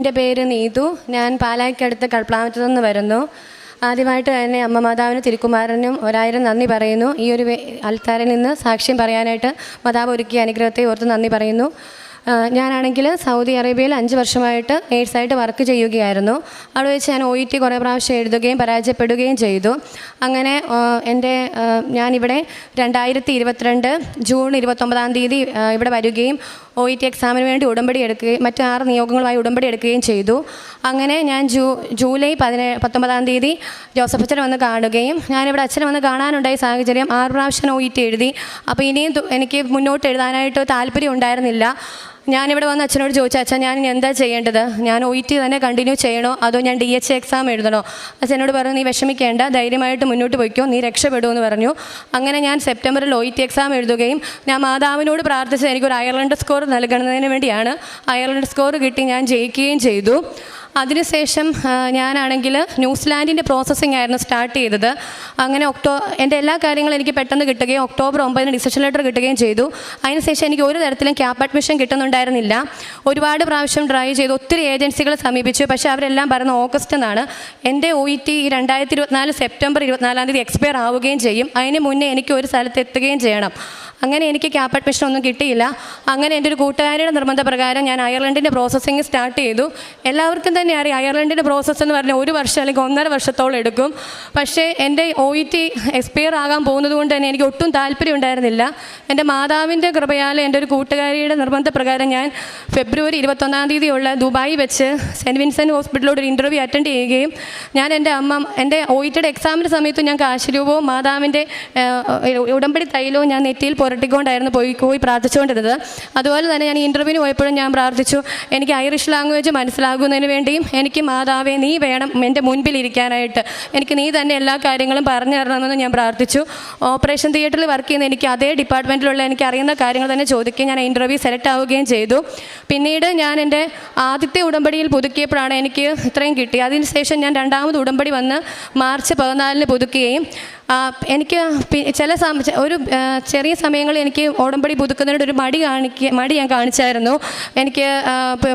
എൻ്റെ പേര് നീതു. ഞാൻ പാലായ്ക്കടുത്ത് കൽപ്ലാമറ്റത്തു നിന്ന് വരുന്നു. ആദ്യമായിട്ട് തന്നെ അമ്മ മാതാവിന് തിരുക്കുമാരനും 1000 നന്ദി പറയുന്നു. ഈ ഒരു അൽത്താരിൽ നിന്ന് സാക്ഷ്യം പറയാനായിട്ട് മാതാവ് ഒരുക്കിയ അനുഗ്രഹത്തെ ഓർത്ത് നന്ദി പറയുന്നു. ഞാനാണെങ്കിൽ സൗദി അറേബ്യയിൽ 5 വർഷമായിട്ട് നേഴ്സായിട്ട് വർക്ക് ചെയ്യുകയായിരുന്നു. അവിടെ വെച്ച് ഞാൻ OET കുറേ പ്രാവശ്യം എഴുതുകയും പരാജയപ്പെടുകയും ചെയ്തു. അങ്ങനെ ഞാനിവിടെ 2022 ജൂൺ 29 തീയതി ഇവിടെ വരികയും OET എക്സാമിന് വേണ്ടി ഉടമ്പടി എടുക്കുകയും മറ്റ് 6 നിയോഗങ്ങളുമായി ഉടമ്പടി എടുക്കുകയും ചെയ്തു. അങ്ങനെ ഞാൻ ജൂലൈ 19 തീയതി ജോസഫ് അച്ഛനെ വന്ന് കാണുകയും ഞാനിവിടെ അച്ഛനെ വന്ന് കാണാനുണ്ടായ സാഹചര്യം 6 പ്രാവശ്യം OET എഴുതി. അപ്പോൾ ഇനിയും എനിക്ക് മുന്നോട്ട് എഴുതാനായിട്ട് താല്പര്യം ഉണ്ടായിരുന്നില്ല. ഞാനിവിടെ വന്ന് അച്ഛനോട് ചോദിച്ചു, അച്ഛൻ ഞാൻ എന്താ ചെയ്യേണ്ടത്? ഞാൻ OET തന്നെ കണ്ടിന്യൂ ചെയ്യണോ അതോ ഞാൻ DHA എക്സാം എഴുതണോ? അച്ഛനോട് പറഞ്ഞു, നീ വിഷമിക്കേണ്ട, ധൈര്യമായിട്ട് മുന്നോട്ട് പോയിക്കോ, നീ രക്ഷപ്പെടുമെന്ന് പറഞ്ഞു. അങ്ങനെ ഞാൻ സെപ്റ്റംബറിൽ OET എക്സാം എഴുതുകയും ഞാൻ മാതാവിനോട് പ്രാർത്ഥിച്ചത് എനിക്കൊരു അയർലൻഡ് സ്കോർ നൽകുന്നതിന് വേണ്ടിയാണ്. അയർലൻഡ് സ്കോർ കിട്ടി ഞാൻ ജയിക്കുകയും ചെയ്തു. അതിനുശേഷം ഞാനാണെങ്കിൽ ന്യൂസിലാൻഡിൻ്റെ പ്രോസസ്സിംഗ് ആയിരുന്നു സ്റ്റാർട്ട് ചെയ്തത്. അങ്ങനെ എൻ്റെ എല്ലാ കാര്യങ്ങളും എനിക്ക് പെട്ടെന്ന് കിട്ടുകയും ഒക്ടോബർ 9 ഡിസിഷൻ ലെറ്റർ കിട്ടുകയും ചെയ്തു. അതിനുശേഷം എനിക്ക് ഒരു തരത്തിലും ക്യാപ് അഡ്മിഷൻ കിട്ടുന്നുണ്ടായിരുന്നില്ല. ഒരുപാട് പ്രാവശ്യം ട്രൈ ചെയ്തു, ഒത്തിരി ഏജൻസികളെ സമീപിച്ചു. പക്ഷേ അവരെല്ലാം പറയുന്ന ഓഗസ്റ്റ് എന്നാണ്. എൻ്റെ OET 2024 സെപ്റ്റംബർ 24 തീയതി എക്സ്പയർ ആവുകയും ചെയ്യും. അതിന് മുന്നേ എനിക്ക് ഒരു സ്ഥലത്ത് എത്തുകയും ചെയ്യണം. അങ്ങനെ എനിക്ക് ക്യാപ് അഡ്മിഷൻ ഒന്നും കിട്ടിയില്ല. അങ്ങനെ എൻ്റെ ഒരു കൂട്ടുകാരിയുടെ നിർബന്ധപ്രകാരം ഞാൻ അയർലൻഡിൻ്റെ പ്രോസസ്സിങ് സ്റ്റാർട്ട് ചെയ്തു. എല്ലാവർക്കും തന്നെ അറിയാം, അയർലൻഡിൻ്റെ പ്രോസസ്സ് എന്ന് പറഞ്ഞാൽ 1 വർഷം അല്ലെങ്കിൽ 1.5 വർഷത്തോളം എടുക്കും. പക്ഷേ എൻ്റെ OET എക്സ്പയർ ആകാൻ പോകുന്നത് കൊണ്ട് തന്നെ എനിക്ക് ഒട്ടും താല്പര്യം ഉണ്ടായിരുന്നില്ല. എൻ്റെ മാതാവിൻ്റെ കൃപയാൽ എൻ്റെ ഒരു കൂട്ടുകാരിയുടെ നിർബന്ധപ്രകാരം ഞാൻ ഫെബ്രുവരി 21 തീയതിയുള്ള ദുബായി വെച്ച് സെൻറ്റ് വിൻസെൻ്റ് ഹോസ്പിറ്റലിലോട് ഒരു ഇൻ്റർവ്യൂ അറ്റൻഡ് ചെയ്യുകയും ഞാൻ എൻ്റെ OETയുടെ എക്സാമിൻ്റെ സമയത്ത് ഞാൻ കാശുരൂപവും മാതാവിൻ്റെ ഉടമ്പടി തൈലവും ഞാൻ നെറ്റിയിൽ പുരട്ടിക്കൊണ്ടായിരുന്നു പോയി പ്രാർത്ഥിച്ചുകൊണ്ടിരുന്നത്. അതുപോലെ തന്നെ ഞാൻ ഇൻ്റർവ്യൂവിന് പോയപ്പോഴും ഞാൻ പ്രാർത്ഥിച്ചു, എനിക്ക് ഐറിഷ് ലാംഗ്വേജ് മനസ്സിലാകുന്നതിന് വേണ്ടിയും എനിക്ക് മാതാവേ നീ വേണം എൻ്റെ മുൻപിലിരിക്കാനായിട്ട്, എനിക്ക് നീ തന്നെ എല്ലാ കാര്യങ്ങളും പറഞ്ഞു തരണമെന്ന് ഞാൻ പ്രാർത്ഥിച്ചു. ഓപ്പറേഷൻ തിയേറ്ററിൽ വർക്ക് ചെയ്യുന്ന എനിക്ക് അതേ ഡിപ്പാർട്ട്മെൻറ്റിലുള്ള എനിക്ക് അറിയുന്ന കാര്യങ്ങൾ തന്നെ ചോദിക്കുകയും ഞാൻ ഇൻ്റർവ്യൂ സെലക്ട് ആവുകയും ചെയ്തു. പിന്നീട് ഞാൻ എൻ്റെ ആദ്യത്തെ ഉടമ്പടിയിൽ പുതുക്കിയപ്പോഴാണ് എനിക്ക് ഇത്രയും കിട്ടി. അതിനുശേഷം ഞാൻ 2ാമത് ഉടമ്പടി വന്ന് മാർച്ച് 14 പുതുക്കുകയും എനിക്ക് ഒരു ചെറിയ സമയങ്ങളിൽ എനിക്ക് ഉടമ്പടി പുതുക്കുന്നതിനോട് ഒരു മടി ഞാൻ കാണിച്ചായിരുന്നു. എനിക്ക്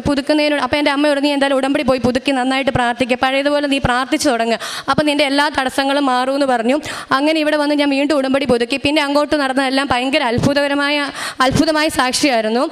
പുതുക്കുന്നതിനോട് അപ്പോൾ എൻ്റെ അമ്മ പറഞ്ഞു, നീ എന്തായാലും ഉടമ്പടി പോയി പുതുക്കി നന്നായിട്ട് പ്രാർത്ഥിക്കുക, പഴയതുപോലെ നീ പ്രാർത്ഥിച്ചു തുടങ്ങുക, അപ്പോൾ നിൻ്റെ എല്ലാ തടസ്സങ്ങളും മാറുമെന്ന് പറഞ്ഞു. അങ്ങനെ ഇവിടെ വന്ന് ഞാൻ വീണ്ടും ഉടമ്പടി പുതുക്കി. പിന്നെ അങ്ങോട്ട് നടന്നതെല്ലാം ഭയങ്കര അത്ഭുതമായ സാക്ഷിയായിരുന്നു.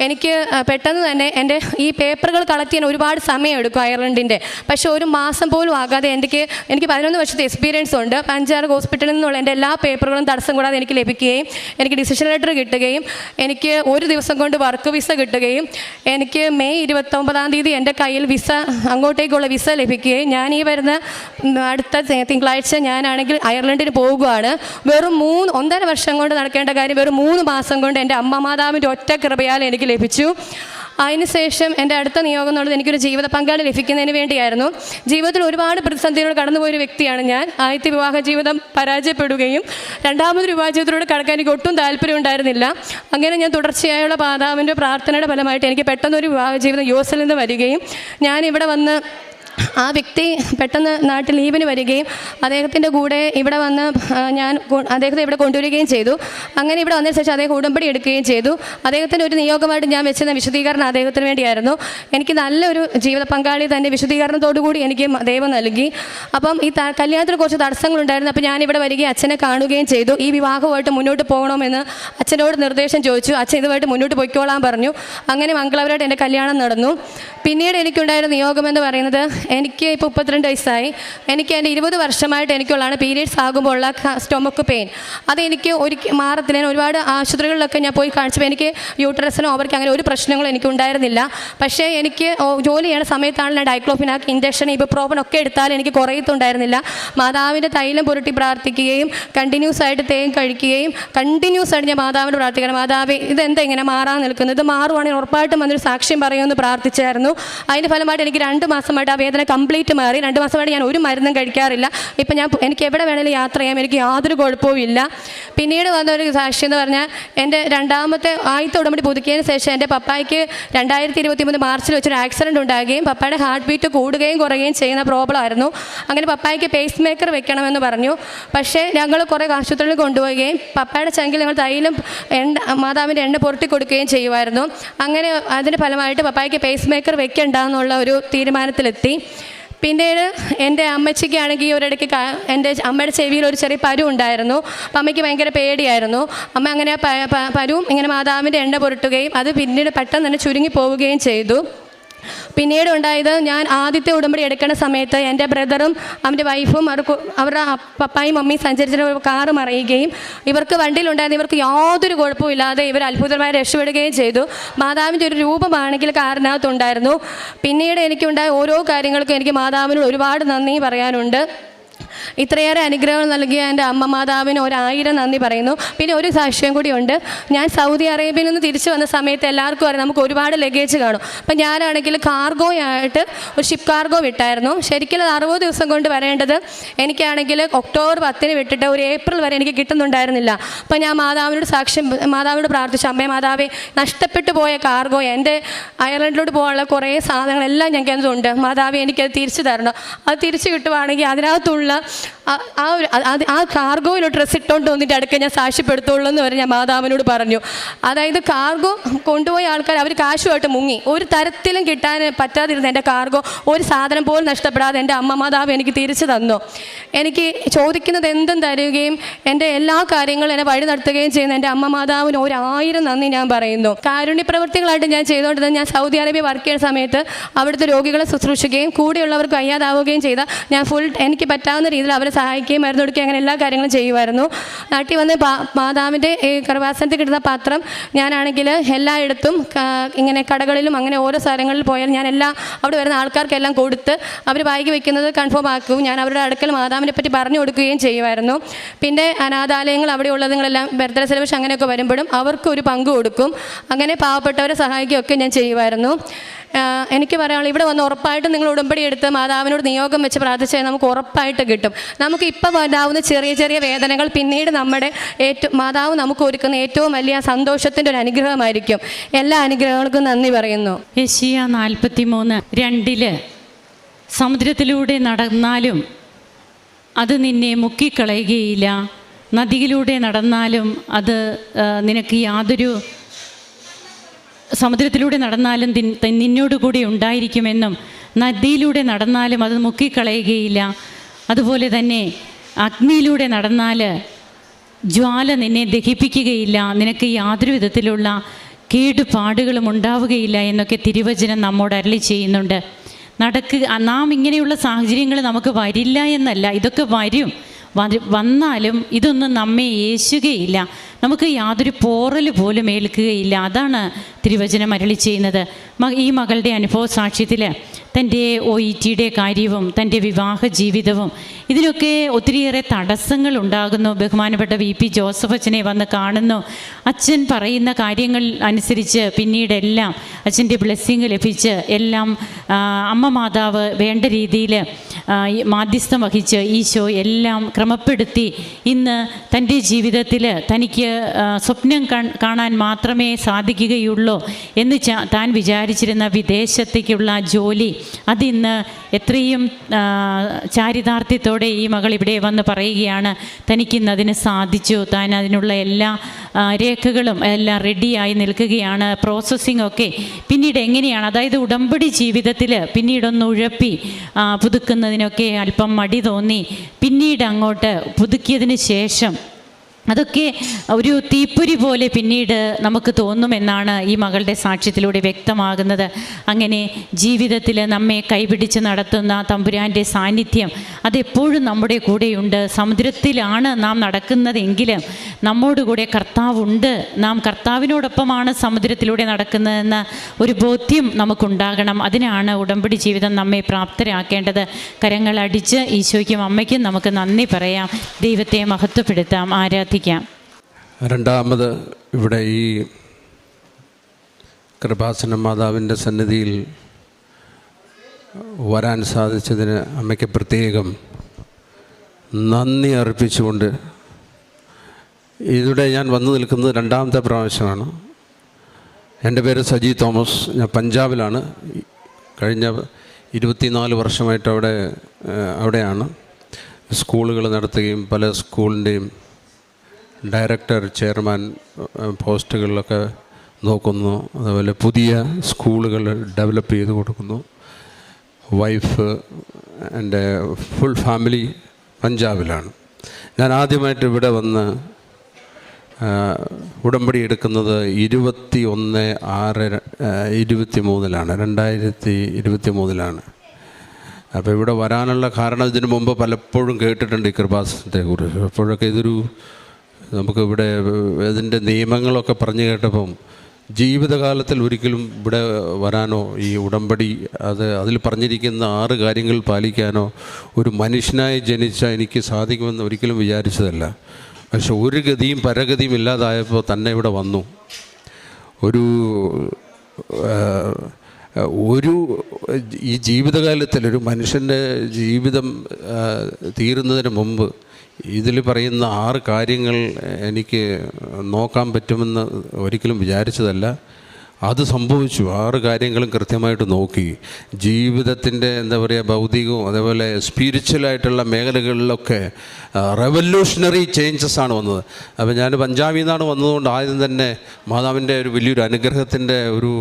എനിക്ക് പെട്ടെന്ന് തന്നെ എൻ്റെ ഈ പേപ്പറുകൾ കളക്ട് ചെയ്യാൻ ഒരുപാട് സമയം എടുക്കും അയർലൻഡിൻ്റെ. പക്ഷേ 1 മാസം പോലും ആകാതെ എനിക്ക് 11 വർഷത്തെ എക്സ്പീരിയൻസ് ഉണ്ട്. 5-6 ഹോസ്പിറ്റലിൽ നിന്നുള്ള എൻ്റെ എല്ലാ പേപ്പറുകളും തടസ്സം കൂടാതെ എനിക്ക് ലഭിക്കുകയും എനിക്ക് ഡിസിഷൻ ലെറ്റർ കിട്ടുകയും എനിക്ക് 1 ദിവസം കൊണ്ട് വർക്ക് വിസ കിട്ടുകയും എനിക്ക് മെയ് 29 തീയതി എൻ്റെ കയ്യിൽ അങ്ങോട്ടേക്കുള്ള വിസ ലഭിക്കുകയും ഞാൻ ഈ വരുന്ന അടുത്ത തിങ്കളാഴ്ച ഞാനാണെങ്കിൽ അയർലൻഡിന് പോകുകയാണ്. വെറും 1.5 വർഷം കൊണ്ട് നടക്കേണ്ട കാര്യം വെറും 3 മാസം കൊണ്ട് എൻ്റെ അമ്മ മാതാവിൻ്റെ ഒറ്റ കൃപയാൽ എനിക്ക് ലഭിച്ചു. അതിനുശേഷം എൻ്റെ അടുത്ത നിയോഗം എന്നുള്ളത് എനിക്കൊരു ജീവിത പങ്കാളി ലഭിക്കുന്നതിന് വേണ്ടിയായിരുന്നു. ജീവിതത്തിൽ ഒരുപാട് പ്രതിസന്ധികൾ കടന്നുപോയൊരു വ്യക്തിയാണ് ഞാൻ. ആദ്യത്തെ വിവാഹ ജീവിതം പരാജയപ്പെടുകയും 2ാമത് വിവാഹ ജീവിതത്തിലൂടെ കടക്കാൻ എനിക്ക് ഒട്ടും താല്പര്യം ഉണ്ടായിരുന്നില്ല. അങ്ങനെ ഞാൻ തുടർച്ചയായുള്ള മാതാവിൻ്റെ പ്രാർത്ഥനയുടെ ഫലമായിട്ട് എനിക്ക് പെട്ടെന്നൊരു വിവാഹ ജീവിതം US നിന്ന് വരികയും ഞാനിവിടെ വന്ന് ആ വ്യക്തി പെട്ടെന്ന് നാട്ടിൽ ലീവിന് വരികയും അദ്ദേഹത്തിൻ്റെ കൂടെ ഇവിടെ വന്ന് ഞാൻ അദ്ദേഹത്തെ ഇവിടെ കൊണ്ടുവരികയും ചെയ്തു. അങ്ങനെ ഇവിടെ വന്നതിന് ശേഷം അദ്ദേഹം ഉടമ്പടി എടുക്കുകയും ചെയ്തു. അദ്ദേഹത്തിൻ്റെ ഒരു നിയോഗമായിട്ട് ഞാൻ വെച്ചിരുന്ന വിശുദ്ധീകരണം അദ്ദേഹത്തിന് വേണ്ടിയായിരുന്നു. എനിക്ക് നല്ലൊരു ജീവിത പങ്കാളി തന്നെ വിശുദ്ധീകരണത്തോടു കൂടി എനിക്ക് ദൈവം നൽകി. അപ്പം ഈ കല്യാണത്തിന് കുറച്ച് തടസ്സങ്ങളുണ്ടായിരുന്നു. അപ്പോൾ ഞാനിവിടെ വരികയും അച്ഛനെ കാണുകയും ചെയ്തു. ഈ വിവാഹമായിട്ട് മുന്നോട്ട് പോകണമെന്ന് അച്ഛനോട് നിർദ്ദേശം ചോദിച്ചു. അച്ഛൻ ഇതുമായിട്ട് മുന്നോട്ട് പോയിക്കോളാൻ പറഞ്ഞു. അങ്ങനെ മംഗളവരായിട്ട് എൻ്റെ കല്യാണം നടന്നു. പിന്നീട് എനിക്കുണ്ടായിരുന്ന നിയോഗമെന്ന് പറയുന്നത്, എനിക്ക് ഇപ്പോൾ 32 വയസ്സായി. എനിക്ക് എൻ്റെ 20 വർഷമായിട്ട് എനിക്കുള്ളതാണ് പീരിയഡ്സ് ആകുമ്പോൾ ഉള്ള സ്റ്റൊമക്ക് പെയിൻ. അതെനിക്ക് മാറത്തില്ല. ഒരുപാട് ആശുപത്രികളിലൊക്കെ ഞാൻ പോയി കാണിച്ചപ്പോൾ എനിക്ക് യൂട്രസിനോ അവർക്ക് അങ്ങനെ ഒരു പ്രശ്നങ്ങളും എനിക്ക് ഉണ്ടായിരുന്നില്ല. പക്ഷേ എനിക്ക് ജോലി ചെയ്യുന്ന സമയത്താണ് ഞാൻ ഡൈക്ലോഫിനാക്ക് ഇഞ്ചക്ഷൻ ഇബുപ്രോഫൻ ഒക്കെ എടുത്താൽ എനിക്ക് കുറയത്തുണ്ടായിരുന്നില്ല. മാതാവിൻ്റെ തൈലം പുരട്ടി പ്രാർത്ഥിക്കുകയും കണ്ടിന്യൂസ് ആയിട്ട് തേൻ കഴിക്കുകയും കണ്ടിന്യൂസ് ആയിട്ട് ഞാൻ മാതാവിനോട് പ്രാർത്ഥിക്കണം, മാതാവേ ഇതെന്താ ഇങ്ങനെ മാറാൻ നിൽക്കുന്നത്, ഇത് മാറുവാണെങ്കിൽ ഉറപ്പായിട്ടും വന്നൊരു സാക്ഷ്യം പറയുമെന്ന് പ്രാർത്ഥിച്ചായിരുന്നു. അതിൻ്റെ ഫലമായിട്ട് എനിക്ക് 2 മാസമായിട്ട് ആ വേദന വേദന കംപ്ലീറ്റ് മാറി. 2 മാസമായിട്ട് ഞാൻ ഒരു മരുന്നും കഴിക്കാറില്ല. ഇപ്പം എനിക്ക് എവിടെ വേണമെങ്കിലും യാത്ര ചെയ്യാം, എനിക്ക് യാതൊരു കുഴപ്പവും ഇല്ല. പിന്നീട് വന്നൊരു സാക്ഷി എന്ന് പറഞ്ഞാൽ എൻ്റെ ആദ്യത്തെ ഉടമ്പടി പുതുക്കിയതിന് ശേഷം എൻ്റെ പപ്പായ്ക്ക് 2023 മാർച്ചിൽ വെച്ചൊരു ആക്സിഡൻറ്റ് ഉണ്ടാകുകയും പപ്പായുടെ ഹാർട്ട് ബീറ്റ് കൂടുകയും കുറയുകയും ചെയ്യുന്ന പ്രോബ്ലം ആയിരുന്നു. അങ്ങനെ പപ്പായ്ക്ക് പേസ് മേക്കർ വെക്കണമെന്ന് പറഞ്ഞു. പക്ഷേ ഞങ്ങൾ കുറേ ആശുപത്രിയിൽ കൊണ്ടുപോവുകയും പപ്പായുടെ ചങ്കിൽ ഞങ്ങൾ തൈലം മാതാവിൻ്റെ എണ്ണ പുരട്ടി കൊടുക്കുകയും ചെയ്യുമായിരുന്നു. അങ്ങനെ അതിൻ്റെ ഫലമായിട്ട് പപ്പായ്ക്ക് പേസ് മേക്കർ വെക്കണ്ട എന്നുള്ള ഒരു തീരുമാനത്തിലെത്തി. പിന്നീട് എൻ്റെ അമ്മച്ചിക്കാണെങ്കിൽ ഒരിടയ്ക്ക് എൻ്റെ അമ്മയുടെ ചെവിയിൽ ഒരു ചെറിയ പരു ഉണ്ടായിരുന്നു. അപ്പം അമ്മയ്ക്ക് ഭയങ്കര പേടിയായിരുന്നു. അമ്മ അങ്ങനെ പരുവും ഇങ്ങനെ മാതാവിൻ്റെ എണ്ണ പുരട്ടുകയും അത് പിന്നീട് പെട്ടെന്ന് തന്നെ ചുരുങ്ങി പോവുകയും ചെയ്തു. പിന്നീട് ഉണ്ടായത്, ഞാൻ ആദ്യത്തെ ഉടമ്പടി എടുക്കുന്ന സമയത്ത് എൻ്റെ ബ്രദറും അവൻ്റെ വൈഫും അവരുടെ പപ്പായും മമ്മിയും സഞ്ചരിച്ചിട്ട് കാറ് മറിയുകയും ഇവർക്ക് വണ്ടിയിലുണ്ടായിരുന്ന ഇവർക്ക് യാതൊരു കുഴപ്പമില്ലാതെ ഇവർ അത്ഭുതമായി രക്ഷപ്പെടുകയും ചെയ്തു. മാതാവിൻ്റെ ഒരു രൂപമാണെങ്കിൽ കാറിനകത്തുണ്ടായിരുന്നു. പിന്നീട് എനിക്കുണ്ടായ ഓരോ കാര്യങ്ങൾക്കും എനിക്ക് മാതാവിനോട് ഒരുപാട് നന്ദി പറയാനുണ്ട്. ഇത്രയേറെ അനുഗ്രഹങ്ങൾ നൽകിയ എൻ്റെ അമ്മ മാതാവിന് 1000 നന്ദി പറയുന്നു. പിന്നെ ഒരു സാക്ഷ്യം കൂടിയുണ്ട്. ഞാൻ സൗദി അറേബ്യയിൽ നിന്ന് തിരിച്ചു വന്ന സമയത്ത് എല്ലാവർക്കും അറിയാം നമുക്ക് ഒരുപാട് ലഗേജ് കാണും. അപ്പം ഞാനാണെങ്കിൽ കാർഗോയായിട്ട് ഒരു ഷിപ്പ് കാർഗോ വിട്ടായിരുന്നു. ശരിക്കും 60 ദിവസം കൊണ്ട് വരേണ്ടത് എനിക്കാണെങ്കിൽ ഒക്ടോബർ 10 വിട്ടിട്ട് ഒരു ഏപ്രിൽ വരെ എനിക്ക് കിട്ടുന്നുണ്ടായിരുന്നില്ല. അപ്പം ഞാൻ മാതാവിനോട് പ്രാർത്ഥിച്ചു, അമ്മേ മാതാവേ, നഷ്ടപ്പെട്ടു പോയ കാർഗോ, എൻ്റെ അയർലൻഡിലോട്ട് പോകാനുള്ള കുറേ സാധനങ്ങളെല്ലാം ഞങ്ങൾക്ക് എന്തുണ്ട്, മാതാവേ എനിക്കത് തിരിച്ചു തരണം. അത് തിരിച്ചു കിട്ടുവാണെങ്കിൽ അതിനകത്തുള്ള ആ കാർഗോയിൽ ഡ്രസ്സ് ഇട്ടുകൊണ്ട് വന്നിട്ട് അടുക്ക ഞാൻ സാക്ഷ്യപ്പെടുത്തുള്ളൂ എന്ന് വരെ ഞാൻ മാതാവിനോട് പറഞ്ഞു. അതായത് കാർഗോ കൊണ്ടുപോയ ആൾക്കാർ അവർ കാശുമായിട്ട് മുങ്ങി. ഒരു തരത്തിലും കിട്ടാൻ പറ്റാതിരുന്ന എൻ്റെ കാർഗോ ഒരു സാധനം പോലും നഷ്ടപ്പെടാതെ എൻ്റെ അമ്മ മാതാവ് എനിക്ക് തിരിച്ചു തന്നു. എനിക്ക് ചോദിക്കുന്നത് എന്തും തരുകയും എൻ്റെ എല്ലാ കാര്യങ്ങളും എന്നെ വഴി നടത്തുകയും ചെയ്യുന്ന എൻ്റെ അമ്മ മാതാവിന് 1000 നന്ദി ഞാൻ പറയുന്നു. കാരുണ്യ പ്രവൃത്തികളായിട്ട് ഞാൻ ചെയ്തുകൊണ്ടിരുന്നത്, ഞാൻ സൗദി അറേബ്യ വർക്ക് ചെയ്യുന്ന സമയത്ത് അവിടുത്തെ രോഗികളെ ശുശ്രൂഷിക്കുകയും കൂടെയുള്ളവർക്ക് വയ്യാതാവുകയും ചെയ്ത ഞാൻ എനിക്ക് പറ്റാവുന്ന രീതിയിൽ അവരെ സഹായിക്കുകയും മരുന്ന് കൊടുക്കുകയും അങ്ങനെ എല്ലാ കാര്യങ്ങളും ചെയ്യുമായിരുന്നു. നാട്ടിൽ വന്ന് മാതാവിൻ്റെ കൃപാസനത്തിൽ കിട്ടുന്ന പാത്രം ഞാനാണെങ്കിൽ എല്ലായിടത്തും ഇങ്ങനെ കടകളിലും അങ്ങനെ ഓരോ സ്ഥലങ്ങളിൽ പോയാൽ ഞാൻ അവിടെ വരുന്ന ആൾക്കാർക്കെല്ലാം കൊടുത്ത് അവർ വായിക്ക് വെക്കുന്നത് കൺഫേം ആക്കും. ഞാൻ അവരുടെ അടുക്കൽ മാതാവിനെ പറ്റി പറഞ്ഞു കൊടുക്കുകയും ചെയ്യുമായിരുന്നു. പിന്നെ അനാഥാലയങ്ങൾ അവിടെ ഉള്ളതുങ്ങളെല്ലാം ബർത്ത്ഡേ സെലിബ്രേഷൻ അങ്ങനെയൊക്കെ വരുമ്പോഴും അവർക്ക് ഒരു പങ്ക് കൊടുക്കും. അങ്ങനെ പാവപ്പെട്ടവരെ സഹായിക്കുകയൊക്കെ ഞാൻ ചെയ്യുമായിരുന്നു. എനിക്ക് പറയാനുള്ളത്, ഇവിടെ വന്ന് ഉറപ്പായിട്ടും നിങ്ങൾ ഉടമ്പടി എടുത്ത് മാതാവിനോട് നിയോഗം വെച്ച് പ്രാർത്ഥിച്ചാൽ നമുക്ക് ഉറപ്പായിട്ട് കിട്ടും. നമുക്ക് ഇപ്പോൾ ഉണ്ടാവുന്ന ചെറിയ ചെറിയ വേദനകൾ പിന്നീട് മാതാവ് നമുക്ക് ഒരുക്കുന്ന ഏറ്റവും വലിയ സന്തോഷത്തിൻ്റെ ഒരു അനുഗ്രഹമായിരിക്കും. എല്ലാ അനുഗ്രഹങ്ങൾക്കും നന്ദി പറയുന്നു. യെശയ്യാ 43:2 സമുദ്രത്തിലൂടെ നടന്നാലും അത് നിന്നെ മുക്കിക്കളയുകയില്ല, നദിയിലൂടെ നടന്നാലും അത് നിനക്ക് യാതൊരു സമുദ്രത്തിലൂടെ നടന്നാലും നിന്നോടുകൂടി ഉണ്ടായിരിക്കുമെന്നും നദിയിലൂടെ നടന്നാലും അത് മുക്കിക്കളയുകയില്ല. അതുപോലെ തന്നെ അഗ്നിയിലൂടെ നടന്നാൽ ജ്വാല നിന്നെ ദഹിപ്പിക്കുകയില്ല, നിനക്ക് യാതൊരു വിധത്തിലുള്ള കേടുപാടുകളും ഉണ്ടാവുകയില്ല എന്നൊക്കെ തിരുവചനം നമ്മോട് അരുളി ചെയ്യുന്നുണ്ട്. നാം ഇങ്ങനെയുള്ള സാഹചര്യങ്ങൾ നമുക്ക് വരില്ല എന്നല്ല, ഇതൊക്കെ വന്നാലും ഇതൊന്നും നമ്മെ യേശുകയില്ല, നമുക്ക് യാതൊരു പോറൽ പോലും ഏൽക്കുകയില്ല. അതാണ് തിരുവചനം അരുളി ചെയ്യുന്നത്. ഈ മകളുടെ അനുഭവ സാക്ഷ്യത്തിൽ തൻ്റെ OETയുടെ കാര്യവും തൻ്റെ വിവാഹ ജീവിതവും ഇതിനൊക്കെ ഒത്തിരിയേറെ തടസ്സങ്ങൾ ഉണ്ടാകുന്നു. ബഹുമാനപ്പെട്ട VP ജോസഫ് അച്ഛനെ വന്ന് കാണുന്നു. അച്ഛൻ പറയുന്ന കാര്യങ്ങൾ അനുസരിച്ച് പിന്നീടെല്ലാം അച്ഛൻ്റെ ബ്ലെസ്സിങ് ലഭിച്ച് എല്ലാം അമ്മ മാതാവ് വേണ്ട രീതിയിൽ മാധ്യസ്ഥം വഹിച്ച് ഈശോ എല്ലാം ക്രമപ്പെടുത്തി ഇന്ന് തൻ്റെ ജീവിതത്തിൽ തനിക്ക് സ്വപ്നം കാണാൻ മാത്രമേ സാധിക്കുകയുള്ളൂ എന്ന് താൻ വിചാരിച്ചിരുന്ന വിദേശത്തേക്കുള്ള ജോലി അതിന്ന് എത്രയും ചാരിതാർത്ഥ്യത്തോടെ ഈ മകൾ ഇവിടെ വന്ന് പറയുകയാണ് തനിക്കിന്ന് അതിന് സാധിച്ചു. താൻ അതിനുള്ള എല്ലാ രേഖകളും എല്ലാം റെഡിയായി നിൽക്കുകയാണ്. പ്രോസസ്സിംഗ് ഒക്കെ പിന്നീട് എങ്ങനെയാണ്, അതായത് ഉടമ്പടി ജീവിതത്തിൽ പിന്നീടൊന്ന് ഉഴപ്പി പുതുക്കുന്നതിനൊക്കെ അല്പം മടി തോന്നി. പിന്നീട് അങ്ങോട്ട് പുതുക്കിയതിന് ശേഷം അതൊക്കെ ഒരു തീപ്പൊരി പോലെ പിന്നീട് നമുക്ക് തോന്നുമെന്നാണ് ഈ മകളുടെ സാക്ഷ്യത്തിലൂടെ വ്യക്തമാകുന്നത്. അങ്ങനെ ജീവിതത്തിൽ നമ്മെ കൈപിടിച്ച് നടത്തുന്ന തമ്പുരാൻ്റെ സാന്നിധ്യം അതെപ്പോഴും നമ്മുടെ കൂടെയുണ്ട്. സമുദ്രത്തിലാണ് നാം നടക്കുന്നതെങ്കിലും നമ്മോടുകൂടെ കർത്താവുണ്ട്. നാം കർത്താവിനോടൊപ്പമാണ് സമുദ്രത്തിലൂടെ നടക്കുന്നതെന്ന ഒരു ബോധ്യം നമുക്കുണ്ടാകണം. അതിനാണ് ഉടമ്പടി ജീവിതം നമ്മെ പ്രാപ്തരാക്കേണ്ടത്. കരങ്ങളടിച്ച് ഈശോയ്ക്കും അമ്മയ്ക്കും നമുക്ക് നന്ദി പറയാം, ദൈവത്തെ മഹത്വപ്പെടുത്താം, ആരാധിക്കാം. രണ്ടാമത് ഇവിടെ ഈ കൃപാസന മാതാവിൻ്റെ സന്നിധിയിൽ വരാൻ സാധിച്ചതിന് അമ്മയ്ക്ക് പ്രത്യേകം നന്ദി അർപ്പിച്ചുകൊണ്ട് ഇവിടെ ഞാൻ വന്നു നിൽക്കുന്നത് രണ്ടാമത്തെ പ്രാവശ്യമാണ്. എൻ്റെ പേര് സജി തോമസ്. ഞാൻ പഞ്ചാബിലാണ്. കഴിഞ്ഞ 24 വർഷമായിട്ട് അവിടെയാണ് സ്കൂളുകൾ നടത്തുകയും പല സ്കൂളിൻ്റെയും ഡയറക്ടർ, ചെയർമാൻ പോസ്റ്റുകളിലൊക്കെ നോക്കുന്നു. അതുപോലെ പുതിയ സ്കൂളുകൾ ഡെവലപ്പ് ചെയ്ത് കൊടുക്കുന്നു. വൈഫ്, എൻ്റെ ഫുൾ ഫാമിലി പഞ്ചാബിലാണ്. ഞാൻ ആദ്യമായിട്ട് ഇവിടെ വന്ന് ഉടമ്പടി എടുക്കുന്നത് 21/6/23 അപ്പോൾ ഇവിടെ വരാനുള്ള കാരണം ഇതിനു മുമ്പ് പലപ്പോഴും കേട്ടിട്ടുണ്ട് ഈ കൃപാസനത്തെ കുറിച്ച്. അപ്പോഴൊക്കെ നമുക്ക് ഇവിടെ ഇതിൻ്റെ നിയമങ്ങളൊക്കെ പറഞ്ഞു കേട്ടപ്പം ജീവിതകാലത്തിൽ ഒരിക്കലും ഇവിടെ വരാനോ ഈ ഉടമ്പടി അതിൽ പറഞ്ഞിരിക്കുന്ന 6 കാര്യങ്ങൾ പാലിക്കാനോ ഒരു മനുഷ്യനായി ജനിച്ച എനിക്ക് സാധിക്കുമെന്ന് ഒരിക്കലും വിചാരിച്ചതല്ല. പക്ഷെ ഒരു ഗതിയും പരഗതിയും ഇല്ലാതായപ്പോൾ തന്നെ ഇവിടെ വന്നു. ഈ ജീവിതകാലത്തിൽ ഒരു മനുഷ്യൻ്റെ ജീവിതം തീരുന്നതിന് മുമ്പ് ഇതിൽ പറയുന്ന 6 കാര്യങ്ങൾ എനിക്ക് നോക്കാൻ പറ്റുമെന്ന് ഒരിക്കലും വിചാരിച്ചതല്ല. അത് സംഭവിച്ചു. 6 കാര്യങ്ങളും കൃത്യമായിട്ട് നോക്കി. ജീവിതത്തിൻ്റെ ഭൗതികവും അതേപോലെ സ്പിരിച്വലായിട്ടുള്ള മേഖലകളിലൊക്കെ റെവല്യൂഷണറി ചേഞ്ചസ് ആണ് വന്നത്. അപ്പോൾ ഞാൻ പഞ്ചാബിൽ നിന്നാണ് വന്നതുകൊണ്ട് ആദ്യം തന്നെ മാതാവിൻ്റെ ഒരു വലിയൊരു അനുഗ്രഹത്തിൻ്റെ ഒരു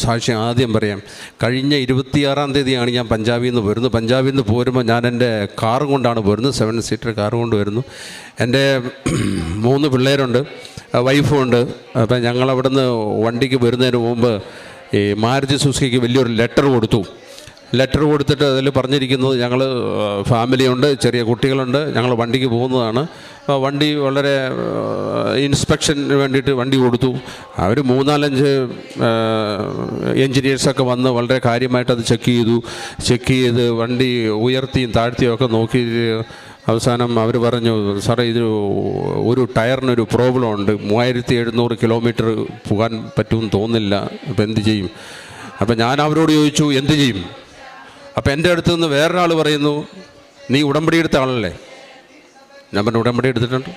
സാക്ഷ്യം ആദ്യം പറയാം. കഴിഞ്ഞ 26-ാം തീയതിയാണ് ഞാൻ പഞ്ചാബിൽ നിന്ന് വരുന്നത്. പഞ്ചാബിൽ നിന്ന് പോരുമ്പോൾ ഞാൻ എൻ്റെ കാറും കൊണ്ടാണ് വരുന്നത്. 7 സീറ്റർ കാർ കൊണ്ട് വരുന്നു. എൻ്റെ 3 പിള്ളേരുണ്ട്, വൈഫും ഉണ്ട്. അപ്പം ഞങ്ങളവിടെ നിന്ന് വണ്ടിക്ക് വരുന്നതിന് മുമ്പ് ഈ മാരുതി സുസുക്കിക്ക് വലിയൊരു ലെറ്റർ കൊടുത്തിട്ട് അതിൽ പറഞ്ഞിരിക്കുന്നത് ഞങ്ങൾ ഫാമിലിയുണ്ട്, ചെറിയ കുട്ടികളുണ്ട്, ഞങ്ങൾ വണ്ടിക്ക് പോകുന്നതാണ്. വണ്ടി വളരെ ഇൻസ്പെക്ഷന് വേണ്ടിയിട്ട് വണ്ടി കൊടുത്തു. അവർ 3-4 എൻജിനീയേഴ്സൊക്കെ വന്ന് വളരെ കാര്യമായിട്ട് അത് ചെക്ക് ചെയ്ത് വണ്ടി ഉയർത്തിയും താഴ്ത്തിയും ഒക്കെ നോക്കി അവസാനം അവർ പറഞ്ഞു, സാറേ ഒരു ടയറിനൊരു പ്രോബ്ലം ഉണ്ട്, 3700 കിലോമീറ്റർ പോകാൻ പറ്റുമെന്ന് തോന്നുന്നില്ല, അപ്പോൾ എന്ത് ചെയ്യും? അപ്പം ഞാൻ അവരോട് ചോദിച്ചു, എന്ത് ചെയ്യും? അപ്പം എൻ്റെ അടുത്ത് നിന്ന് വേറൊരാൾ പറയുന്നു, നീ ഉടമ്പടി എടുത്ത ആളല്ലേ? ഞാൻ പറഞ്ഞു, ഉടമ്പടി എടുത്തിട്ടുണ്ട്.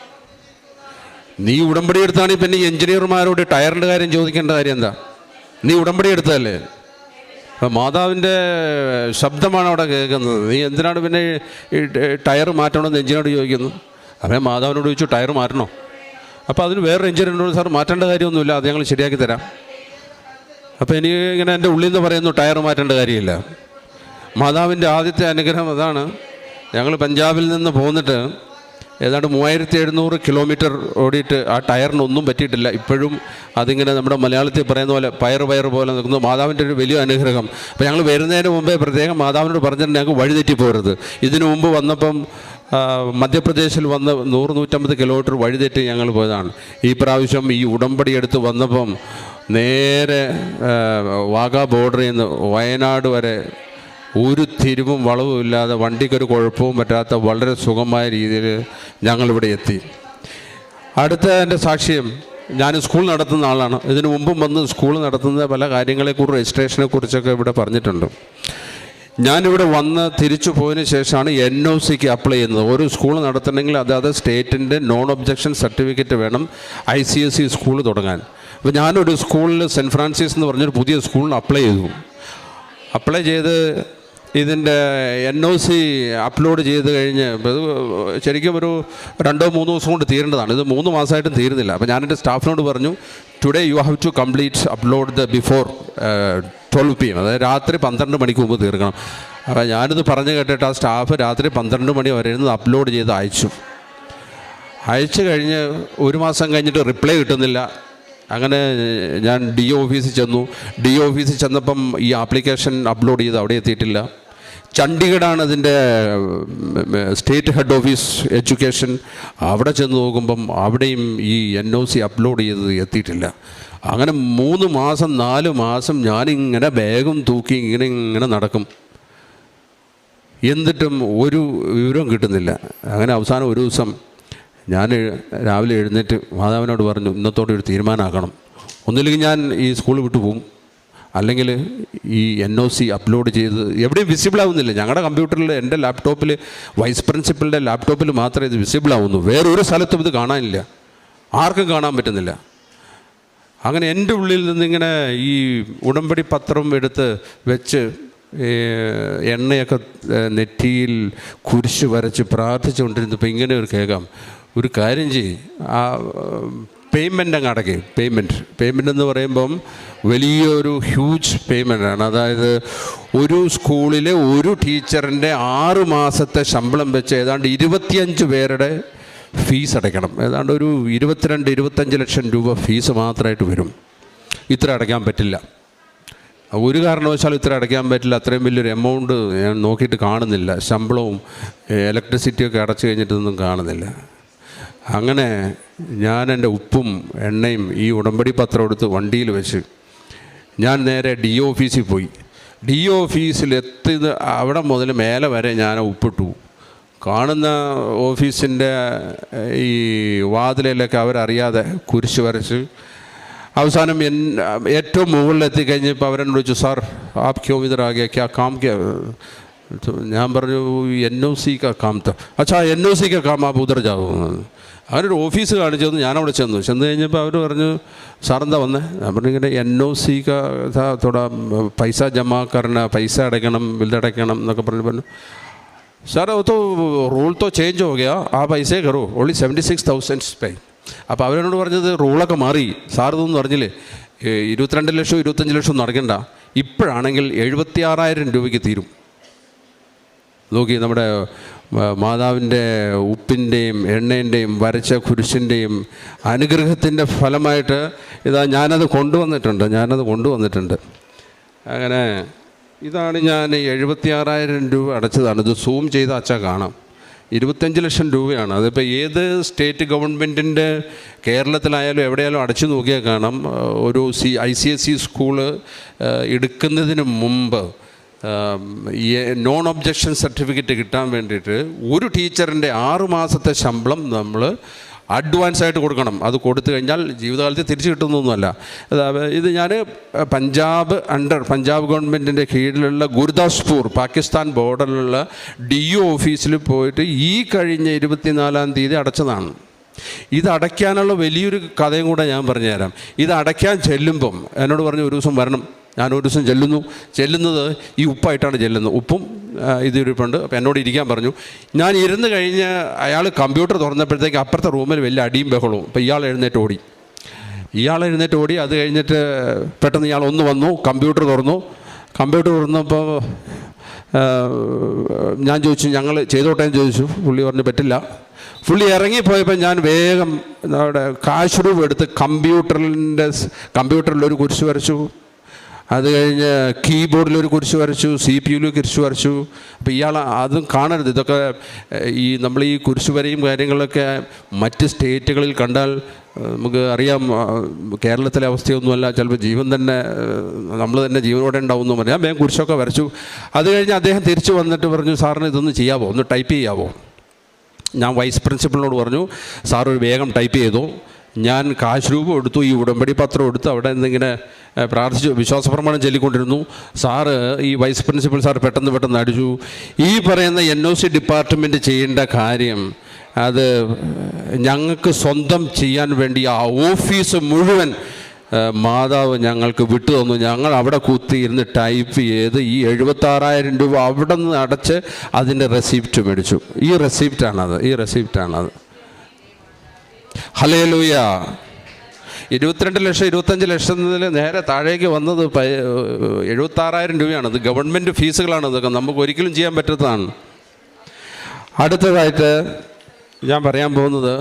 നീ ഉടമ്പടി എടുത്താണെങ്കിൽ പിന്നെ ഈ എഞ്ചിനീയർമാരോട് ടയറിൻ്റെ കാര്യം ചോദിക്കേണ്ട കാര്യം എന്താ? നീ ഉടമ്പടി എടുത്തതല്ലേ? അപ്പം മാതാവിൻ്റെ ശബ്ദമാണ് അവിടെ കേൾക്കുന്നത്. നീ എന്തിനാണ് പിന്നെ ഈ ടയർ മാറ്റണമെന്ന് എഞ്ചിനോട് ചോദിക്കുന്നു? അപ്പം മാതാവിനോട് ചോദിച്ചു, ടയർ മാറ്റണോ? അപ്പോൾ അതിന് വേറൊരു എഞ്ചിനീയറിനോട്, സാർ മാറ്റേണ്ട കാര്യമൊന്നുമില്ല, അത് ഞങ്ങൾ ശരിയാക്കി തരാം. അപ്പോൾ എനിക്ക് ഇങ്ങനെ എൻ്റെ ഉള്ളിൽ നിന്ന് പറയുന്നു, ടയർ മാറ്റേണ്ട കാര്യമില്ല. മാതാവിൻ്റെ ആദ്യത്തെ അനുഗ്രഹം അതാണ്. ഞങ്ങൾ പഞ്ചാബിൽ നിന്ന് പോന്നിട്ട് ഏതാണ്ട് 3700 കിലോമീറ്റർ ഓടിയിട്ട് ആ ടയറിനൊന്നും പറ്റിയിട്ടില്ല. ഇപ്പോഴും അതിങ്ങനെ നമ്മുടെ മലയാളത്തിൽ പറയുന്ന പോലെ പയർ പോലെ നിൽക്കുന്നു. മാതാവിൻ്റെ ഒരു വലിയ അനുഗ്രഹം. അപ്പോൾ ഞങ്ങൾ വരുന്നതിന് മുമ്പേ പ്രത്യേകം മാതാവിനോട് പറഞ്ഞിട്ട് ഞങ്ങൾക്ക് വഴിതെറ്റി പോരുത്. ഇതിനു മുമ്പ് വന്നപ്പം മധ്യപ്രദേശിൽ വന്ന് 100-150 കിലോമീറ്റർ വഴിതെറ്റി ഞങ്ങൾ പോയതാണ്. ഈ പ്രാവശ്യം ഈ ഉടമ്പടി എടുത്ത് വന്നപ്പം നേരെ വാഗാ ബോർഡറിൽ നിന്ന് വയനാട് വരെ ഒരു തിരിവും വളവും ഇല്ലാതെ, വണ്ടിക്കൊരു കുഴപ്പവും പറ്റാത്ത വളരെ സുഖമായ രീതിയിൽ ഞങ്ങളിവിടെ എത്തി. അടുത്ത എൻ്റെ സാക്ഷ്യം, ഞാൻ സ്കൂൾ നടത്തുന്ന ആളാണ്. ഇതിനു മുമ്പും വന്ന് സ്കൂൾ നടത്തുന്ന പല കാര്യങ്ങളെക്കുറിച്ച്, രജിസ്ട്രേഷനെ കുറിച്ചൊക്കെ ഇവിടെ പറഞ്ഞിട്ടുണ്ട്. ഞാനിവിടെ വന്ന് തിരിച്ചു പോയതിന് ശേഷമാണ് NOCക്ക് അപ്ലൈ ചെയ്യുന്നത്. ഒരു സ്കൂൾ നടത്തണമെങ്കിൽ അതായത് സ്റ്റേറ്റിൻ്റെ നോൺ ഒബ്ജക്ഷൻ സർട്ടിഫിക്കറ്റ് വേണം ICSE സ്കൂൾ തുടങ്ങാൻ. അപ്പോൾ ഞാനൊരു സ്കൂളിൽ സെൻറ്റ് ഫ്രാൻസിസ് എന്ന് പറഞ്ഞൊരു പുതിയ സ്കൂളിന് അപ്ലൈ ചെയ്ത് ഇതിൻ്റെ NOC അപ്ലോഡ് ചെയ്ത് കഴിഞ്ഞ് ഇത് ശരിക്കും ഒരു 2-3 ദിവസം കൊണ്ട് തീരേണ്ടതാണ്. ഇത് 3 മാസമായിട്ടും തീരുന്നില്ല. അപ്പോൾ ഞാനെൻ്റെ സ്റ്റാഫിനോട് പറഞ്ഞു, today you have to complete upload before 12 PM, അതായത് രാത്രി 12 മണിക്ക് മുമ്പ് തീർക്കണം. അപ്പോൾ ഞാനിത് പറഞ്ഞു കേട്ടിട്ട് ആ സ്റ്റാഫ് രാത്രി 12 മണി വരെ ഇരുന്ന് അപ്ലോഡ് ചെയ്ത് അയച്ചു കഴിഞ്ഞ് 1 മാസം കഴിഞ്ഞിട്ട് റിപ്ലൈ കിട്ടുന്നില്ല. അങ്ങനെ ഞാൻ DO ഓഫീസിൽ ചെന്നപ്പം ഈ ആപ്ലിക്കേഷൻ അപ്ലോഡ് ചെയ്ത് അവിടെ എത്തിയിട്ടില്ല. ചണ്ഡീഗഡാണ് അതിൻ്റെ സ്റ്റേറ്റ് ഹെഡ് ഓഫീസ് എഡ്യൂക്കേഷൻ. അവിടെ ചെന്ന് നോക്കുമ്പം അവിടെയും ഈ NOC അപ്ലോഡ് ചെയ്ത് എത്തിയിട്ടില്ല. അങ്ങനെ 3 മാസം 4 മാസം ഞാനിങ്ങനെ ബാഗും തൂക്കി ഇങ്ങനെ നടക്കും. എന്നിട്ടും ഒരു വിവരവും കിട്ടുന്നില്ല. അങ്ങനെ അവസാനം ഒരു ദിവസം ഞാൻ രാവിലെ എഴുന്നേറ്റ് മാതാവിനോട് പറഞ്ഞു, ഇന്നത്തോടെ ഒരു തീരുമാനമാക്കണം. ഒന്നില്ലെങ്കിൽ ഞാൻ ഈ സ്കൂൾ വിട്ടു പോകും, അല്ലെങ്കിൽ ഈ NOC അപ്ലോഡ് ചെയ്ത് എവിടെയും വിസിബിൾ ആവുന്നില്ല. ഞങ്ങളുടെ കമ്പ്യൂട്ടറിൽ, എൻ്റെ ലാപ്ടോപ്പിൽ, വൈസ് പ്രിൻസിപ്പലിൻ്റെ ലാപ്ടോപ്പിൽ മാത്രമേ ഇത് വിസിബിൾ ആവുന്നു. വേറൊരു സ്ഥലത്തും ഇത് കാണാനില്ല, ആർക്കും കാണാൻ പറ്റുന്നില്ല. അങ്ങനെ എൻ്റെ ഉള്ളിൽ നിന്നിങ്ങനെ ഈ ഉടമ്പടി പത്രം എടുത്ത് വെച്ച് എണ്ണയൊക്കെ നെറ്റിയിൽ കുരിശ് വരച്ച് പ്രാർത്ഥിച്ചുകൊണ്ടിരുന്നപ്പോൾ ഇങ്ങനെ ഒരു കേൾക്കാം, ഒരു കാര്യം ചെയ്യും, ആ പേയ്മെൻ്റ് അങ്ങ് അടയ്ക്കും. പേയ്മെൻ്റ് എന്ന് പറയുമ്പം വലിയൊരു ഹ്യൂജ് പേയ്മെൻ്റാണ്. അതായത് ഒരു സ്കൂളിലെ ഒരു ടീച്ചറിൻ്റെ 6 മാസത്തെ ശമ്പളം വെച്ച് ഏതാണ്ട് 25 പേരുടെ ഫീസ് അടയ്ക്കണം. ഏതാണ്ട് ഒരു 22-25 ലക്ഷം രൂപ ഫീസ് മാത്രമായിട്ട് വരും. ഇത്ര അടയ്ക്കാൻ പറ്റില്ല, ഒരു കാരണവശാലും ഇത്ര അടയ്ക്കാൻ പറ്റില്ല. അത്രയും വലിയൊരു എമൗണ്ട് ഞാൻ നോക്കിയിട്ട് കാണുന്നില്ല. ശമ്പളവും ഇലക്ട്രിസിറ്റിയൊക്കെ അടച്ചു കഴിഞ്ഞിട്ടൊന്നും കാണുന്നില്ല. അങ്ങനെ ഞാൻ എൻ്റെ ഉപ്പും എണ്ണയും ഈ ഉടമ്പടി പത്രം എടുത്ത് വണ്ടിയിൽ വെച്ച് ഞാൻ നേരെ DO ഓഫീസിൽ പോയി. DO ഓഫീസിൽ എത്തിയത് അവിടെ മുതൽ മേലെ വരെ ഞാൻ ഉപ്പിട്ടു. കാണുന്ന ഓഫീസിൻ്റെ ഈ വാതിലയിലൊക്കെ അവരറിയാതെ കുരിശ് വരച്ച് അവസാനം ഏറ്റവും മുകളിലെത്തിക്കഴിഞ്ഞപ്പോൾ അവരെന്നോട് ചോദിച്ചു, സാർ ആപ് ക്യോ ഇധർ ആ ഗയ ക്യാ കാം ക്യാ? ഞാൻ പറഞ്ഞു NOC കാ കാം ത. അച്ഛാ NOC കാ കാം ആപ് ഉധർ ജാവോ. അവരൊരു ഓഫീസ് കാണിച്ചു തന്നു. ഞാനവിടെ ചെന്നു കഴിഞ്ഞപ്പോൾ അവർ പറഞ്ഞു, സാറെന്താ വന്നേ? ഞാൻ പറഞ്ഞു ഇങ്ങനെ NOC കാ തോടാ പൈസ ജമാ കറന, പൈസ അടയ്ക്കണം, ബില്ലടയ്ക്കണം എന്നൊക്കെ പറഞ്ഞു. സാർ തോ റൂൾ തോ ചേഞ്ച് ഹോ ഗയാ, ആ പൈസ കറോ, ഓൺലി 76,000 പേ. അപ്പോൾ അവരോട് പറഞ്ഞത് റൂളൊക്കെ മാറി, സാർ ഇതൊന്നും പറഞ്ഞില്ലേ, 22 ലക്ഷം 25 ലക്ഷം ഒന്നും അടയ്ക്കണ്ട, ഇപ്പോഴാണെങ്കിൽ 76,000 രൂപയ്ക്ക് തീരും. നോക്കി, നമ്മുടെ മാതാവിൻ്റെ ഉപ്പിൻ്റെയും എണ്ണേൻ്റെയും വരച്ച കുരിശിൻ്റെയും അനുഗ്രഹത്തിൻ്റെ ഫലമായിട്ട് ഇതാ ഞാനത് കൊണ്ടുവന്നിട്ടുണ്ട്. അങ്ങനെ ഇതാണ് ഞാൻ 76,000 രൂപ അടച്ചതാണ്. ഇത് സൂം ചെയ്ത അച്ഛാ കാണാം. 25 ലക്ഷം രൂപയാണ്. അതിപ്പോൾ ഏത് സ്റ്റേറ്റ് ഗവൺമെൻറ്റിൻ്റെ കേരളത്തിലായാലും എവിടെയായാലും അടച്ചു നോക്കിയാൽ കാണാം. ഒരു ICSE സ്കൂള് എടുക്കുന്നതിന് മുമ്പ് നോൺ ഒബ്ജക്ഷൻ സർട്ടിഫിക്കറ്റ് കിട്ടാൻ വേണ്ടിയിട്ട് ഒരു ടീച്ചറിൻ്റെ 6 മാസത്തെ ശമ്പളം നമ്മൾ അഡ്വാൻസ് ആയിട്ട് കൊടുക്കണം. അത് കൊടുത്തു കഴിഞ്ഞാൽ ജീവിതകാലത്ത് തിരിച്ചു കിട്ടുന്നൊന്നുമല്ല. ഇത് ഞാൻ പഞ്ചാബ് ഗവൺമെൻറ്റിൻ്റെ കീഴിലുള്ള ഗുരുദാസ്പൂർ പാകിസ്ഥാൻ ബോർഡറിലുള്ള DO ഓഫീസിൽ പോയിട്ട് ഈ കഴിഞ്ഞ 24-ാം തീയതി അടച്ചതാണ്. ഇത് അടയ്ക്കാനുള്ള വലിയൊരു കഥയും കൂടെ ഞാൻ പറഞ്ഞുതരാം. ഇത് അടയ്ക്കാൻ ചെല്ലുമ്പം എന്നോട് പറഞ്ഞു ഒരു ദിവസം വരണം. ഞാൻ ഒരു ദിവസം ചെല്ലുന്നത് ഈ ഉപ്പായിട്ടാണ് ചെല്ലുന്നത്. ഉപ്പും ഇതിരിപ്പുണ്ട്. അപ്പോൾ എന്നോട് ഇരിക്കാൻ പറഞ്ഞു. ഞാൻ ഇരുന്ന് കഴിഞ്ഞ് അയാൾ കമ്പ്യൂട്ടർ തുറന്നപ്പോഴത്തേക്ക് അപ്പുറത്തെ റൂമിൽ വലിയ അടിയും ബഹളവും. അപ്പോൾ ഇയാൾ എഴുന്നേറ്റ് ഓടി. അത് കഴിഞ്ഞിട്ട് പെട്ടെന്ന് ഇയാൾ ഒന്ന് വന്നു, കമ്പ്യൂട്ടർ തുറന്നപ്പോൾ ഞാൻ ചോദിച്ചു, ഞങ്ങൾ ചെയ്തോട്ടെ എന്ന് ചോദിച്ചു. പുള്ളി പറഞ്ഞു പറ്റില്ല. പുള്ളി ഇറങ്ങിപ്പോയപ്പോൾ ഞാൻ വേഗം അവിടെ കാശ് രൂപ എടുത്ത് കമ്പ്യൂട്ടറിലൊരു കുരിശ് വരച്ചു. അത് കഴിഞ്ഞ് കീബോർഡിലൊരു കുരിശ് വരച്ചു, CPU കുരിശ് വരച്ചു. അപ്പോൾ ഇയാൾ അതും കാണരുത്. ഇതൊക്കെ നമ്മൾ ഈ കുരിശ് വരയും കാര്യങ്ങളൊക്കെ മറ്റ് സ്റ്റേറ്റുകളിൽ കണ്ടാൽ നമുക്ക് അറിയാം കേരളത്തിലെ അവസ്ഥയൊന്നുമല്ല. ചിലപ്പോൾ നമ്മൾ തന്നെ ജീവനോടെ ഉണ്ടാവുമെന്ന് പറഞ്ഞു. ഞാൻ വേഗം കുരിശൊക്കെ വരച്ചു. അത് കഴിഞ്ഞ് അദ്ദേഹം തിരിച്ചു വന്നിട്ട് പറഞ്ഞു, സാറിന് ഇതൊന്ന് ചെയ്യാവോ, ഒന്ന് ടൈപ്പ് ചെയ്യാവോ? ഞാൻ വൈസ് പ്രിൻസിപ്പലിനോട് പറഞ്ഞു, സാർ ഒരു വേഗം ടൈപ്പ് ചെയ്തു. ഞാൻ കാശ് രൂപ എടുത്തു, ഈ ഉടമ്പടി പത്രം എടുത്ത് അവിടെ നിന്നിങ്ങനെ പ്രാർത്ഥിച്ചു, വിശ്വാസപ്രമാണം ചൊല്ലിക്കൊണ്ടിരുന്നു. സാറ് ഈ വൈസ് പ്രിൻസിപ്പൽ സാർ പെട്ടെന്ന് അടിച്ചു, ഈ പറയുന്ന NOC ഡിപ്പാർട്ട്മെൻറ്റ് ചെയ്യേണ്ട കാര്യം അത് ഞങ്ങൾക്ക് സ്വന്തം ചെയ്യാൻ വേണ്ടി ആ ഓഫീസ് മുഴുവൻ മാതാവ് ഞങ്ങൾക്ക് വിട്ടു തന്നു. ഞങ്ങൾ അവിടെ കുത്തിയിരുന്ന് ടൈപ്പ് ചെയ്ത് ഈ 76,000 രൂപ അവിടെ നിന്ന് അടച്ച് അതിൻ്റെ റെസിപ്റ്റ് മേടിച്ചു. ഈ റെസിപ്റ്റാണത്. ഹല്ലേലൂയ. 22 ലക്ഷം 25 ലക്ഷത്തിൽ നേരെ താഴേക്ക് വന്നത് 76,000 രൂപയാണ്. ഇത് ഗവൺമെൻറ് ഫീസുകളാണ്. ഇതൊക്കെ നമുക്ക് ഒരിക്കലും ചെയ്യാൻ പറ്റാത്തതാണ്. അടുത്തതായിട്ട് ഞാൻ പറയാൻ പോകുന്നത്,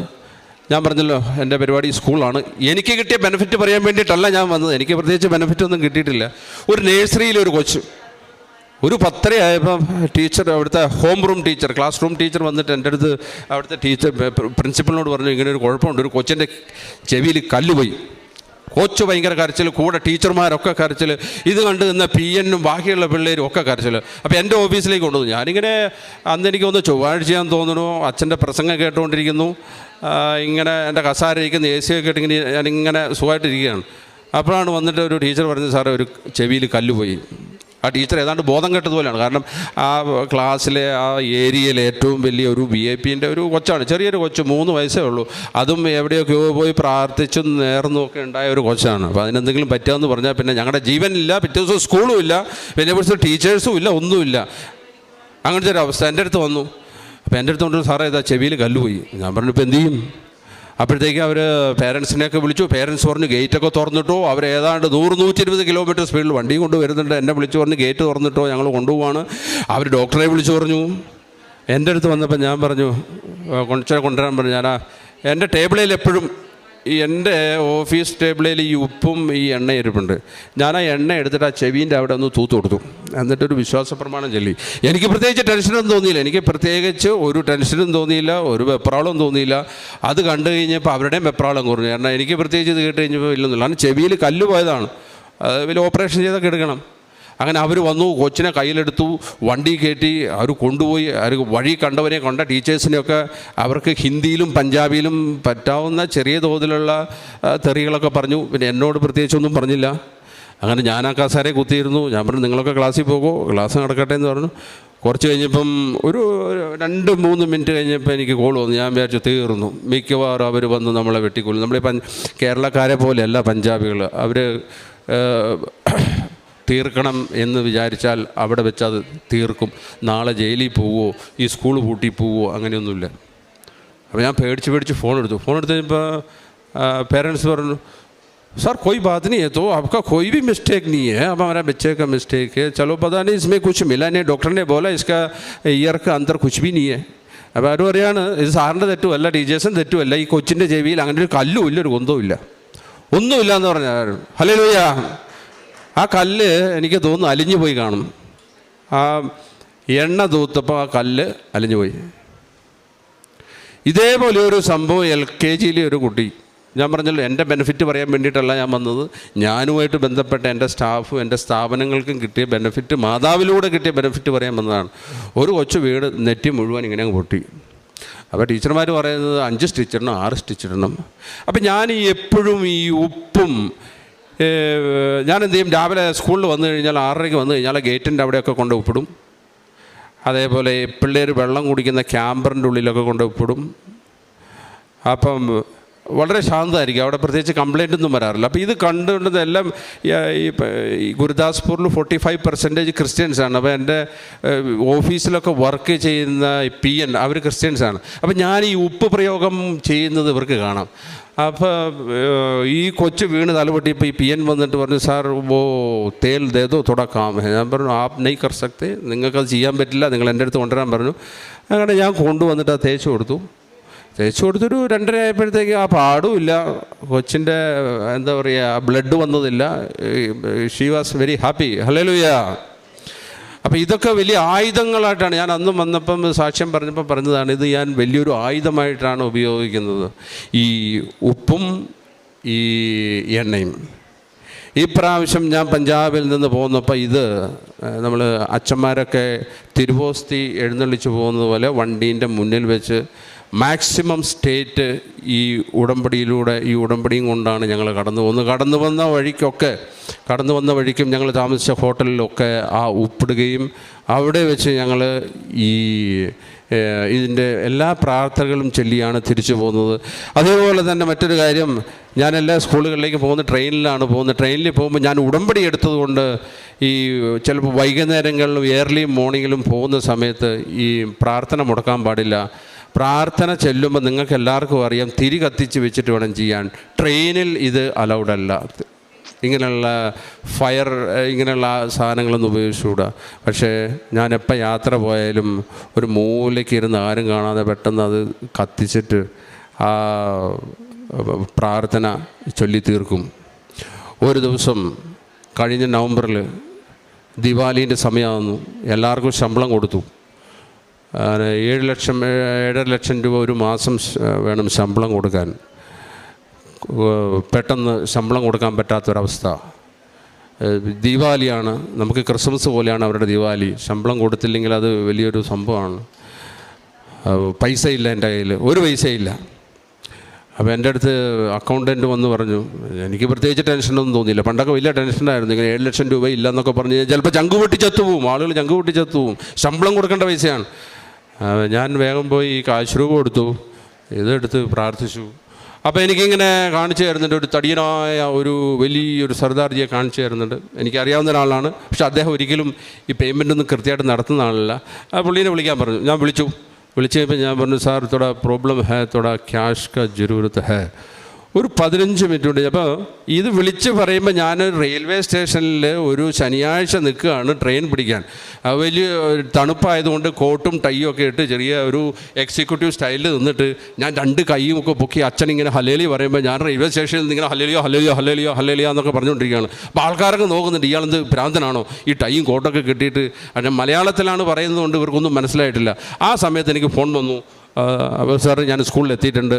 ഞാൻ പറഞ്ഞല്ലോ എൻ്റെ പരിപാടി സ്കൂളാണ്. എനിക്ക് കിട്ടിയ ബെനിഫിറ്റ് പറയാൻ വേണ്ടിയിട്ടല്ല ഞാൻ വന്നത്. എനിക്ക് പ്രത്യേകിച്ച് ബെനിഫിറ്റൊന്നും കിട്ടിയിട്ടില്ല. ഒരു നഴ്സറിയിലൊരു കൊച്ച് ഒരു 10:30 ആയപ്പം ടീച്ചർ, അവിടുത്തെ home room teacher, class room teacher വന്നിട്ട് എൻ്റെ അടുത്ത് അവിടുത്തെ പ്രിൻസിപ്പലിനോട് പറഞ്ഞു, ഇങ്ങനെ ഒരു കുഴപ്പമുണ്ട്, ഒരു കൊച്ചിൻ്റെ ചെവിയിൽ കല്ലുപോയി. കൊച്ചു ഭയങ്കര കരച്ചിൽ, കൂടെ ടീച്ചർമാരൊക്കെ കരച്ചിൽ. ഇത് കണ്ട് നിന്ന PN-ഉം ബാക്കിയുള്ള പിള്ളേരും ഒക്കെ കരച്ചിൽ. അപ്പോൾ എൻ്റെ ഓഫീസിലേക്ക് കൊണ്ടുവന്നു. ഞാനിങ്ങനെ അന്ന് എനിക്കൊന്ന് ചൊവ്വാഴ്ചയാന്ന് തോന്നുന്നു, അച്ഛൻ്റെ പ്രസംഗം കേട്ടുകൊണ്ടിരിക്കുന്നു. ഇങ്ങനെ എൻ്റെ കസാര ഇരിക്കുന്ന AC ഒക്കെ ഇട്ടിങ്ങനെ ഞാനിങ്ങനെ സുഖമായിട്ടിരിക്കുകയാണ്. അപ്പോഴാണ് വന്നിട്ട് ഒരു ടീച്ചർ പറഞ്ഞത്, സാറേ ഒരു ചെവിയിൽ കല്ല് പോയി. ആ ടീച്ചർ ഏതാണ്ട് ബോധം കെട്ടതുപോലെയാണ്. കാരണം ആ ക്ലാസ്സിലെ ആ ഏരിയയിലെ ഏറ്റവും വലിയ ഒരു VIP-ൻ്റെ ഒരു കൊച്ചാണ്, ചെറിയൊരു കൊച്ച്, 3 വയസ്സേ ഉള്ളൂ. അതും എവിടെയൊക്കെയോ പോയി പ്രാർത്ഥിച്ചും നേർന്നുമൊക്കെ ഉണ്ടായ ഒരു കൊച്ചാണ്. അപ്പോൾ അതിനെന്തെങ്കിലും പറ്റുമെന്ന് പറഞ്ഞാൽ പിന്നെ ഞങ്ങളുടെ ജീവനില്ല, പിറ്റേ ദിവസം സ്കൂളും ഇല്ല, പിന്നെ കുറച്ച് ടീച്ചേഴ്സും ഇല്ല, ഒന്നുമില്ല. അങ്ങനത്തെ ഒരു അവസ്ഥ എൻ്റെ അടുത്ത് വന്നു. അപ്പോൾ എൻ്റെ അടുത്ത് കൊണ്ട്, സാറേ ഇതാ ചെവിയിൽ കല്ലുപോയി. ഞാൻ പറഞ്ഞു, ഇപ്പോൾ എന്ത് ചെയ്യും? അപ്പോഴത്തേക്ക് അവർ പേരൻസിനെയൊക്കെ വിളിച്ചു. പേരൻസ് പറഞ്ഞു ഗേറ്റൊക്കെ തുറന്നിട്ടോ. അവർ ഏതാണ്ട് 100-120 കിലോമീറ്റർ സ്പീഡിൽ വണ്ടിയും കൊണ്ട് വരുന്നുണ്ട്. എന്നെ വിളിച്ചു പറഞ്ഞു ഗേറ്റ് തുറന്നിട്ടോ, ഞങ്ങൾ കൊണ്ടുപോവാണ്. അവർ ഡോക്ടറെ വിളിച്ചു പറഞ്ഞു. എൻ്റെ അടുത്ത് വന്നപ്പോൾ ഞാൻ പറഞ്ഞു, കൊണ്ടുവരാൻ പറഞ്ഞു. എൻ്റെ ടേബിളിൽ എപ്പോഴും എൻ്റെ ഓഫീസ് ടേബിളിൽ ഈ ഉപ്പും ഈ എണ്ണ ഇരിപ്പുണ്ട്. ഞാൻ ആ എണ്ണ എടുത്തിട്ട് ആ ചെവീൻ്റെ അവിടെ ഒന്ന് തൂത്ത് കൊടുത്തു. എന്നിട്ടൊരു വിശ്വാസ പ്രമാണം ചൊല്ലി. എനിക്ക് പ്രത്യേകിച്ച് ടെൻഷനൊന്നും തോന്നിയില്ല. എനിക്ക് പ്രത്യേകിച്ച് ഒരു ടെൻഷനും തോന്നിയില്ല, ഒരു വെപ്രാളവും തോന്നിയില്ല. അത് കണ്ടു കഴിഞ്ഞപ്പോൾ അവരുടെയും വെപ്രാളം കുറഞ്ഞു. കാരണം എനിക്ക് പ്രത്യേകിച്ച് ഇത് കേട്ട് കഴിഞ്ഞപ്പോൾ ഇല്ലെന്നില്ല. കാരണം ചെവിയിൽ കല്ല് പോയതാണ്, അത് വലിയ ഓപ്പറേഷൻ ചെയ്തൊക്കെ എടുക്കണം. അങ്ങനെ അവർ വന്നു, കൊച്ചിനെ കയ്യിലെടുത്തു, വണ്ടി കയറ്റി അവർ കൊണ്ടുപോയി. അവർ വഴി കണ്ടവരെ കണ്ട ടീച്ചേഴ്സിനെയൊക്കെ അവർക്ക് ഹിന്ദിയിലും പഞ്ചാബിയിലും പറ്റാവുന്ന ചെറിയ തോതിലുള്ള തെറികളൊക്കെ പറഞ്ഞു. പിന്നെ എന്നോട് പ്രത്യേകിച്ചൊന്നും പറഞ്ഞില്ല. അങ്ങനെ ഞാൻ ആ കസേരയെ കുത്തിയിരുന്നു. ഞാൻ പറഞ്ഞു നിങ്ങളൊക്കെ ക്ലാസ്സിൽ പോകുമോ, ക്ലാസ് നടക്കട്ടെ എന്ന് പറഞ്ഞു. കുറച്ച് കഴിഞ്ഞപ്പം ഒരു 2-3 മിനിറ്റ് കഴിഞ്ഞപ്പോൾ എനിക്ക് കോൾ വന്നു. ഞാൻ വിചാരിച്ചു തീർന്നു, മിക്കവാറും അവർ വന്ന് നമ്മളെ വെട്ടിക്കൊല്ലും. നമ്മളെ കേരളക്കാരെ പോലെയല്ല പഞ്ചാബികൾ. അവർ തീർക്കണം എന്ന് വിചാരിച്ചാൽ അവിടെ വെച്ച് അത് തീർക്കും. നാളെ ജയിലിൽ പോവുമോ, ഈ സ്കൂൾ പൂട്ടി പോവുമോ, അങ്ങനെയൊന്നുമില്ല. അപ്പോൾ ഞാൻ പേടിച്ച് ഫോൺ എടുത്തു കഴിഞ്ഞപ്പോൾ പേരൻസ് പറഞ്ഞു, सर कोई बात नहीं है, तो आपका कोई भी मिस्टेक नहीं है, अब हमारा बच्चे का मिस्टेक है, चलो पता नहीं इसमें कुछ मिला नहीं, डॉक्टर ने बोला इसका ईयर का अंदर कुछ भी नहीं है. അപ്പോൾ അവർ പറയാണ് ഇത് സാറിൻ്റെ തെറ്റുമല്ല, ടീച്ചേഴ്സിൻ്റെ തെറ്റുമല്ല, ഈ കൊച്ചിൻ്റെ ചെവിയിൽ അങ്ങനെ ഒരു കല്ലും ഇല്ല, ഒരു കുന്തവും ഇല്ല, ഒന്നുമില്ല എന്ന് പറഞ്ഞാൽ. ഹല്ലേലൂയ. ആ കല്ല് എനിക്ക് തോന്നുന്നു അലിഞ്ഞു പോയി കാണും. ആ എണ്ണ തൂത്തപ്പോൾ ആ കല്ല് അലിഞ്ഞു പോയി. ഇതേപോലെ ഒരു സംഭവം LKG-യിലെ ഒരു കുട്ടി, ഞാൻ പറഞ്ഞല്ലോ എൻ്റെ ബെനിഫിറ്റ് പറയാൻ വേണ്ടിയിട്ടല്ല ഞാൻ വന്നത്, ഞാനുമായിട്ട് ബന്ധപ്പെട്ട എൻ്റെ സ്റ്റാഫും എൻ്റെ സ്ഥാപനങ്ങൾക്കും കിട്ടിയ ബെനിഫിറ്റ്, മാതാവിലൂടെ കിട്ടിയ ബെനിഫിറ്റ് പറയാൻ വന്നതാണ്. ഒരു കൊച്ചു വീട് നെറ്റി മുഴുവൻ ഇങ്ങനെ പൊട്ടി. അപ്പോൾ ടീച്ചർമാർ പറയുന്നത് 5 സ്റ്റിച്ച് ഇടണം, 6 സ്റ്റിച്ച് ഇടണം. അപ്പം ഞാൻ എപ്പോഴും ഈ ഉപ്പും ഞാൻ എന്ത് ചെയ്യും, രാവിലെ സ്കൂളിൽ വന്നു കഴിഞ്ഞാൽ 6:30 വന്നു കഴിഞ്ഞാൽ ഗേറ്റിൻ്റെ അവിടെയൊക്കെ കൊണ്ട് ഉപ്പിടും. അതേപോലെ പിള്ളേർ വെള്ളം കുടിക്കുന്ന ക്യാമ്പറിൻ്റെ ഉള്ളിലൊക്കെ കൊണ്ട് ഉപ്പിടും. അപ്പം വളരെ ശാന്തമായിരിക്കും, അവിടെ പ്രത്യേകിച്ച് കംപ്ലൈൻ്റ് ഒന്നും വരാറില്ല. അപ്പോൾ ഇത് കണ്ടുകൊണ്ടത് എല്ലാം ഈ ഗുരുദാസ്പൂരിൽ 45% ക്രിസ്ത്യൻസാണ്. അപ്പോൾ എൻ്റെ ഓഫീസിലൊക്കെ വർക്ക് ചെയ്യുന്ന PN അവർ ക്രിസ്ത്യൻസാണ്. അപ്പോൾ ഞാൻ ഈ ഉപ്പ് പ്രയോഗം ചെയ്യുന്നത് ഇവർക്ക് കാണാം. അപ്പോൾ ഈ കൊച്ചു വീണ് തലപൊട്ടിയപ്പോൾ ഈ PN വന്നിട്ട് പറഞ്ഞു, സാർ ഓ തേൽ ദേതോ തുടക്കാം. ഞാൻ പറഞ്ഞു ആപ് നെയ് കർ സക്തേ, നിങ്ങൾക്കത് ചെയ്യാൻ പറ്റില്ല, നിങ്ങൾ എൻ്റെ അടുത്ത് കൊണ്ടുവരാൻ പറഞ്ഞു. അങ്ങനെ ഞാൻ കൊണ്ടുവന്നിട്ട് അത് തേച്ച് കൊടുത്തൊരു 2:30 ആയപ്പോഴത്തേക്ക് ആ പാടുമില്ല, കൊച്ചിൻ്റെ എന്താ പറയുക ബ്ലഡ് വന്നതില്ല. She was very happy. Hallelujah. അപ്പോൾ ഇതൊക്കെ വലിയ ആയുധങ്ങളായിട്ടാണ് ഞാൻ അന്നും വന്നപ്പം സാക്ഷ്യം പറഞ്ഞപ്പോൾ പറഞ്ഞതാണ്, ഇത് ഞാൻ വലിയൊരു ആയുധമായിട്ടാണ് ഉപയോഗിക്കുന്നത്, ഈ ഉപ്പും ഈ എണ്ണയും. ഈ പ്രാവശ്യം ഞാൻ പഞ്ചാബിൽ നിന്ന് പോകുന്നപ്പോൾ ഇത് നമ്മൾ അച്ഛന്മാരൊക്കെ തിരുവോസ്തി എഴുന്നള്ളിച്ച് പോകുന്നത് പോലെ വണ്ടീൻ്റെ മുന്നിൽ വെച്ച് മാക്സിമം സ്റ്റേറ്റ് ഈ ഉടമ്പടിയിലൂടെ, ഈ ഉടമ്പടിയും കൊണ്ടാണ് ഞങ്ങൾ കടന്നു വന്ന വഴിക്കും ഞങ്ങൾ താമസിച്ച ഹോട്ടലിലൊക്കെ ആ ഉപ്പിടുകയും അവിടെ വെച്ച് ഞങ്ങൾ ഈ ഇതിൻ്റെ എല്ലാ പ്രാർത്ഥനകളും ചൊല്ലിയാണ് തിരിച്ചു പോകുന്നത്. അതേപോലെ തന്നെ മറ്റൊരു കാര്യം, ഞാൻ എല്ലാ സ്കൂളുകളിലേക്ക് ട്രെയിനിലാണ് പോകുന്നത്. ട്രെയിനിൽ പോകുമ്പോൾ ഞാൻ ഉടമ്പടി എടുത്തതുകൊണ്ട് ഈ ചിലപ്പോൾ വൈകുന്നേരങ്ങളിലും ഏർലി മോർണിംഗിലും പോകുന്ന സമയത്ത് ഈ പ്രാർത്ഥന മുടക്കാൻ പാടില്ല. പ്രാർത്ഥന ചെല്ലുമ്പോൾ നിങ്ങൾക്ക് എല്ലാവർക്കും അറിയാം, തിരി കത്തിച്ച് വെച്ചിട്ട് വേണം ചെയ്യാൻ. ട്രെയിനിൽ ഇത് അലൗഡല്ല. ഇങ്ങനെയുള്ള ഫയർ ഇങ്ങനെയുള്ള സാധനങ്ങളൊന്നും ഉപയോഗിച്ചുകൂടാ. പക്ഷേ ഞാൻ എപ്പോൾ യാത്ര പോയാലും ഒരു മൂലയ്ക്ക് ഇരുന്ന് ആരും കാണാതെ പെട്ടെന്ന് അത് കത്തിച്ചിട്ട് ആ പ്രാർത്ഥന ചൊല്ലി തീർക്കും. ഒരു ദിവസം കഴിഞ്ഞ നവംബറിൽ ദിവാലീൻ്റെ സമയമാകുന്നു, എല്ലാവർക്കും ശമ്പളം കൊടുത്തു. 7,5 ലക്ഷം രൂപ ഒരു മാസം വേണം ശമ്പളം കൊടുക്കാൻ. പെട്ടെന്ന് ശമ്പളം കൊടുക്കാൻ പറ്റാത്തൊരവസ്ഥ. ദീപാവലിയാണ്, നമുക്ക് ക്രിസ്മസ് പോലെയാണ് അവരുടെ ദീപാവലി. ശമ്പളം കൊടുത്തില്ലെങ്കിൽ അത് വലിയൊരു സംഭവമാണ്. പൈസ ഇല്ല എൻ്റെ കയ്യിൽ, ഒരു പൈസയില്ല. അപ്പോൾ എൻ്റെ അടുത്ത് അക്കൗണ്ടൻറ്റ് വന്ന് പറഞ്ഞു, എനിക്ക് പ്രത്യേകിച്ച് ടെൻഷനൊന്നും തോന്നിയില്ല. പണ്ടൊക്കെ വലിയ ടെൻഷനായിരുന്നു, ഇങ്ങനെ 7 ലക്ഷം രൂപ ഇല്ലയെന്നൊക്കെ പറഞ്ഞ് ചിലപ്പോൾ ചങ്ക് പൊട്ടി ചത്തുപോവും, ആളുകൾ ചങ്ക് പൊട്ടി ചത്തുപോവും, ശമ്പളം കൊടുക്കേണ്ട പൈസയാണ്. ഞാൻ വേഗം പോയി കാശ് രൂപ കൊടുത്തു, ഇതെടുത്ത് പ്രാർത്ഥിച്ചു. അപ്പോൾ എനിക്കിങ്ങനെ കാണിച്ചു തരുന്നുണ്ട്, ഒരു തടിയനായ ഒരു വലിയൊരു സർദാർജിയെ കാണിച്ചു തരുന്നുണ്ട്. എനിക്കറിയാവുന്ന ഒരാളാണ്, പക്ഷെ അദ്ദേഹം ഒരിക്കലും ഈ പേയ്മെൻ്റൊന്നും കൃത്യമായിട്ട് നടത്തുന്ന ആളല്ല. ആ പുള്ളീനെ വിളിക്കാൻ പറഞ്ഞു. ഞാൻ വിളിച്ചു കഴിഞ്ഞപ്പോൾ ഞാൻ പറഞ്ഞു, സാർ തോടാ പ്രോബ്ലം ഹേ, തോടാ ക്യാഷ് കാ ജരൂരത്ത് ഹേ. ഒരു 15 മിനിറ്റ് ഉണ്ട്. അപ്പോൾ ഇത് വിളിച്ച് പറയുമ്പോൾ ഞാൻ റെയിൽവേ സ്റ്റേഷനിൽ ഒരു ശനിയാഴ്ച നിൽക്കുകയാണ് ട്രെയിൻ പിടിക്കാൻ. വലിയ തണുപ്പായതുകൊണ്ട് കോട്ടും ടൈയും ഒക്കെ ഇട്ട് ചെറിയ ഒരു എക്സിക്യൂട്ടീവ് സ്റ്റൈലിൽ നിന്നിട്ട് ഞാൻ 2 കൈയും ഒക്കെ പൊക്കി അച്ഛനിങ്ങനെ ഹല്ലേലൂയ പറയുമ്പോൾ ഞാൻ റെയിൽവേ സ്റ്റേഷനിൽ നിന്ന് ഇങ്ങനെ ഹല്ലേലൂയ ഹല്ലേലൂയ ഹല്ലേലൂയ ഹല്ലേലൂയ എന്നൊക്കെ പറഞ്ഞുകൊണ്ടിരിക്കുകയാണ്. അപ്പോൾ ആൾക്കാരൊക്കെ നോക്കുന്നുണ്ട്, ഇയാളെന്ത് ഭ്രാന്തനാണോ ഈ ടൈയും കോട്ടൊക്കെ കിട്ടിയിട്ട്. ഞാൻ മലയാളത്തിലാണ് പറയുന്നതുകൊണ്ട് ഇവർക്കൊന്നും മനസ്സിലായിട്ടില്ല. ആ സമയത്ത് എനിക്ക് ഫോൺ വന്നു. അപ്പോൾ സാർ ഞാൻ സ്കൂളിൽ എത്തിയിട്ടുണ്ട്,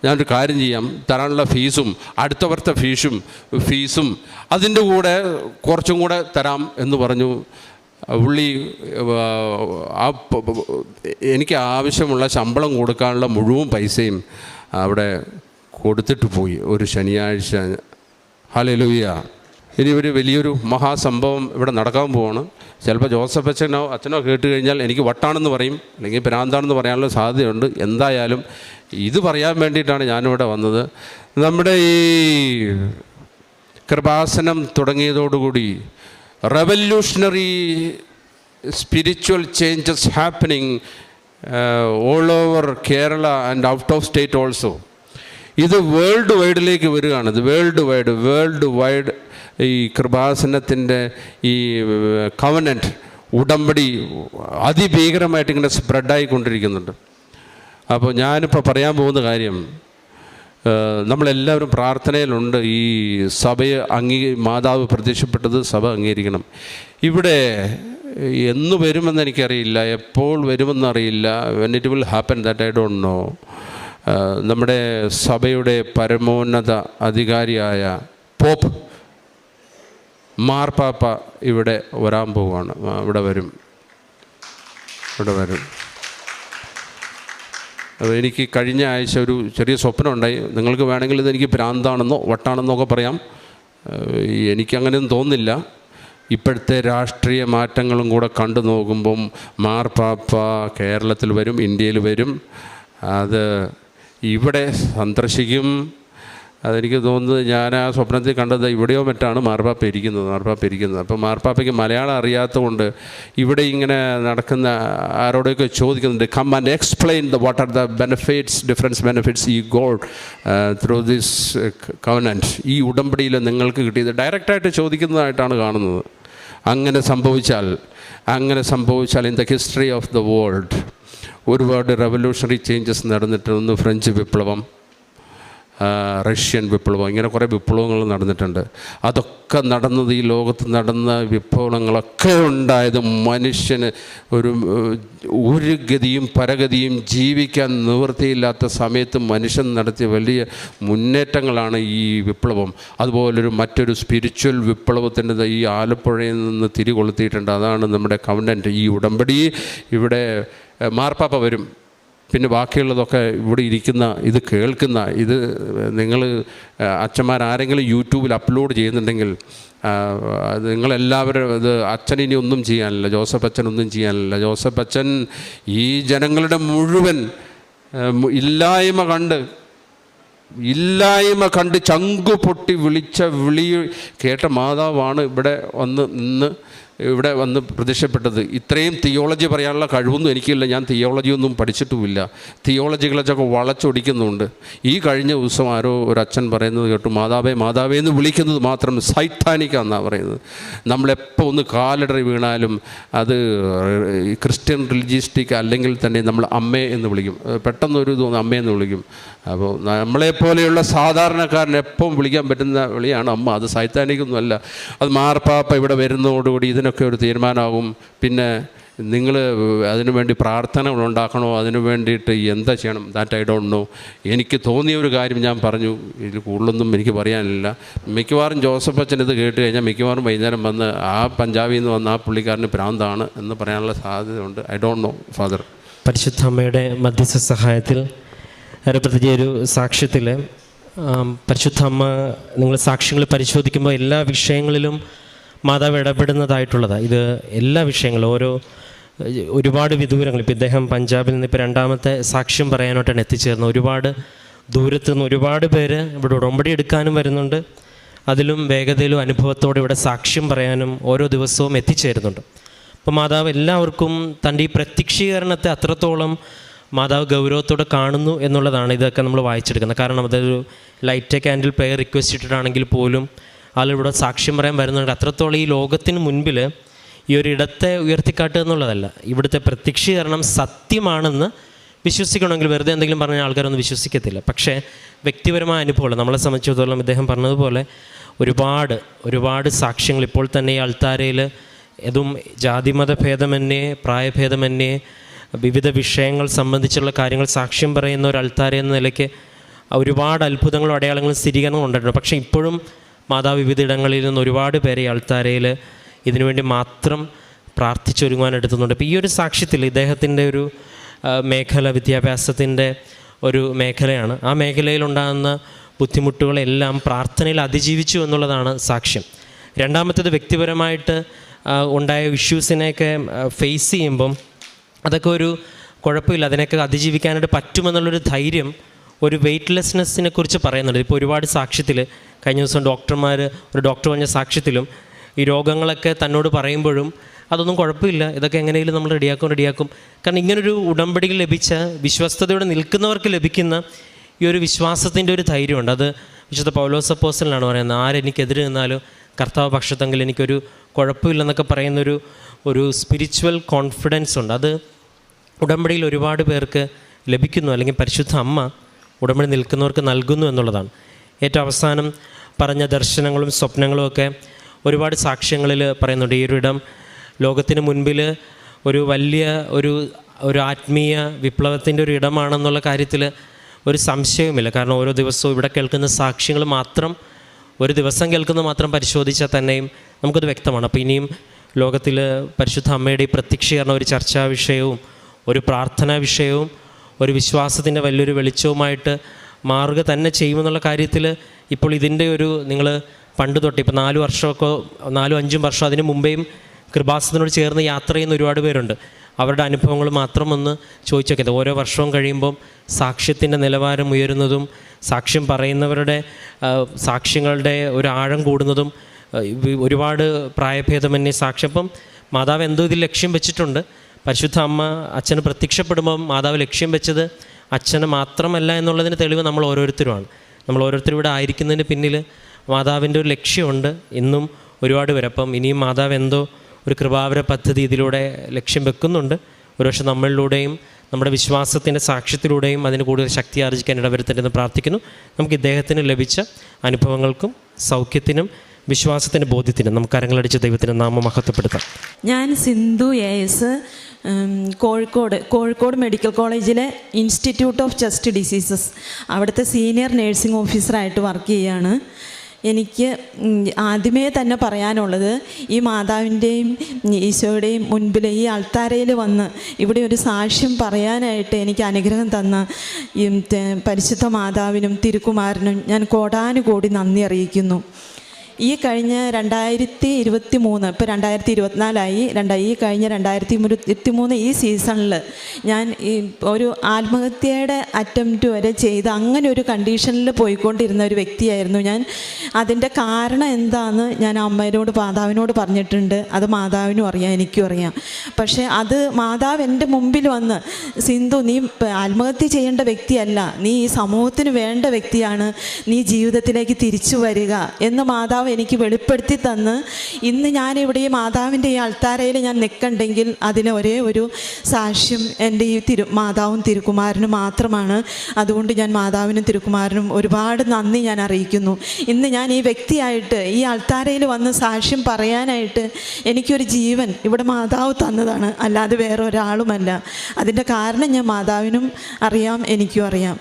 ഞാനൊരു കാര്യം ചെയ്യാം, തരാനുള്ള ഫീസും അടുത്ത വർഷത്തെ ഫീസും അതിൻ്റെ കൂടെ കുറച്ചും കൂടെ തരാം എന്ന് പറഞ്ഞു. പുള്ളി എനിക്ക് ആവശ്യമുള്ള ശമ്പളം കൊടുക്കാനുള്ള മുഴുവൻ പൈസയും അവിടെ കൊടുത്തിട്ട് പോയി ഒരു ശനിയാഴ്ച. ഹല്ലേലൂയ. ഇനി ഒരു വലിയൊരു മഹാസംഭവം ഇവിടെ നടക്കാൻ പോവാണ്. ചിലപ്പോൾ ജോസഫ് അച്ഛനോ കേട്ട് കഴിഞ്ഞാൽ എനിക്ക് വട്ടാണെന്ന് പറയും, അല്ലെങ്കിൽ ഭ്രാന്താണെന്ന് പറയാനുള്ള സാധ്യതയുണ്ട്. എന്തായാലും ഇത് പറയാൻ വേണ്ടിയിട്ടാണ് ഞാനിവിടെ വന്നത്. നമ്മുടെ ഈ കൃപാസനം തുടങ്ങിയതോടുകൂടി revolutionary spiritual changes happening all over Kerala and out of state also. ഇത് വേൾഡ് വൈഡിലേക്ക് വരികയാണ്. ഇത് വേൾഡ് വൈഡ് ഈ കൃപാസനത്തിൻ്റെ ഈ കവനൻറ്റ് ഉടമ്പടി അതിഭീകരമായിട്ട് ഇങ്ങനെ സ്പ്രെഡായിക്കൊണ്ടിരിക്കുന്നുണ്ട്. അപ്പോൾ ഞാനിപ്പോൾ പറയാൻ പോകുന്ന കാര്യം, നമ്മളെല്ലാവരും പ്രാർത്ഥനയിലുണ്ട്. ഈ സഭയെ മാതാവ് പ്രത്യക്ഷപ്പെട്ടത് സഭ അംഗീകരിക്കണം. ഇവിടെ എന്ന് വരുമെന്ന് എനിക്കറിയില്ല, എപ്പോൾ വരുമെന്നറിയില്ല. When it will happen that I don't know. നമ്മുടെ സഭയുടെ പരമോന്നത അധികാരിയായ പോപ്പ് മാർപ്പാപ്പ ഇവിടെ വരാൻ പോവുകയാണ്. ഇവിടെ വരും. അപ്പോൾ എനിക്ക് കഴിഞ്ഞ ആഴ്ച ഒരു ചെറിയ സ്വപ്നം ഉണ്ടായി. നിങ്ങൾക്ക് വേണമെങ്കിൽ ഇതെനിക്ക് ഭ്രാന്താണെന്നോ വട്ടാണെന്നോ ഒക്കെ പറയാം. എനിക്കങ്ങനെയൊന്നും തോന്നുന്നില്ല. ഇപ്പോഴത്തെ രാഷ്ട്രീയ മാറ്റങ്ങളും കൂടെ കണ്ടു നോക്കുമ്പം മാർപ്പാപ്പ കേരളത്തിൽ വരും, ഇന്ത്യയിൽ വരും. അത് ഇവിടെ സന്ദർശിക്കും. അതെനിക്ക് തോന്നുന്നത്, ഞാൻ ആ സ്വപ്നത്തിൽ കണ്ടത് ഇവിടെയോ മറ്റാണ് മാർപ്പാപ്പ ഇരിക്കുന്നത്. അപ്പോൾ മാർപ്പാപ്പയ്ക്ക് മലയാളം അറിയാത്തതുകൊണ്ട് ഇവിടെ ഇങ്ങനെ നടക്കുന്ന ആരോടൊക്കെ ചോദിക്കുന്നുണ്ട്, come and explain what are the difference benefits ഈ ഗോഡ് ത്രൂ ദിസ് കവനൻറ്റ്. ഈ ഉടമ്പടിയിൽ നിങ്ങൾക്ക് കിട്ടിയത് ഡയറക്റ്റായിട്ട് ചോദിക്കുന്നതായിട്ടാണ് കാണുന്നത്. അങ്ങനെ സംഭവിച്ചാൽ in the history of the world ഒരുപാട് റെവല്യൂഷണറി ചേഞ്ചസ് നടന്നിട്ടുണ്ട്. ഒന്ന് ഫ്രഞ്ച് വിപ്ലവം, റഷ്യൻ വിപ്ലവം, ഇങ്ങനെ കുറേ വിപ്ലവങ്ങൾ നടന്നിട്ടുണ്ട്. അതൊക്കെ നടന്നത്, ഈ ലോകത്ത് നടന്ന വിപ്ലവങ്ങളൊക്കെ ഉണ്ടായത് മനുഷ്യന് ഒരു ഗതിയും പരഗതിയും ജീവിക്കാൻ നിവൃത്തിയില്ലാത്ത സമയത്ത് മനുഷ്യൻ നടത്തിയ വലിയ മുന്നേറ്റങ്ങളാണ് ഈ വിപ്ലവം. അതുപോലൊരു മറ്റൊരു സ്പിരിച്വൽ വിപ്ലവത്തിൻ്റെ ഈ ആലപ്പുഴയിൽ നിന്ന് തിരികൊളുത്തിയിട്ടുണ്ട്. അതാണ് നമ്മുടെ കവനൻറ്റ്, ഈ ഉടമ്പടി. ഇവിടെ മാർപ്പാപ്പ വരും. പിന്നെ ബാക്കിയുള്ളതൊക്കെ ഇവിടെ ഇരിക്കുന്ന, ഇത് കേൾക്കുന്ന, ഇത് നിങ്ങൾ അച്ഛന്മാരാരെങ്കിലും യൂട്യൂബിൽ അപ്ലോഡ് ചെയ്യുന്നുണ്ടെങ്കിൽ നിങ്ങളെല്ലാവരും ഇത് അച്ഛനിനി ഒന്നും ചെയ്യാനില്ല, ജോസഫ് അച്ഛൻ ഒന്നും ചെയ്യാനില്ല. ജോസഫ് അച്ഛൻ ഈ ജനങ്ങളുടെ മുഴുവൻ ഇല്ലായ്മ കണ്ട് ചങ്കു പൊട്ടി വിളിച്ച വിളി കേട്ട മാതാവാണ് ഇവിടെ വന്ന് പ്രത്യക്ഷപ്പെട്ടത്. ഇത്രയും തിയോളജി പറയാനുള്ള കഴിവൊന്നും എനിക്കില്ല. ഞാൻ തിയോളജിയൊന്നും പഠിച്ചിട്ടുമില്ല. തിയോളജികളൊക്കെ വളച്ചൊടിക്കുന്നുണ്ട്. ഈ കഴിഞ്ഞ ദിവസം ആരോ ഒരു അച്ഛൻ പറയുന്നത് കേട്ടു, മാതാവേ എന്ന് വിളിക്കുന്നത് മാത്രം സൈത്താനിക്കാന്നാണ് പറയുന്നത്. നമ്മളെപ്പോൾ ഒന്ന് കാലിടറി വീണാലും അത് ക്രിസ്ത്യൻ റിലീജിയസ്റ്റിക് അല്ലെങ്കിൽ തന്നെ നമ്മൾ അമ്മേ എന്ന് വിളിക്കും. പെട്ടെന്നൊരു അമ്മയെന്ന് വിളിക്കും. അപ്പോൾ നമ്മളെപ്പോലെയുള്ള സാധാരണക്കാരൻ എപ്പം വിളിക്കാൻ പറ്റുന്ന വിളിയാണ് അമ്മ. അത് സൈത്താനിക്കൊന്നുമല്ല. അത് മാർപ്പാപ്പ ഇവിടെ വരുന്നതോടുകൂടി ഇതിനൊക്കെ ഒരു തീരുമാനമാകും. പിന്നെ നിങ്ങൾ അതിനു വേണ്ടി പ്രാർത്ഥനകൾ ഉണ്ടാക്കണോ, അതിനു വേണ്ടിയിട്ട് എന്താ ചെയ്യണം, ദാറ്റ് ഐ ഡോണ്ട് നോ. എനിക്ക് തോന്നിയ ഒരു കാര്യം ഞാൻ പറഞ്ഞു. ഇതിൽ കൂടുതലൊന്നും എനിക്ക് പറയാനില്ല. മിക്കവാറും ജോസഫ് അച്ഛൻ ഇത് കേട്ട് കഴിഞ്ഞാൽ മിക്കവാറും വൈകുന്നേരം വന്ന് ആ പഞ്ചാബിൽ നിന്ന് വന്ന ആ പുള്ളിക്കാരന് ഭ്രാന്താണ് എന്ന് പറയാനുള്ള സാധ്യതയുണ്ട്. I don't no father. പരിശുദ്ധ അമ്മയുടെ മധ്യസ്ഥ സഹായത്തിൽ പ്രത്യേക ഒരു സാക്ഷ്യത്തിൽ പരിശുദ്ധ അമ്മ നിങ്ങൾ സാക്ഷ്യങ്ങൾ പരിശോധിക്കുമ്പോൾ എല്ലാ വിഷയങ്ങളിലും മാതാവ് ഇടപെടുന്നതായിട്ടുള്ളതാണ്. ഇത് എല്ലാ വിഷയങ്ങളും ഒരുപാട് വിദൂരങ്ങൾ, ഇപ്പോൾ ഇദ്ദേഹം പഞ്ചാബിൽ നിന്ന് ഇപ്പോൾ രണ്ടാമത്തെ സാക്ഷ്യം പറയാനായിട്ടാണ് എത്തിച്ചേർന്നത്. ഒരുപാട് ദൂരത്തു നിന്ന് ഒരുപാട് പേര് ഇവിടെ ഉടമ്പടി എടുക്കാനും വരുന്നുണ്ട്. അതിലും വേഗതയിലും അനുഭവത്തോടെ ഇവിടെ സാക്ഷ്യം പറയാനും ഓരോ ദിവസവും എത്തിച്ചേരുന്നുണ്ട്. അപ്പോൾ മാതാവ് എല്ലാവർക്കും തൻ്റെ ഈ പ്രത്യക്ഷീകരണത്തെ അത്രത്തോളം മാതാവ് ഗൗരവത്തോടെ കാണുന്നു എന്നുള്ളതാണ് ഇതൊക്കെ നമ്മൾ വായിച്ചെടുക്കുന്നത്. കാരണം അതൊരു ലൈറ്റ് ക്യാൻഡിൽ പ്രെയർ റിക്വസ്റ്റ് ഇട്ടിട്ടാണെങ്കിൽ പോലും ആളിവിടെ സാക്ഷ്യം പറയാൻ വരുന്നുണ്ട്. അത്രത്തോളം ഈ ലോകത്തിന് മുൻപിൽ ഈ ഒരു ഇടത്തെ ഉയർത്തിക്കാട്ടുക എന്നുള്ളതല്ല, ഇവിടുത്തെ പ്രത്യക്ഷീകരണം സത്യമാണെന്ന് വിശ്വസിക്കണമെങ്കിൽ വെറുതെ എന്തെങ്കിലും പറഞ്ഞാൽ ആൾക്കാരൊന്നും വിശ്വസിക്കത്തില്ല. പക്ഷേ വ്യക്തിപരമായ അനുഭവങ്ങൾ നമ്മളെ സംബന്ധിച്ചിടത്തോളം ഇദ്ദേഹം പറഞ്ഞതുപോലെ ഒരുപാട് സാക്ഷ്യങ്ങൾ ഇപ്പോൾ തന്നെ ഈ അൾത്താരയിൽ അതും ജാതിമത ഭേദമന്യേ പ്രായഭേദമന്യേ വിവിധ വിഷയങ്ങൾ സംബന്ധിച്ചുള്ള കാര്യങ്ങൾ സാക്ഷ്യം പറയുന്ന ഒരു അൾത്താര എന്ന നിലയ്ക്ക് ഒരുപാട് അത്ഭുതങ്ങളും അടയാളങ്ങളും സ്ഥിരീകരണങ്ങളും ഉണ്ടായിട്ടുണ്ട്. പക്ഷേ ഇപ്പോഴും മാതാവ് വിവിധ ഇടങ്ങളിൽ നിന്ന് ഒരുപാട് പേരെ ഈ അൾത്താരയിൽ ഇതിനുവേണ്ടി മാത്രം പ്രാർത്ഥിച്ചൊരുങ്ങാനെടുത്തുന്നുണ്ട്. അപ്പോൾ ഈ ഒരു സാക്ഷ്യത്തിൽ ഇദ്ദേഹത്തിൻ്റെ ഒരു മേഖല വിദ്യാഭ്യാസത്തിൻ്റെ ഒരു മേഖലയാണ്. ആ മേഖലയിലുണ്ടാകുന്ന ബുദ്ധിമുട്ടുകളെല്ലാം പ്രാർത്ഥനയിൽ അതിജീവിച്ചു എന്നുള്ളതാണ് സാക്ഷ്യം. രണ്ടാമത്തേത് വ്യക്തിപരമായിട്ട് ഉണ്ടായ ഇഷ്യൂസിനെയൊക്കെ ഫേസ് ചെയ്യുമ്പം അതൊക്കെ ഒരു കുഴപ്പമില്ല, അതിനൊക്കെ അതിജീവിക്കാനായിട്ട് പറ്റുമെന്നുള്ളൊരു ധൈര്യം, ഒരു വെയ്റ്റ്ലെസ്നെസ്സിനെ കുറിച്ച് പറയുന്നുണ്ട്. ഇപ്പോൾ ഒരുപാട് സാക്ഷ്യത്തിൽ കഴിഞ്ഞ ദിവസം ഒരു ഡോക്ടർ പറഞ്ഞ സാക്ഷ്യത്തിലും ഈ രോഗങ്ങളൊക്കെ തന്നോട് പറയുമ്പോഴും അതൊന്നും കുഴപ്പമില്ല, ഇതൊക്കെ എങ്ങനെയും നമ്മൾ റെഡിയാക്കും. കാരണം ഇങ്ങനൊരു ഉടമ്പടിയിൽ ലഭിച്ച വിശ്വസ്തയോടെ നിൽക്കുന്നവർക്ക് ലഭിക്കുന്ന ഈ ഒരു വിശ്വാസത്തിൻ്റെ ഒരു ധൈര്യമുണ്ട്. അത് വിശുദ്ധ പൗലോസ് അപ്പോസ്തലനാണ് പറയുന്നത്, ആരെനിക്കെതിരെ നിന്നാലും കർത്താവ് പക്ഷത്തെങ്കിൽ എനിക്കൊരു കുഴപ്പമില്ലെന്നൊക്കെ പറയുന്നൊരു സ്പിരിച്വൽ കോൺഫിഡൻസ് ഉണ്ട്. അത് ഉടമ്പടിയിൽ ഒരുപാട് പേർക്ക് ലഭിക്കുന്നു, അല്ലെങ്കിൽ പരിശുദ്ധ അമ്മ ഉടമ്പടി നിൽക്കുന്നവർക്ക് നൽകുന്നു എന്നുള്ളതാണ്. ഏറ്റവും അവസാനം പറഞ്ഞ ദർശനങ്ങളും സ്വപ്നങ്ങളും ഒക്കെ ഒരുപാട് സാക്ഷ്യങ്ങളിൽ പറയുന്നുണ്ട്. ഈ ഒരു ഇടം ലോകത്തിന് മുൻപിൽ ഒരു വലിയ ഒരു ആത്മീയ വിപ്ലവത്തിൻ്റെ ഒരു ഇടമാണെന്നുള്ള കാര്യത്തിൽ ഒരു സംശയവുമില്ല. കാരണം ഓരോ ദിവസവും ഇവിടെ കേൾക്കുന്ന സാക്ഷ്യങ്ങൾ മാത്രം, ഒരു ദിവസം കേൾക്കുന്നത് മാത്രം പരിശോധിച്ചാൽ തന്നെയും നമുക്കത് വ്യക്തമാണ്. അപ്പോൾ ഇനിയും ലോകത്തിൽ പരിശുദ്ധ അമ്മയുടെ ഈ പ്രത്യക്ഷീകരണം ഒരു ചർച്ചാ വിഷയവും ഒരു പ്രാർത്ഥനാ വിഷയവും ഒരു വിശ്വാസത്തിൻ്റെ വലിയൊരു വെളിച്ചവുമായിട്ട് മാറുക തന്നെ ചെയ്യുമെന്നുള്ള കാര്യത്തിൽ ഇപ്പോൾ ഇതിൻ്റെ നിങ്ങൾ പണ്ട് തൊട്ട് ഇപ്പോൾ 4-5 വർഷം അതിന് മുമ്പേയും കൃപാസനത്തിനോട് ചേർന്ന് യാത്ര ചെയ്യുന്ന ഒരുപാട് പേരുണ്ട്. അവരുടെ അനുഭവങ്ങൾ മാത്രം ഒന്ന് ചോദിച്ചു നോക്കിയത്. ഓരോ വർഷവും കഴിയുമ്പം സാക്ഷ്യത്തിൻ്റെ നിലവാരം ഉയരുന്നതും സാക്ഷ്യം പറയുന്നവരുടെ സാക്ഷ്യങ്ങളുടെ ഒരു ആഴം കൂടുന്നതും ഒരുപാട് പ്രായഭേദമന്യേ സാക്ഷ്യം. അപ്പം മാതാവ് എന്തോ ഇതിൽ ലക്ഷ്യം വെച്ചിട്ടുണ്ട്. പരിശുദ്ധ അമ്മ അച്ഛന് പ്രത്യക്ഷപ്പെടുമ്പം മാതാവ് ലക്ഷ്യം വെച്ചത് അച്ഛന് മാത്രമല്ല എന്നുള്ളതിന് തെളിവ് നമ്മൾ ഓരോരുത്തരുമാണ്. നമ്മൾ ഓരോരുത്തരും ഇവിടെ ആയിരിക്കുന്നതിന് പിന്നിൽ മാതാവിൻ്റെ ഒരു ലക്ഷ്യമുണ്ട്. ഇന്നും ഒരുപാട് പേര്. അപ്പം ഇനിയും മാതാവ് എന്തോ ഒരു കൃപാവര പദ്ധതി ഇതിലൂടെ ലക്ഷ്യം വെക്കുന്നുണ്ട്. ഒരുപക്ഷെ നമ്മളിലൂടെയും നമ്മുടെ വിശ്വാസത്തിൻ്റെ സാക്ഷ്യത്തിലൂടെയും അതിന് കൂടുതൽ ശക്തി ആർജിക്കാൻ ഇടവരുത്തരുതെന്ന് പ്രാർത്ഥിക്കുന്നു. നമുക്ക് ഇദ്ദേഹത്തിന് ലഭിച്ച അനുഭവങ്ങൾക്കും സൗഖ്യത്തിനും വിശ്വാസത്തിൻ്റെ ബോധ്യത്തിനും നമുക്ക് കരങ്ങളടിച്ച് ദൈവത്തിൻ്റെ നാമം മഹത്വപ്പെടുത്താം. ഞാൻ സിന്ധു AS കോഴിക്കോട് മെഡിക്കൽ കോളേജിലെ ഇൻസ്റ്റിറ്റ്യൂട്ട് ഓഫ് ചെസ്റ്റ് ഡിസീസസ് അവിടുത്തെ സീനിയർ നേഴ്സിംഗ് ഓഫീസറായിട്ട് വർക്ക് ചെയ്യുകയാണ്. എനിക്ക് ആദ്യമേ തന്നെ പറയാനുള്ളത്, ഈ മാതാവിൻ്റെയും ഈശോയുടെയും മുൻപിൽ ഈ അൾത്താരയിൽ വന്ന് ഇവിടെ ഒരു സാക്ഷ്യം പറയാനായിട്ട് എനിക്ക് അനുഗ്രഹം തന്ന ഈ പരിശുദ്ധ മാതാവിനും തിരുക്കുമാരനും ഞാൻ കോടാനുകോടി നന്ദി അറിയിക്കുന്നു. ഈ കഴിഞ്ഞ 2023 ഇപ്പോൾ 2024 ഈ കഴിഞ്ഞ 2023 ഈ സീസണിൽ ഞാൻ ഒരു ആത്മഹത്യയുടെ അറ്റംപ്റ്റ് വരെ ചെയ്ത് അങ്ങനെ ഒരു കണ്ടീഷനിൽ പോയിക്കൊണ്ടിരുന്ന ഒരു വ്യക്തിയായിരുന്നു ഞാൻ. അതിൻ്റെ കാരണം എന്താണെന്ന് ഞാൻ അമ്മയോട് മാതാവിനോട് പറഞ്ഞിട്ടുണ്ട്. അത് മാതാവിനും അറിയാം, എനിക്കും അറിയാം. പക്ഷേ അത് മാതാവ് എൻ്റെ മുമ്പിൽ വന്ന്, സിന്ധു നീ ആത്മഹത്യ ചെയ്യേണ്ട വ്യക്തിയല്ല, നീ ഈ സമൂഹത്തിന് വേണ്ട വ്യക്തിയാണ്, നീ ജീവിതത്തിലേക്ക് തിരിച്ചു വരിക എന്ന് മാതാവ് എനിക്ക് വെളിപ്പെടുത്തി തന്ന് ഇന്ന് ഞാനിവിടെ ഈ മാതാവിൻ്റെ ഈ അൾത്താരയിൽ ഞാൻ നിൽക്കണ്ടെങ്കിൽ അതിന് ഒരേ ഒരു സാക്ഷ്യം എൻ്റെ ഈ മാതാവും തിരുക്കുമാരനും മാത്രമാണ്. അതുകൊണ്ട് ഞാൻ മാതാവിനും തിരുക്കുമാരനും ഒരുപാട് നന്ദി ഞാൻ അറിയിക്കുന്നു. ഇന്ന് ഞാൻ ഈ വ്യക്തിയായിട്ട് ഈ അൾത്താരയിൽ വന്ന് സാക്ഷ്യം പറയാനായിട്ട് എനിക്കൊരു ജീവൻ ഇവിടെ മാതാവ് തന്നതാണ്, അല്ലാതെ വേറെ ഒരാളുമല്ല. അതിൻ്റെ കാരണം ഞാൻ മാതാവിനും അറിയാം, എനിക്കും അറിയാം.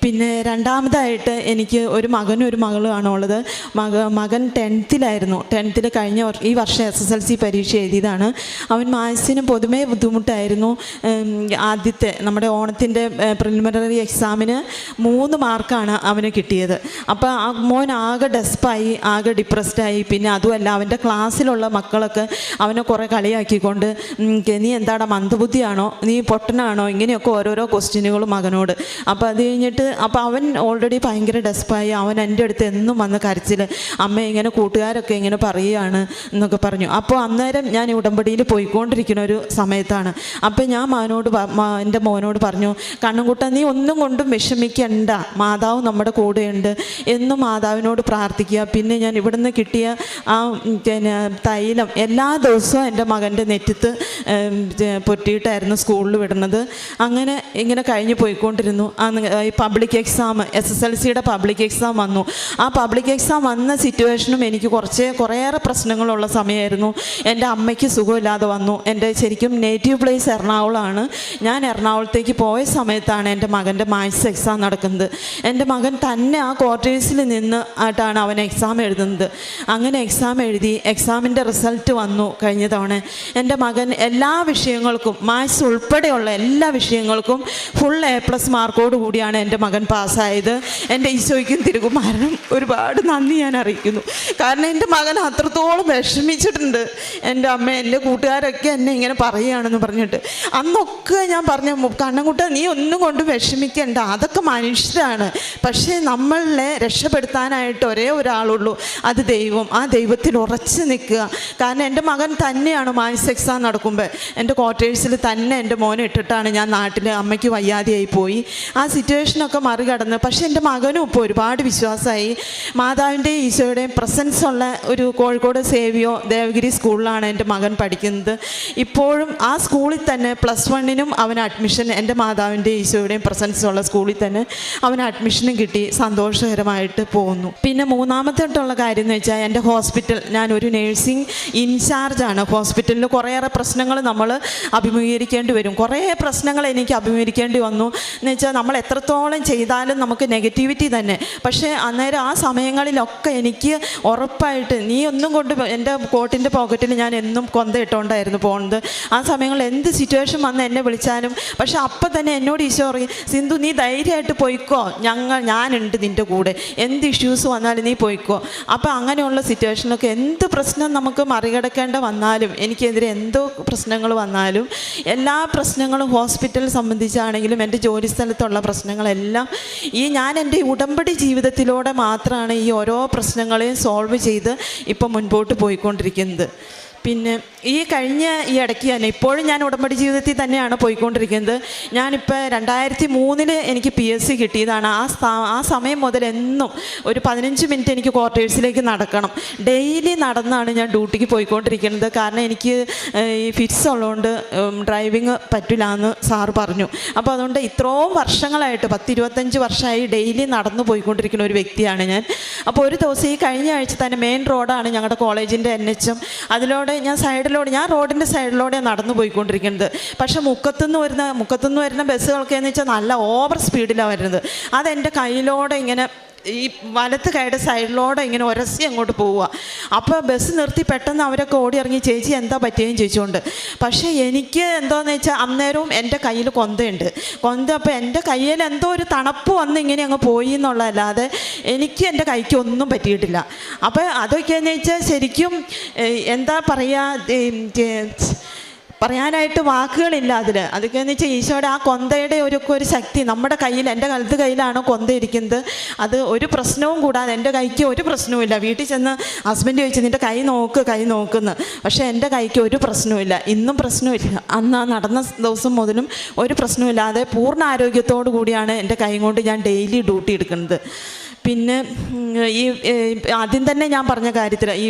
പിന്നെ രണ്ടാമതായിട്ട് എനിക്ക് ഒരു മകനും ഒരു മകളുമാണ് ഉള്ളത്. മകൻ 10th-ലായിരുന്നു. 10th കഴിഞ്ഞ ഈ വർഷം SSLC പരീക്ഷ എഴുതിയതാണ്. അവൻ മാത്സിന് പൊതുവേ ബുദ്ധിമുട്ടായിരുന്നു. ആദ്യത്തെ നമ്മുടെ ഓണത്തിൻ്റെ പ്രിലിമിനറി എക്സാമിന് 3 മാർക്കാണ് അവന് കിട്ടിയത്. അപ്പോൾ ആ മോൻ ആകെ ഡെസ്പായി, ആകെ ഡിപ്രസ്ഡായി. പിന്നെ അതുമല്ല, അവൻ്റെ ക്ലാസ്സിലുള്ള മക്കളൊക്കെ അവനെ കുറേ കളിയാക്കിക്കൊണ്ട് നീ എന്താടാ മന്ദബുദ്ധിയാണോ, നീ പൊട്ടനാണോ, ഇങ്ങനെയൊക്കെ ഓരോരോ ക്വസ്റ്റ്യനുകൾ മകനോട്. അപ്പോൾ അത് കഴിഞ്ഞിട്ട് അപ്പോൾ അവൻ ഓൾറെഡി ഭയങ്കര ഡെസ്പായി. അവൻ എൻ്റെ അടുത്ത് എന്നും വന്ന് കരച്ചിൽ, അമ്മ ഇങ്ങനെ കൂട്ടുകാരൊക്കെ ഇങ്ങനെ പറയുകയാണ് എന്നൊക്കെ പറഞ്ഞു. അപ്പോൾ അന്നേരം ഞാൻ ഉടമ്പടിയിൽ പോയിക്കൊണ്ടിരിക്കുന്ന ഒരു സമയത്താണ്. അപ്പോൾ ഞാൻ എൻ്റെ മോനോട് പറഞ്ഞു, കണ്ണുംകുട്ട നീ ഒന്നും കൊണ്ടും വിഷമിക്കണ്ട, മാതാവ് നമ്മുടെ കൂടെയുണ്ട്, എന്നും മാതാവിനോട് പ്രാർത്ഥിക്കുക. പിന്നെ ഞാൻ ഇവിടുന്ന് കിട്ടിയ ആ പിന്നെ തൈലം എല്ലാ ദിവസവും എൻ്റെ മകൻ്റെ നെറ്റത്ത് പൊറ്റിയിട്ടായിരുന്നു സ്കൂളിൽ വിടുന്നത്. അങ്ങനെ ഇങ്ങനെ കഴിഞ്ഞ് പോയിക്കൊണ്ടിരുന്നു. ഈ പബ്ലിക് എക്സാം, SSLC-യുടെ പബ്ലിക് എക്സാം വന്നു. ആ പബ്ലിക് എക്സാം വന്ന സിറ്റുവേഷനും എനിക്ക് കുറേയേറെ പ്രശ്നങ്ങളുള്ള സമയമായിരുന്നു. എൻ്റെ അമ്മയ്ക്ക് സുഖമില്ലാതെ വന്നു. എൻ്റെ ശരിക്കും നേറ്റീവ് പ്ലേസ് എറണാകുളമാണ്. ഞാൻ എറണാകുളത്തേക്ക് പോയ സമയത്താണ് എൻ്റെ മകൻ്റെ മാത്സ് എക്സാം നടക്കുന്നത്. എൻ്റെ മകൻ തന്നെ ആ ക്വാർട്ടേഴ്സിൽ നിന്ന് ആയിട്ടാണ് അവൻ എക്സാം എഴുതുന്നത്. അങ്ങനെ എക്സാം എഴുതി, എക്സാമിൻ്റെ റിസൾട്ട് വന്നു കഴിഞ്ഞ തവണ. എൻ്റെ മകൻ എല്ലാ വിഷയങ്ങൾക്കും, മാത്സ് ഉൾപ്പെടെയുള്ള എല്ലാ വിഷയങ്ങൾക്കും ഫുൾ A+ മാർക്കോട് കൂടിയാണ് എൻ്റെ മകൻ പാസ്സായത്. എൻ്റെ ഈശോയ്ക്കും തിരുകുമാരനും ഒരുപാട് നന്ദി ഞാൻ അറിയിക്കുന്നു. കാരണം എൻ്റെ മകൻ അത്രത്തോളം വിഷമിച്ചിട്ടുണ്ട്. എൻ്റെ അമ്മ, എൻ്റെ കൂട്ടുകാരൊക്കെ എന്നെ ഇങ്ങനെ പറയുകയാണെന്ന് പറഞ്ഞിട്ട്. അന്നൊക്കെ ഞാൻ പറഞ്ഞു, കണ്ണൻകുട്ട നീ ഒന്നും കൊണ്ട് വിഷമിക്കണ്ട, അതൊക്കെ മനുഷ്യരാണ്. പക്ഷേ നമ്മളെ രക്ഷപ്പെടുത്താനായിട്ട് ഒരേ ഒരാളുള്ളൂ, അത് ദൈവം. ആ ദൈവത്തിൽ ഉറച്ചു നിൽക്കുക. കാരണം എൻ്റെ മകൻ തന്നെയാണ് മാത്സ് എക്സാം നടക്കുമ്പോൾ എൻ്റെ ക്വാർട്ടേഴ്സിൽ തന്നെ എൻ്റെ മോനെ ഇട്ടിട്ടാണ് ഞാൻ നാട്ടിൽ, അമ്മയ്ക്ക് വയ്യാതെയായി പോയി. ആ സിറ്റുവേഷനൊക്കെ മറികടന്ന് പക്ഷേ എൻ്റെ മകനും ഇപ്പോൾ ഒരുപാട് വിശ്വാസമായി. മാതാവിൻ്റെയും ഈശോയുടെയും പ്രസൻസ് ഉള്ള ഒരു കോഴിക്കോട് സേവിയോ ദേവഗിരി സ്കൂളിലാണ് എൻ്റെ മകൻ പഠിക്കുന്നത്. ഇപ്പോഴും ആ സ്കൂളിൽ തന്നെ +1-നും അവന് അഡ്മിഷൻ, എൻ്റെ മാതാവിൻ്റെയും ഈശോയുടെയും പ്രസൻസ് ഉള്ള സ്കൂളിൽ തന്നെ അവന് അഡ്മിഷനും കിട്ടി. സന്തോഷകരമായിട്ട് പോകുന്നു. പിന്നെ മൂന്നാമത്തായിട്ടുള്ള കാര്യം എന്ന് വെച്ചാൽ എൻ്റെ ഹോസ്പിറ്റൽ, ഞാനൊരു നേഴ്സിംഗ് ഇൻചാർജാണ്. ഹോസ്പിറ്റലിൽ കുറേയേറെ പ്രശ്നങ്ങൾ നമ്മൾ അഭിമുഖീകരിക്കേണ്ടി വരും. കുറേ പ്രശ്നങ്ങൾ എനിക്ക് അഭിമുഖീകരിക്കേണ്ടി വന്നു. എന്ന് വെച്ചാൽ നമ്മൾ എത്രത്തോളം ചെയ്താലും നമുക്ക് നെഗറ്റിവിറ്റി തന്നെ. പക്ഷേ അന്നേരം ആ സമയങ്ങളിലൊക്കെ എനിക്ക് ഉറപ്പായിട്ട് നീ ഒന്നും കൊണ്ട്, എൻ്റെ കോട്ടിൻ്റെ പോക്കറ്റിൽ ഞാൻ എന്നും കൊന്ത ഇട്ടുകൊണ്ടായിരുന്നു പോകുന്നത്. ആ സമയങ്ങളിൽ എന്ത് സിറ്റുവേഷൻ വന്ന് എന്നെ വിളിച്ചാലും, പക്ഷേ അപ്പം തന്നെ എന്നോട് ഈശോ പറയും, സിന്ധു നീ ധൈര്യമായിട്ട് പോയിക്കോ, ഞാനുണ്ട് നിൻ്റെ കൂടെ, എന്ത് ഇഷ്യൂസ് വന്നാലും നീ പോയിക്കോ. അപ്പോൾ അങ്ങനെയുള്ള സിറ്റുവേഷനിലൊക്കെ എന്ത് പ്രശ്നം നമുക്ക് മറികടക്കേണ്ട വന്നാലും, എനിക്കെതിരെ എന്തോ പ്രശ്നങ്ങൾ വന്നാലും, എല്ലാ പ്രശ്നങ്ങളും ഹോസ്പിറ്റൽ സംബന്ധിച്ചാണെങ്കിലും എൻ്റെ ജോലി സ്ഥലത്തുള്ള പ്രശ്നങ്ങളെല്ലാം ഞാൻ എൻ്റെ ഉടമ്പടി ജീവിതത്തിലൂടെ മാത്രമാണ് ഈ ഓരോ പ്രശ്നങ്ങളെയും സോൾവ് ചെയ്ത് ഇപ്പം മുൻപോട്ട് പോയിക്കൊണ്ടിരിക്കുന്നത്. പിന്നെ ഈ ഇടയ്ക്ക് തന്നെ ഇപ്പോഴും ഞാൻ ഉടമ്പടി ജീവിതത്തിൽ തന്നെയാണ് പോയിക്കൊണ്ടിരിക്കുന്നത്. ഞാനിപ്പോൾ 2003 എനിക്ക് PSC കിട്ടിയതാണ്. ആ സമയം മുതൽ എന്നും ഒരു 15 മിനിറ്റ് എനിക്ക് ക്വാർട്ടേഴ്സിലേക്ക് നടക്കണം. ഡെയിലി നടന്നാണ് ഞാൻ ഡ്യൂട്ടിക്ക് പോയിക്കൊണ്ടിരിക്കുന്നത്. കാരണം എനിക്ക് ഈ ഫിറ്റ്സ് ഉള്ളതുകൊണ്ട് ഡ്രൈവിങ് പറ്റില്ല എന്ന് സാറ് പറഞ്ഞു. അപ്പോൾ അതുകൊണ്ട് ഇത്രയും വർഷങ്ങളായിട്ട് 10-25 വർഷമായി ഡെയിലി നടന്നു പോയിക്കൊണ്ടിരിക്കുന്ന ഒരു വ്യക്തിയാണ് ഞാൻ. അപ്പോൾ ഒരു ദിവസം ഈ കഴിഞ്ഞ ആഴ്ച തന്നെ മെയിൻ റോഡാണ് ഞങ്ങളുടെ കോളേജിൻ്റെ NHM. അതിലൂടെ ഞാൻ റോഡിൻ്റെ സൈഡിലൂടെ നടന്നു പോയിക്കൊണ്ടിരിക്കുന്നത്. പക്ഷേ മുക്കത്തുനിന്ന് വരുന്ന ബസ്സുകൾക്ക് എന്ന് വെച്ചാൽ നല്ല ഓവർ സ്പീഡിലാണ് വരുന്നത്. അതെൻ്റെ കയ്യിലൂടെ ഇങ്ങനെ ഈ വലത്ത് കൈയുടെ സൈഡിലൂടെ ഇങ്ങനെ ഉരസി അങ്ങോട്ട് പോവുക. അപ്പോൾ ബസ് നിർത്തി പെട്ടെന്ന് അവരൊക്കെ ഓടി ഇറങ്ങി, ചേച്ചി എന്താ പറ്റിയെന്ന് ചോദിച്ചുകൊണ്ട്. പക്ഷേ എനിക്ക് എന്താണെന്ന് വെച്ചാൽ അന്നേരവും എൻ്റെ കയ്യിൽ കൊന്തയുണ്ട്. അപ്പോൾ എൻ്റെ കയ്യിൽ എന്തോ ഒരു തണുപ്പ് വന്ന് ഇങ്ങനെ അങ്ങ് പോയി എന്നുള്ളതല്ലാതെ എനിക്ക് എൻ്റെ കൈക്ക് ഒന്നും പറ്റിയിട്ടില്ല. അപ്പോൾ അതൊക്കെയെന്ന് വെച്ചാൽ ശരിക്കും എന്താ പറയുക, പറയാനായിട്ട് വാക്കുകളില്ല അതിൽ. അതൊക്കെ എന്ന് വെച്ചാൽ ഈശോയുടെ ആ കൊന്തയുടെ ഒരു ശക്തി നമ്മുടെ കയ്യിൽ, എൻ്റെ വലത് കയ്യിലാണ് കൊന്ത ഇരിക്കുന്നത്. അത് ഒരു പ്രശ്നവും കൂടാതെ എൻ്റെ കൈക്ക് ഒരു പ്രശ്നവുമില്ല. വീട്ടിൽ ചെന്ന് ഹസ്ബൻഡ് ചോദിച്ചു നിൻ്റെ കൈ നോക്കുന്നു. പക്ഷേ എൻ്റെ കൈക്ക് ഒരു പ്രശ്നവുമില്ല, ഇന്നും പ്രശ്നമില്ല. അന്ന് ആ നടന്ന ദിവസം മുതലും ഒരു പ്രശ്നമില്ലാതെ പൂർണ്ണ ആരോഗ്യത്തോടു കൂടിയാണ് എൻ്റെ കൈ കൊണ്ട് ഞാൻ ഡെയിലി ഡ്യൂട്ടി എടുക്കുന്നത്. പിന്നെ ഈ ആദ്യം തന്നെ ഞാൻ പറഞ്ഞ കാര്യത്തിൽ ഈ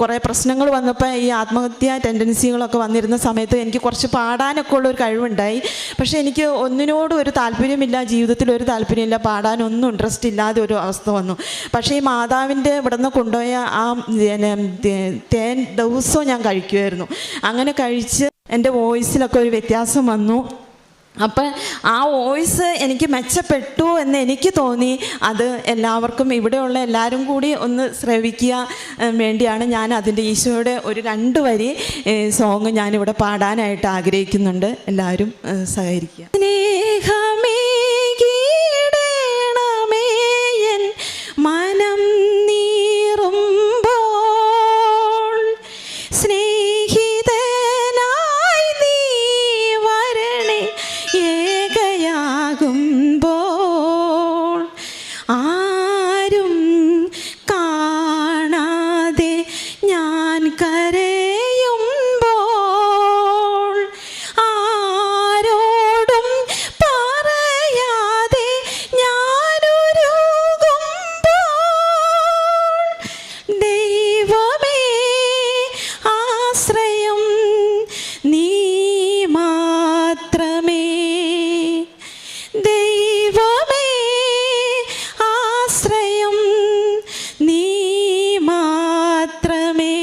കുറേ പ്രശ്നങ്ങൾ വന്നപ്പോൾ ഈ ആത്മഹത്യാ ടെൻഡൻസികളൊക്കെ വന്നിരുന്ന സമയത്ത് എനിക്ക് കുറച്ച് പാടാനൊക്കെ ഉള്ളൊരു കഴിവുണ്ടായി. പക്ഷേ എനിക്ക് ഒന്നിനോടും ഒരു താല്പര്യമില്ല, ജീവിതത്തിൽ ഒരു താല്പര്യമില്ല, പാടാനൊന്നും ഇൻട്രസ്റ്റ് ഇല്ലാതെ ഒരു അവസ്ഥ വന്നു. പക്ഷേ ഈ മാതാവിൻ്റെ ഇവിടെ നിന്ന് കൊണ്ടുപോയ ആ തേൻ ദിവസവും ഞാൻ കഴിക്കുമായിരുന്നു. അങ്ങനെ കഴിച്ച് എൻ്റെ വോയിസിലൊക്കെ ഒരു വ്യത്യാസം വന്നു. അപ്പം ആ വോയിസ് എനിക്ക് മെച്ചപ്പെട്ടു എന്ന് എനിക്ക് തോന്നി. അത് എല്ലാവർക്കും ഇവിടെയുള്ള എല്ലാവരും കൂടി ഒന്ന് ശ്രവിക്കുക വേണ്ടിയാണ് ഞാൻ അതിൻ്റെ ഈശോയുടെ ഒരു 2 വരി സോങ് ഞാനിവിടെ പാടാനായിട്ട് ആഗ്രഹിക്കുന്നുണ്ട്. എല്ലാവരും സഹകരിക്കുക. സ്നേഹമേ ഗീടണമേ എൻ മനം നീറുമ്പോൾ, സ്നേഹിതനായി നീ വരണേ ഏകയാകുമ്പോൾ, ആരും കാണാതെ ഞാൻ കരയുമ്പോൾ, ആരോടും പറയാതെ ഞാനൊരുകുമ്പോൾ, ദൈവമേ ആശ്രയം നീ മാത്രമേ, ദൈവമേ ആശ്രയം നീ മാത്രമേ.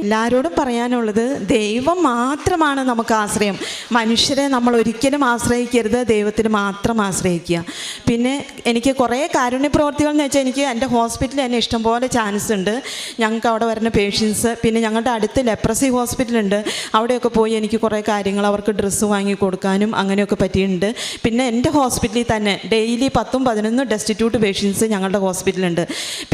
എല്ലാവരോടും പറയാനുള്ളത് ദൈവം മാത്രമാണ് നമുക്ക് ആശ്രയം. മനുഷ്യരെ നമ്മൾ ഒരിക്കലും ആശ്രയിക്കരുത്, ദൈവത്തിന് മാത്രം ആശ്രയിക്കുക. പിന്നെ എനിക്ക് കുറേ കാരുണ്യ പ്രവർത്തികൾ എന്ന് വെച്ചാൽ എനിക്ക് എൻ്റെ ഹോസ്പിറ്റലിൽ തന്നെ ഇഷ്ടംപോലെ ചാൻസ് ഉണ്ട്. ഞങ്ങൾക്ക് അവിടെ വരുന്ന പേഷ്യൻസ്, പിന്നെ ഞങ്ങളുടെ അടുത്ത് ലെപ്രസി ഹോസ്പിറ്റലുണ്ട്, അവിടെയൊക്കെ പോയി എനിക്ക് കുറേ കാര്യങ്ങൾ അവർക്ക് ഡ്രസ്സ് വാങ്ങി കൊടുക്കാനും അങ്ങനെയൊക്കെ പറ്റിയിട്ടുണ്ട്. പിന്നെ എൻ്റെ ഹോസ്പിറ്റലിൽ തന്നെ ഡെയിലി 10-11 ഡെസ്റ്റിറ്റ്യൂട്ട് പേഷ്യൻസ് ഞങ്ങളുടെ ഹോസ്പിറ്റലുണ്ട്.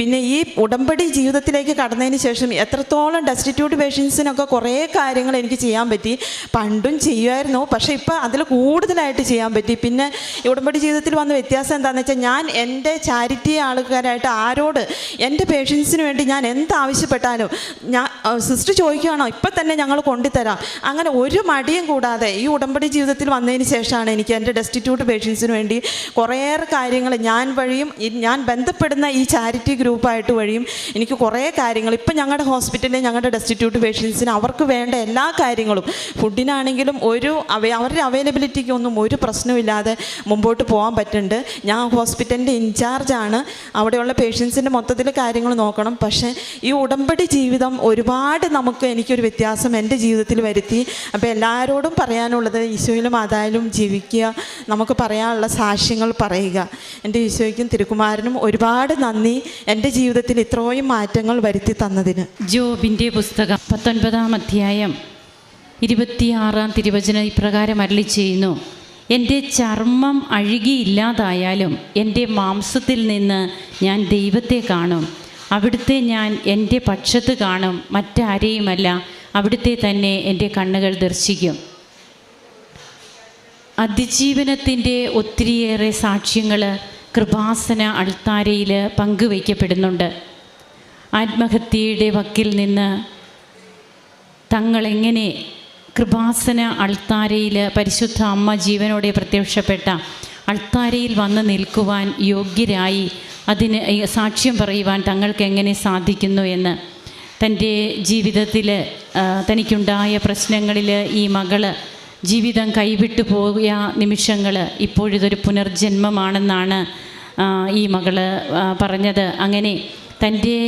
പിന്നെ ഈ ഉടമ്പടി ജീവിതത്തിലേക്ക് കടന്നതിന് ശേഷം എത്രത്തോളം ഡെസ്റ്റിറ്റ്യൂട്ട് പേഷ്യൻസിനൊക്കെ കുറേ കാര്യങ്ങൾ എനിക്ക് ചെയ്യാൻ പറ്റി. പണ്ടും ചെയ്യുമായിരുന്നു, പക്ഷേ ഇപ്പോൾ അതിൽ കൂടുതലായിട്ട് ചെയ്യാൻ പറ്റി. പിന്നെ ഉടമ്പടി ജീവിതത്തിൽ വന്ന വ്യത്യാസം എന്താണെന്ന് വെച്ചാൽ ഞാൻ എൻ്റെ ചാരിറ്റി ആൾക്കാരായിട്ട് ആരോട് എൻ്റെ പേഷ്യൻസിന് വേണ്ടി ഞാൻ എന്താവശ്യപ്പെട്ടാലും ഞാൻ സിസ്റ്റർ ചോദിക്കുകയാണോ ഇപ്പം തന്നെ ഞങ്ങൾ കൊണ്ടുതരാം, അങ്ങനെ ഒരു മടിയും കൂടാതെ ഈ ഉടമ്പടി ജീവിതത്തിൽ വന്നതിന് ശേഷമാണ് എനിക്ക് എൻ്റെ ഡെസ്റ്റിറ്റ്യൂട്ട് പേഷ്യൻസിന് വേണ്ടി കുറേയേറെ കാര്യങ്ങൾ ഞാൻ വഴിയും ഞാൻ ബന്ധപ്പെടുന്ന ഈ ചാരിറ്റി ഗ്രൂപ്പായിട്ട് വഴിയും എനിക്ക് കുറേ കാര്യങ്ങൾ ഇപ്പം ഞങ്ങളുടെ ഹോസ്പിറ്റലിൽ ഞങ്ങളുടെ ഡെസ്റ്റിറ്റ്യൂട്ട് പേഷ്യൻസിന് അവർക്ക് വേണ്ട എല്ലാ കാര്യങ്ങളും ഫുഡിനാണെങ്കിലും അവരുടെ അവൈലബിലിറ്റിക്ക് ഒന്നും ഒരു പ്രശ്നമില്ലാതെ മുമ്പോട്ട് പോകാൻ പറ്റുന്നുണ്ട്. ഞാൻ ഹോസ്പിറ്റലിൻ്റെ ഇൻചാർജാണ്, അവിടെയുള്ള പേഷ്യൻസിൻ്റെ മൊത്തത്തിൽ കാര്യങ്ങൾ നോക്കണം. പക്ഷേ ഈ ഉടമ്പടി ജീവിതം ഒരുപാട് എനിക്കൊരു വ്യത്യാസം എൻ്റെ ജീവിതത്തിൽ വരുത്തി. അപ്പോൾ എല്ലാവരോടും പറയാനുള്ളത് ഈശോയിലും മാതാവിലും ജീവിക്കുക, നമുക്ക് പറയാനുള്ള സാക്ഷ്യങ്ങൾ പറയുക. എൻ്റെ ഈശോയ്ക്കും തിരുക്കുമാരനും ഒരുപാട് നന്ദി എൻ്റെ ജീവിതത്തിൽ ഇത്രയും മാറ്റങ്ങൾ വരുത്തി തന്നതിന്. ജോബിൻ്റെ പുസ്തകം 19-ാം അധ്യായം 26-ാം തിരുവചനം ഇപ്രകാരം അരുളി ചെയ്യുന്നു: എൻ്റെ ചർമ്മം അഴുകിയില്ലാതായാലും എൻ്റെ മാംസത്തിൽ നിന്ന് ഞാൻ ദൈവത്തെ കാണും. അവിടുത്തെ ഞാൻ എൻ്റെ പക്ഷത്ത് കാണും, മറ്റാരെയുമല്ല, അവിടുത്തെ തന്നെ എൻ്റെ കണ്ണുകൾ ദർശിക്കും. അതിജീവനത്തിൻ്റെ ഒത്തിരിയേറെ സാക്ഷ്യങ്ങൾ കൃപാസന അൾത്താരയിൽ പങ്കുവയ്ക്കപ്പെടുന്നുണ്ട്. ആത്മഹത്യയുടെ വക്കിൽ നിന്ന് തങ്ങളെങ്ങനെ കൃപാസന അൾത്താരയിൽ പരിശുദ്ധ അമ്മ ജീവനോടെ പ്രത്യക്ഷപ്പെട്ട അൾത്താരയിൽ വന്ന് നിൽക്കുവാൻ യോഗ്യരായി അതിന് സാക്ഷ്യം പറയുവാൻ തങ്ങൾക്ക് എങ്ങനെ സാധിക്കുന്നു എന്ന് തൻ്റെ ജീവിതത്തിൽ തനിക്കുണ്ടായ പ്രശ്നങ്ങളിൽ ഈ മകള് ജീവിതം കൈവിട്ടു പോയ നിമിഷങ്ങൾ ഇപ്പോഴിതൊരു പുനർജന്മമാണെന്നാണ് ഈ മകള് പറഞ്ഞത്. അങ്ങനെ തൻ്റെ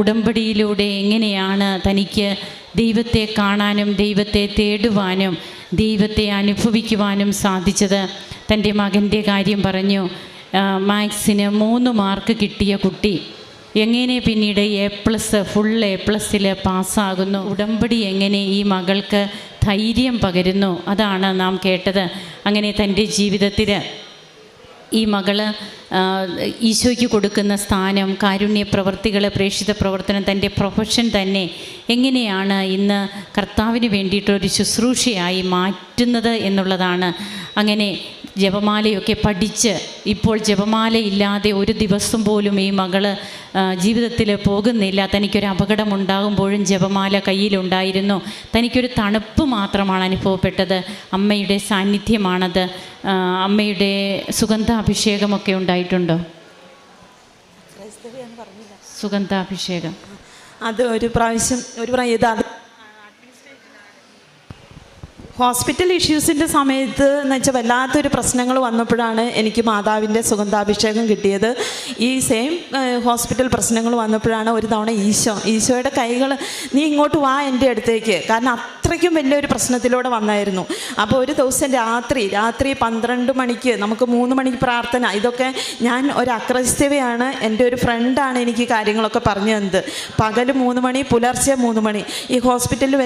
ഉടമ്പടിയിലൂടെ എങ്ങനെയാണ് തനിക്ക് ദൈവത്തെ കാണാനും ദൈവത്തെ തേടുവാനും ദൈവത്തെ അനുഭവിക്കുവാനും സാധിച്ചത്. തൻ്റെ മകൻ്റെ കാര്യം പറഞ്ഞു. മാത്സിന് 3 മാർക്ക് കിട്ടിയ കുട്ടി എങ്ങനെ പിന്നീട് ഫുൾ A+ൽ പാസ്സാകുന്നു. ഉടമ്പടി എങ്ങനെ ഈ മകൾക്ക് ധൈര്യം പകരുന്നു, അതാണ് നാം കേട്ടത്. അങ്ങനെ തൻ്റെ ജീവിതത്തിൽ ഈ മകള് ഈശോയ്ക്ക് കൊടുക്കുന്ന സ്ഥാനം, കാരുണ്യ പ്രവർത്തികൾ, പ്രേക്ഷിത പ്രവർത്തനം, തൻ്റെ പ്രൊഫഷൻ തന്നെ എങ്ങനെയാണ് ഇന്ന് കർത്താവിന് വേണ്ടിയിട്ടൊരു ശുശ്രൂഷയായി മാറ്റുന്നത് എന്നുള്ളതാണ്. അങ്ങനെ ജപമാലയൊക്കെ പഠിച്ച് ഇപ്പോൾ ജപമാലയില്ലാതെ ഒരു ദിവസം പോലും ഈ മകള് ജീവിതത്തിൽ പോകുന്നില്ല. തനിക്കൊരു അപകടമുണ്ടാകുമ്പോഴും ജപമാല കയ്യിലുണ്ടായിരുന്നു. തനിക്കൊരു തണുപ്പ് മാത്രമാണ് അനുഭവപ്പെട്ടത്. അമ്മയുടെ സാന്നിധ്യമാണത്. അമ്മയുടെ സുഗന്ധാഭിഷേകമൊക്കെ ഉണ്ടായിട്ടുണ്ടോ? സുഗന്ധാഭിഷേകം അത് ഒരു പ്രാവശ്യം ഇത് ഹോസ്പിറ്റൽ ഇഷ്യൂസിൻ്റെ സമയത്ത് എന്ന് വെച്ചാൽ വല്ലാത്തൊരു പ്രശ്നങ്ങൾ വന്നപ്പോഴാണ് എനിക്ക് മാതാവിൻ്റെ സുഗന്ധാഭിഷേകം കിട്ടിയത്. ഈ സെയിം ഹോസ്പിറ്റൽ പ്രശ്നങ്ങൾ വന്നപ്പോഴാണ് ഒരു തവണ ഈശോയുടെ കൈകൾ നീ ഇങ്ങോട്ട് വാ എൻ്റെ അടുത്തേക്ക്, കാരണം അത്രയ്ക്കും വലിയൊരു പ്രശ്നത്തിലൂടെ വന്നായിരുന്നു. അപ്പോൾ ഒരു ദിവസം രാത്രി 12 മണിക്ക് നമുക്ക് 3 മണിക്ക് പ്രാർത്ഥന. ഇതൊക്കെ ഞാൻ ഒരു അക്രൈസ്തവയാണ്, എൻ്റെ ഒരു ഫ്രണ്ടാണ് എനിക്ക് കാര്യങ്ങളൊക്കെ പറഞ്ഞു തന്നത്. പകൽ 3 മണി, പുലർച്ചെ 3 മണി. ഈ ഹോസ്പിറ്റലിൽ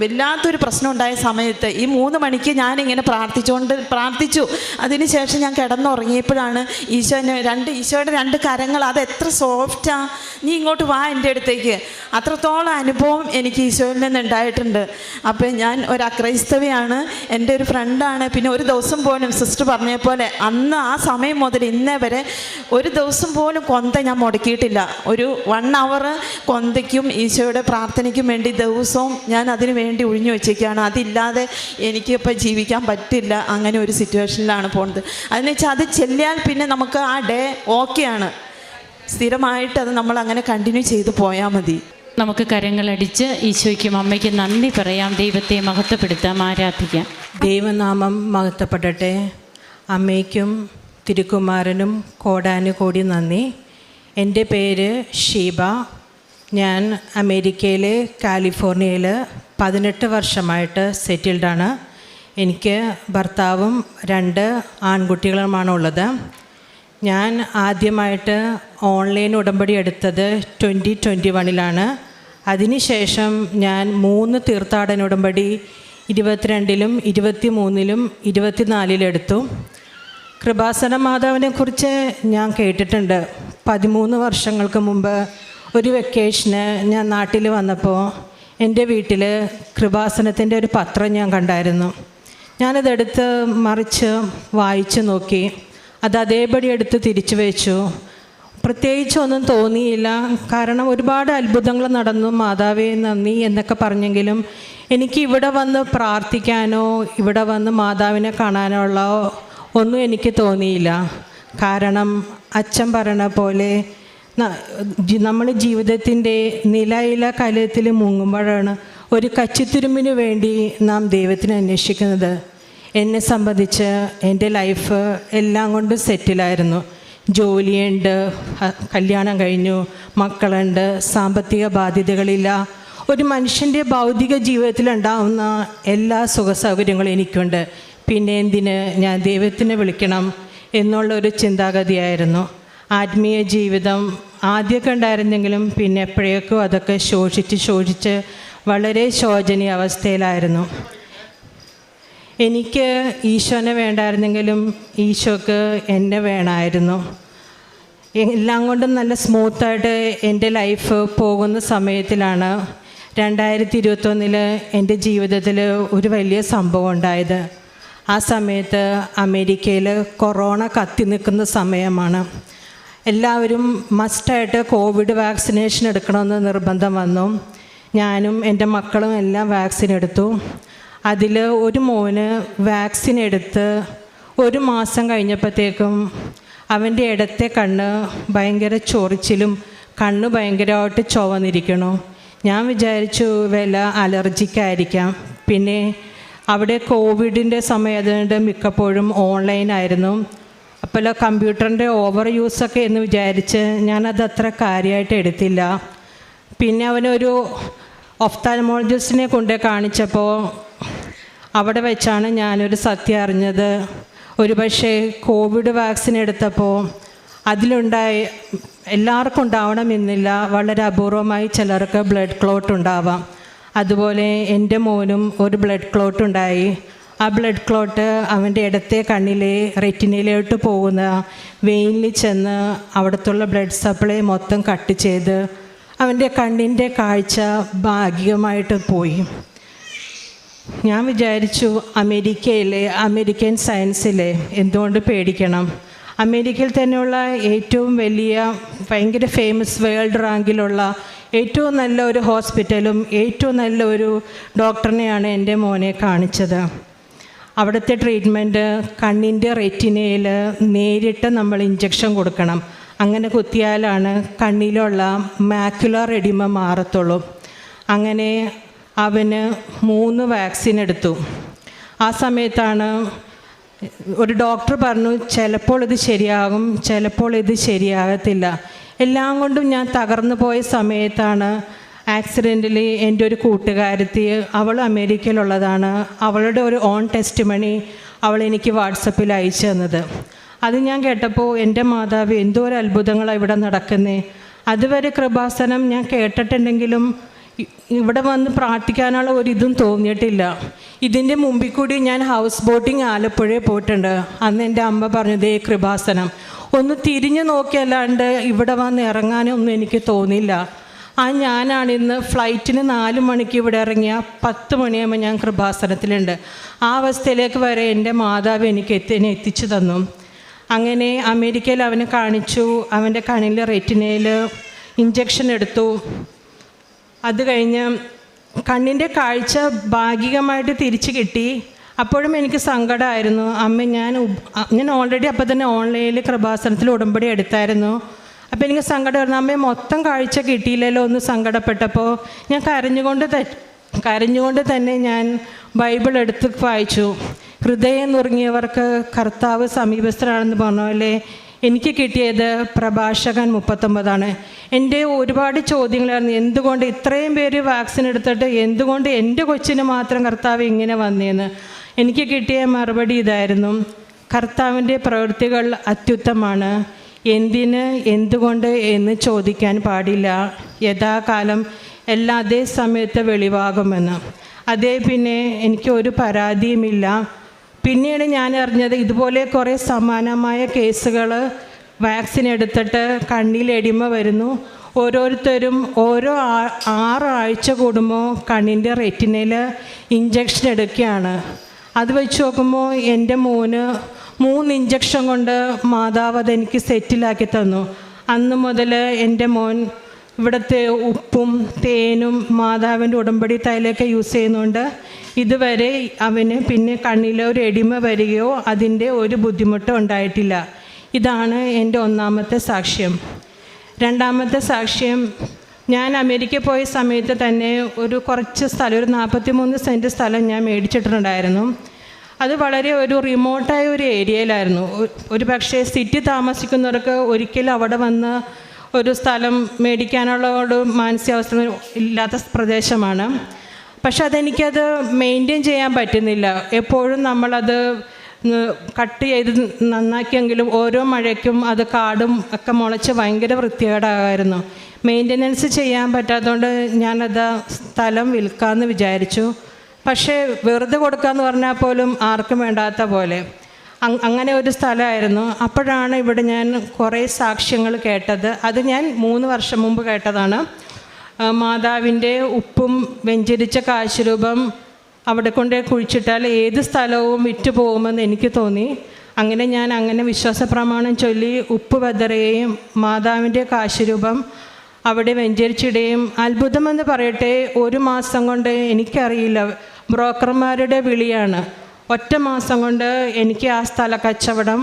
വല്ലാത്തൊരു പ്രശ്നം ഉണ്ടായ സമയത്ത് ഈ 3 മണിക്ക് ഞാനിങ്ങനെ പ്രാർത്ഥിച്ചു. അതിനുശേഷം ഞാൻ കിടന്നുറങ്ങിയപ്പോഴാണ് ഈശോയുടെ 2 കരങ്ങൾ, അത് എത്ര സോഫ്റ്റാ, നീ ഇങ്ങോട്ട് വാ എൻ്റെ അടുത്തേക്ക്. അത്രത്തോളം അനുഭവം എനിക്ക് ഈശോയിൽ നിന്ന് ഉണ്ടായിട്ടുണ്ട്. അപ്പോൾ ഞാൻ ഒരു അക്രൈസ്തവയാണ്, എൻ്റെ ഒരു ഫ്രണ്ടാണ്. പിന്നെ ഒരു ദിവസം പോലും സിസ്റ്റർ പറഞ്ഞ പോലെ അന്ന് ആ സമയം മുതൽ ഇന്നേ വരെ ഒരു ദിവസം പോലും കൊന്ത ഞാൻ മുടക്കിയിട്ടില്ല. ഒരു 1 hour കൊന്തയ്ക്കും ഈശോയുടെ പ്രാർത്ഥനയ്ക്കും വേണ്ടി ദിവസവും ഞാൻ അതിനു വേണ്ടി ഒഴിഞ്ഞു വെച്ചേക്കാണ്. അതില്ലാതെ എനിക്കിപ്പോൾ ജീവിക്കാൻ പറ്റില്ല. അങ്ങനെ ഒരു സിറ്റുവേഷനിലാണ് പോകുന്നത്. അതെന്ന് വെച്ചാൽ അത് ചെല്ലിയാൽ പിന്നെ നമുക്ക് ആ ഡേ ഓക്കെയാണ്. സ്ഥിരമായിട്ട് അത് നമ്മൾ അങ്ങനെ കണ്ടിന്യൂ ചെയ്ത് പോയാൽ മതി. നമുക്ക് കരങ്ങളടിച്ച് ഈശോയ്ക്കും അമ്മയ്ക്കും നന്ദി പറയാം, ദൈവത്തെ മഹത്വപ്പെടുത്താം, ആരാധിക്കാം. ദൈവനാമം മഹത്വപ്പെടട്ടെ. അമ്മയ്ക്കും തിരുക്കുമാരനും കോടാനുകോടി നന്ദി. എൻ്റെ പേര് ഷീബ. ഞാൻ അമേരിക്കയിലെ കാലിഫോർണിയയിൽ 18 വർഷമായിട്ട് സെറ്റിൽഡാണ്. എനിക്ക് ഭർത്താവും 2 ആൺകുട്ടികളുമാണുള്ളത്. ഞാൻ ആദ്യമായിട്ട് ഓൺലൈൻ ഉടമ്പടി എടുത്തത് 2021 അതിനുശേഷം ഞാൻ 3 തീർത്ഥാടന ഉടമ്പടി 22-ലും 23-ലും 24-ലും എടുത്തു. കൃപാസന മാതാവിനെക്കുറിച്ച് ഞാൻ കേട്ടിട്ടുണ്ട്. 13 വർഷങ്ങൾക്ക് മുമ്പ് ഒരു വെക്കേഷന് ഞാൻ നാട്ടിൽ വന്നപ്പോൾ എൻ്റെ വീട്ടിൽ കൃപാസനത്തിൻ്റെ ഒരു പത്രം ഞാൻ കണ്ടായിരുന്നു. ഞാനതെടുത്ത് മറിച്ച് വായിച്ചു നോക്കി. അത് അതേപടി എടുത്ത് തിരിച്ചു വെച്ചു. പ്രത്യേകിച്ചൊന്നും തോന്നിയില്ല. കാരണം ഒരുപാട് അത്ഭുതങ്ങൾ നടന്നു, മാതാവേ നന്ദി എന്നൊക്കെ പറഞ്ഞെങ്കിലും എനിക്ക് ഇവിടെ വന്ന് പ്രാർത്ഥിക്കാനോ ഇവിടെ വന്ന് മാതാവിനെ കാണാനോ ഉള്ള ഒന്നും എനിക്ക് തോന്നിയില്ല. കാരണം അച്ഛൻ പറയണ പോലെ നമ്മൾ ജീവിതത്തിൻ്റെ നിലയില കലത്തിൽ മുങ്ങുമ്പോഴാണ് ഒരു കച്ചിത്തുരുമ്പിന് വേണ്ടി നാം ദൈവത്തിനെ അന്വേഷിക്കുന്നത്. എന്നെ സംബന്ധിച്ച് എൻ്റെ ലൈഫ് എല്ലാം കൊണ്ടും സെറ്റിലായിരുന്നു. ജോലിയുണ്ട്, കല്യാണം കഴിഞ്ഞു, മക്കളുണ്ട്, സാമ്പത്തിക ബാധ്യതകളില്ല. ഒരു മനുഷ്യൻ്റെ ഭൗതിക ജീവിതത്തിലുണ്ടാവുന്ന എല്ലാ സുഖസൗകര്യങ്ങളും എനിക്കുണ്ട്. പിന്നെ എന്തിന് ഞാൻ ദൈവത്തിനെ വിളിക്കണം എന്നുള്ളൊരു ചിന്താഗതിയായിരുന്നു. ആത്മീയ ജീവിതം ആദ്യമൊക്കെ ഉണ്ടായിരുന്നെങ്കിലും പിന്നെ എപ്പോഴേക്കും അതൊക്കെ ശോഷിച്ച് വളരെ ശോചനീയ അവസ്ഥയിലായിരുന്നു. എനിക്ക് ഈശോനെ വേണ്ടായിരുന്നെങ്കിലും ഈശോക്ക് എന്നെ വേണമായിരുന്നു. എല്ലാം കൊണ്ടും നല്ല സ്മൂത്തായിട്ട് എൻ്റെ ലൈഫ് പോകുന്ന സമയത്തിലാണ് 2021 എൻ്റെ ജീവിതത്തിൽ ഒരു വലിയ സംഭവം ഉണ്ടായത്. ആ സമയത്ത് അമേരിക്കയിൽ കൊറോണ കത്തി നിൽക്കുന്ന സമയമാണ്. എല്ലാവരും മസ്റ്റായിട്ട് കോവിഡ് വാക്സിനേഷൻ എടുക്കണമെന്ന് നിർബന്ധം വന്നു. ഞാനും എൻ്റെ മക്കളും എല്ലാം വാക്സിൻ എടുത്തു. അതിൽ ഒരു മോന് വാക്സിൻ എടുത്ത് 1 മാസം കഴിഞ്ഞപ്പോഴത്തേക്കും അവൻ്റെ ഇടത്തെ കണ്ണ് ഭയങ്കര ചൊറിച്ചിലും കണ്ണ് ഭയങ്കരമായിട്ട് ചുവന്നിരിക്കണു. ഞാൻ വിചാരിച്ചു വല്ല അലർജിക്കായിരിക്കാം. പിന്നെ അവിടെ കോവിഡിൻ്റെ സമയത്തുകൊണ്ട് മിക്കപ്പോഴും ഓൺലൈനായിരുന്നു. അപ്പോൾ കമ്പ്യൂട്ടറിൻ്റെ ഓവർ യൂസൊക്കെ എന്ന് വിചാരിച്ച് ഞാനത് അത്ര കാര്യമായിട്ട് എടുത്തില്ല. പിന്നെ അവനൊരു ഒഫ്താൽമോളജിസ്റ്റിനെ കൊണ്ട് കാണിച്ചപ്പോൾ അവിടെ വെച്ചാണ് ഞാനൊരു സത്യം അറിഞ്ഞത്. ഒരു പക്ഷേ കോവിഡ് വാക്സിൻ എടുത്തപ്പോൾ അതിലുണ്ടായ എല്ലാവർക്കും ഉണ്ടാവണമെന്നില്ല, വളരെ അപൂർവമായി ചിലർക്ക് ബ്ലഡ് ക്ലോട്ട് ഉണ്ടാവാം. അതുപോലെ എൻ്റെ മോനും ഒരു ബ്ലഡ് ക്ലോട്ട് ഉണ്ടായി. ആ ബ്ലഡ് ക്ലോട്ട് അവൻ്റെ ഇടത്തെ കണ്ണിലെ റെറ്റിനയിലോട്ട് പോകുന്ന വെയിനിൽ ചെന്ന് അവിടത്തുള്ള ബ്ലഡ് സപ്ലൈ മൊത്തം കട്ട് ചെയ്ത് അവൻ്റെ കണ്ണിൻ്റെ കാഴ്ച ഭാഗികമായിട്ട് പോയി. ഞാൻ വിചാരിച്ചു അമേരിക്കൻ സയൻസിലെ എന്തുകൊണ്ട് പേടിക്കണം. അമേരിക്കയിൽ തന്നെയുള്ള ഏറ്റവും വലിയ ഭയങ്കര ഫേമസ് വേൾഡ് റാങ്കിലുള്ള ഏറ്റവും നല്ല ഒരു ഹോസ്പിറ്റലും ഏറ്റവും നല്ല ഒരു ഡോക്ടറിനെയാണ് എൻ്റെ മോനെ കാണിച്ചത്. അവിടുത്തെ ട്രീറ്റ്മെൻറ്റ് കണ്ണിൻ്റെ റെറ്റിനയിൽ നേരിട്ട് നമ്മൾ ഇഞ്ചക്ഷൻ കൊടുക്കണം. അങ്ങനെ കുത്തിയാലാണ് കണ്ണിലുള്ള മാക്യുലർ എഡിമ മാറത്തുള്ളൂ. അങ്ങനെ അവന് 3 വാക്സിൻ എടുത്തു. ആ സമയത്താണ് ഒരു ഡോക്ടർ പറഞ്ഞു, ചിലപ്പോൾ ഇത് ശരിയാകും, ചിലപ്പോൾ ഇത് ശരിയാകത്തില്ല. എല്ലാം കൊണ്ടും ഞാൻ തകർന്നു പോയ സമയത്താണ് ആക്സിഡൻ്റിൽ എൻ്റെ ഒരു കൂട്ടുകാരത്തി, അവൾ അമേരിക്കയിലുള്ളതാണ്, അവളുടെ ഒരു ഓൺ ടെസ്റ്റിമണി അവൾ എനിക്ക് വാട്സപ്പിൽ അയച്ചു തന്നത്. അത് ഞാൻ കേട്ടപ്പോൾ എൻ്റെ മാതാവ് എന്തോ ഒരു അത്ഭുതങ്ങളാണ് ഇവിടെ നടക്കുന്നത്. അതുവരെ കൃപാസനം ഞാൻ കേട്ടിട്ടുണ്ടെങ്കിലും ഇവിടെ വന്ന് പ്രാർത്ഥിക്കാനുള്ള ഒരിതും തോന്നിയിട്ടില്ല. ഇതിൻ്റെ മുമ്പിൽ കൂടി ഞാൻ ഹൗസ് ബോട്ടിങ് ആലപ്പുഴയിൽ പോയിട്ടുണ്ട്. അന്ന് എൻ്റെ അമ്മ പറഞ്ഞത് കൃപാസനം ഒന്ന് തിരിഞ്ഞു നോക്കിയല്ലാണ്ട് ഇവിടെ വന്ന് ഇറങ്ങാനൊന്നും എനിക്ക് തോന്നിയില്ല. ഞാനാണിന്ന് ഫ്ലൈറ്റിന് 4 മണിക്ക് ഇവിടെ ഇറങ്ങിയ 10 മണിയാകുമ്പോൾ ഞാൻ കൃപാസനത്തിലുണ്ട്. ആ അവസ്ഥയിലേക്ക് വരെ എൻ്റെ മാതാവ് എനിക്ക് എന്നെ എത്തിച്ചു തന്നു. അങ്ങനെ അമേരിക്കയിൽ അവനെ കാണിച്ചു. അവൻ്റെ കണ്ണിൽ റെറ്റിനയിൽ ഇഞ്ചക്ഷൻ എടുത്തു. അത് കഴിഞ്ഞ് കണ്ണിൻ്റെ കാഴ്ച ഭാഗികമായിട്ട് തിരിച്ചു കിട്ടി. അപ്പോഴും എനിക്ക് സങ്കടമായിരുന്നു. അമ്മ ഞാൻ ഓൾറെഡി അപ്പോൾ തന്നെ ഓൺലൈനിൽ കൃപാസനത്തിൽ ഉടമ്പടി എടുത്തായിരുന്നു. അപ്പോൾ എനിക്ക് സങ്കടമായിരുന്നു. അമ്മയെ മൊത്തം കാഴ്ച കിട്ടിയില്ലല്ലോ എന്ന് സങ്കടപ്പെട്ടപ്പോൾ ഞാൻ കരഞ്ഞുകൊണ്ട് തന്നെ ഞാൻ ബൈബിൾ എടുത്ത് വായിച്ചു. ഹൃദയം നുറുങ്ങിയവർക്ക് കർത്താവ് സമീപസ്ഥരാണെന്ന് പറഞ്ഞ പോലെ എനിക്ക് കിട്ടിയത് പ്രഭാഷകൻ 39. എൻ്റെ ഒരുപാട് ചോദ്യങ്ങളായിരുന്നു. എന്തുകൊണ്ട് ഇത്രയും പേര് വാക്സിൻ എടുത്തിട്ട് എന്തുകൊണ്ട് എൻ്റെ കൊച്ചിന് മാത്രം കർത്താവ് ഇങ്ങനെ വന്നേന്ന്? എനിക്ക് കിട്ടിയ മറുപടി ഇതായിരുന്നു: കർത്താവിൻ്റെ പ്രവൃത്തികൾ അത്യുത്തമാണ്, എന്തിന് എന്തുകൊണ്ട് എന്ന് ചോദിക്കാൻ പാടില്ല, യഥാകാലം എല്ലാം അതേ സമയത്ത് വെളിവാകുമെന്ന്. പിന്നെ എനിക്ക് ഒരു പരാതിയുമില്ല. പിന്നീട് ഞാൻ അറിഞ്ഞത് ഇതുപോലെ കുറേ സമാനമായ കേസുകൾ വാക്സിൻ എടുത്തിട്ട് കണ്ണിൽ എഡിമ വരുന്നു. ഓരോരുത്തരും ഓരോ 6 ആഴ്ച കൂടുമ്പോൾ കണ്ണിൻ്റെ റെറ്റിനയിൽ ഇഞ്ചക്ഷൻ എടുക്കുകയാണ്. അത് വെച്ച് നോക്കുമ്പോൾ എൻ്റെ മോന് 3 ഇഞ്ചക്ഷൻ കൊണ്ട് മാതാവ് അതെനിക്ക് സെറ്റിലാക്കി തന്നു. അന്ന് മുതൽ എൻ്റെ മോൻ ഇവിടുത്തെ ഉപ്പും തേനും മാതാവിൻ്റെ ഉടമ്പടി തൈലൊക്കെ യൂസ് ചെയ്യുന്നുണ്ട്. ഇതുവരെ അവന് പിന്നെ കണ്ണിലൊരു എഡിമ വരികയോ അതിൻ്റെ ഒരു ബുദ്ധിമുട്ടോ ഉണ്ടായിട്ടില്ല. ഇതാണ് എൻ്റെ 1ാമത്തെ സാക്ഷ്യം. 2ാമത്തെ സാക്ഷ്യം, ഞാൻ അമേരിക്കയിൽ പോയ സമയത്ത് തന്നെ കുറച്ച് സ്ഥലം, ഒരു 43 സെൻറ്റ് സ്ഥലം ഞാൻ മേടിച്ചിട്ടുണ്ടായിരുന്നു. അത് വളരെ ഒരു റിമോട്ടായ ഒരു ഏരിയയിലായിരുന്നു. ഒരു പക്ഷേ സിറ്റി താമസിക്കുന്നവർക്ക് ഒരിക്കലും അവിടെ വന്ന് ഒരു സ്ഥലം മേടിക്കാനുള്ള ഒരു മാനസികാവസ്ഥ ഇല്ലാത്ത പ്രദേശമാണ്. പക്ഷെ അതെനിക്കത് മെയിൻറ്റെയിൻ ചെയ്യാൻ പറ്റുന്നില്ല. എപ്പോഴും നമ്മളത് കട്ട് ചെയ്ത് നന്നാക്കിയെങ്കിലും ഓരോ മഴയ്ക്കും അത് കാടും ഒക്കെ മുളച്ച് ഭയങ്കര വൃത്തികേടായിരുന്നു. മെയിൻ്റനൻസ് ചെയ്യാൻ പറ്റാത്തതുകൊണ്ട് ഞാനത് സ്ഥലം വിൽക്കാമെന്ന് വിചാരിച്ചു. പക്ഷേ വെറുതെ കൊടുക്കാമെന്ന് പറഞ്ഞാൽ പോലും ആർക്കും വേണ്ടാത്ത പോലെ അങ്ങനെ ഒരു സ്ഥലമായിരുന്നു. അപ്പോഴാണ് ഇവിടെ ഞാൻ കുറേ സാക്ഷ്യങ്ങൾ കേട്ടത്. അത് ഞാൻ 3 വർഷം മുമ്പ് കേട്ടതാണ്. മാതാവിൻ്റെ ഉപ്പും വെഞ്ചരിച്ച കാശുരൂപം അവിടെ കൊണ്ട് കുഴിച്ചിട്ടാൽ ഏത് സ്ഥലവും വിറ്റ് പോകുമെന്ന് എനിക്ക് തോന്നി. അങ്ങനെ ഞാൻ വിശ്വാസപ്രമാണം ചൊല്ലി ഉപ്പ് വെതറുകയും മാതാവിൻ്റെ കാശുരൂപം അവിടെ വെഞ്ചരിച്ചിടുകയും, അത്ഭുതമെന്ന് പറയട്ടെ, 1 മാസം കൊണ്ട്, എനിക്കറിയില്ല, ബ്രോക്കർമാരുടെ വിളിയാണ്, 1 മാസം കൊണ്ട് എനിക്ക് ആ സ്ഥല കച്ചവടം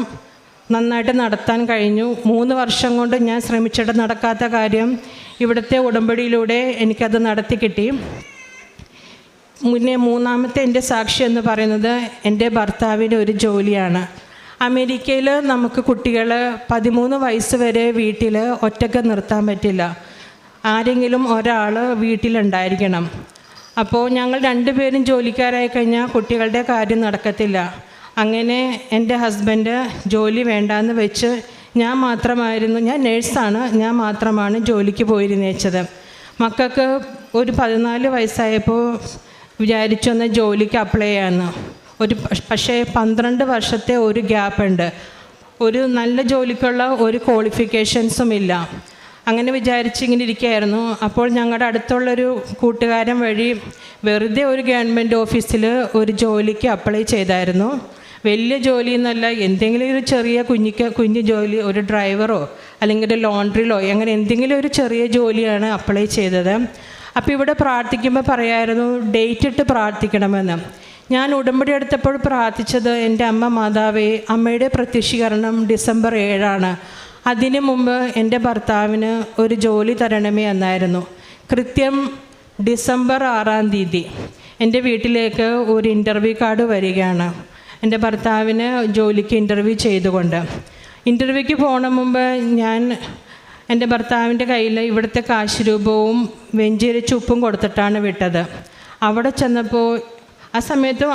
നന്നായിട്ട് നടത്താൻ കഴിഞ്ഞു. 3 വർഷം കൊണ്ട് ഞാൻ ശ്രമിച്ചിട്ട് നടക്കാത്ത കാര്യം ഇവിടുത്തെ ഉടമ്പടിയിലൂടെ എനിക്കത് നടത്തി കിട്ടി. പിന്നെ 3ാമത്തെ എൻ്റെ സാക്ഷി എന്ന് പറയുന്നത് എൻ്റെ ഭർത്താവിൻ്റെ ഒരു ജോലിയാണ്. അമേരിക്കയിൽ നമുക്ക് കുട്ടികൾ 13 വയസ്സ് വരെ വീട്ടിൽ ഒറ്റയ്ക്ക് നിർത്താൻ പറ്റില്ല. ആരെങ്കിലും ഒരാൾ വീട്ടിലുണ്ടായിരിക്കണം. അപ്പോൾ ഞങ്ങൾ 2 പേരും ജോലിക്കാരായി കഴിഞ്ഞാൽ കുട്ടികളുടെ കാര്യം നടക്കത്തില്ല. അങ്ങനെ എൻ്റെ ഹസ്ബൻഡ് ജോലി വേണ്ടാന്ന് വെച്ച് ഞാൻ നേഴ്സാണ്, ഞാൻ മാത്രമാണ് ജോലിക്ക് പോയിരുന്നേച്ചത്. മക്കൾക്ക് ഒരു 14 വയസ്സായപ്പോൾ വിചാരിച്ചു എന്നാൽ ജോലിക്ക് അപ്ലൈ ചെയ്യാമെന്ന്. പക്ഷേ 12 വർഷത്തെ ഒരു ഗ്യാപ്പുണ്ട്. ഒരു നല്ല ജോലിക്കുള്ള ഒരു ക്വാളിഫിക്കേഷൻസും ഇല്ല. അങ്ങനെ വിചാരിച്ചിങ്ങനെ ഇരിക്കുകയായിരുന്നു. അപ്പോൾ ഞങ്ങളുടെ അടുത്തുള്ളൊരു കൂട്ടുകാരൻ വഴി വെറുതെ ഒരു ഗവൺമെൻറ് ഓഫീസിൽ ഒരു ജോലിക്ക് അപ്ലൈ ചെയ്തായിരുന്നു. വലിയ ജോലിയെന്നല്ല, എന്തെങ്കിലും ഒരു ചെറിയ കുഞ്ഞു ജോലി, ഒരു ഡ്രൈവറോ അല്ലെങ്കിൽ ഒരു ലോണ്ടറിയിലോ അങ്ങനെ എന്തെങ്കിലും ഒരു ചെറിയ ജോലിയാണ് അപ്ലൈ ചെയ്തത്. അപ്പോൾ ഇവിടെ പ്രാർത്ഥിക്കുമ്പോൾ പറയായിരുന്നു ഡേറ്റ് ഇട്ട് പ്രാർത്ഥിക്കണമെന്ന്. ഞാൻ ഉടമ്പടി എടുത്തപ്പോൾ പ്രാർത്ഥിച്ചത് എൻ്റെ അമ്മ മാതാവേ, അമ്മയുടെ പ്രത്യക്ഷീകരണം ഡിസംബർ 7 അതിനു മുമ്പ് എൻ്റെ ഭർത്താവിന് ഒരു ജോലി തരണമേ എന്നായിരുന്നു. കൃത്യം ഡിസംബർ 6 എൻ്റെ വീട്ടിലേക്ക് ഒരു ഇൻ്റർവ്യൂ കാർഡ് വരികയാണ്. എൻ്റെ ഭർത്താവിന് ജോലിക്ക് ഇൻ്റർവ്യൂ ചെയ്തുകൊണ്ട്. ഇൻ്റർവ്യൂക്ക് പോകണ മുമ്പ് ഞാൻ എൻ്റെ ഭർത്താവിൻ്റെ കയ്യിൽ ഇവിടുത്തെ കാശ് രൂപവും വെഞ്ചിരിച്ച ഉപ്പും കൊടുത്തിട്ടാണ് വിട്ടത്. അവിടെ ചെന്നപ്പോൾ ആ സമയത്തും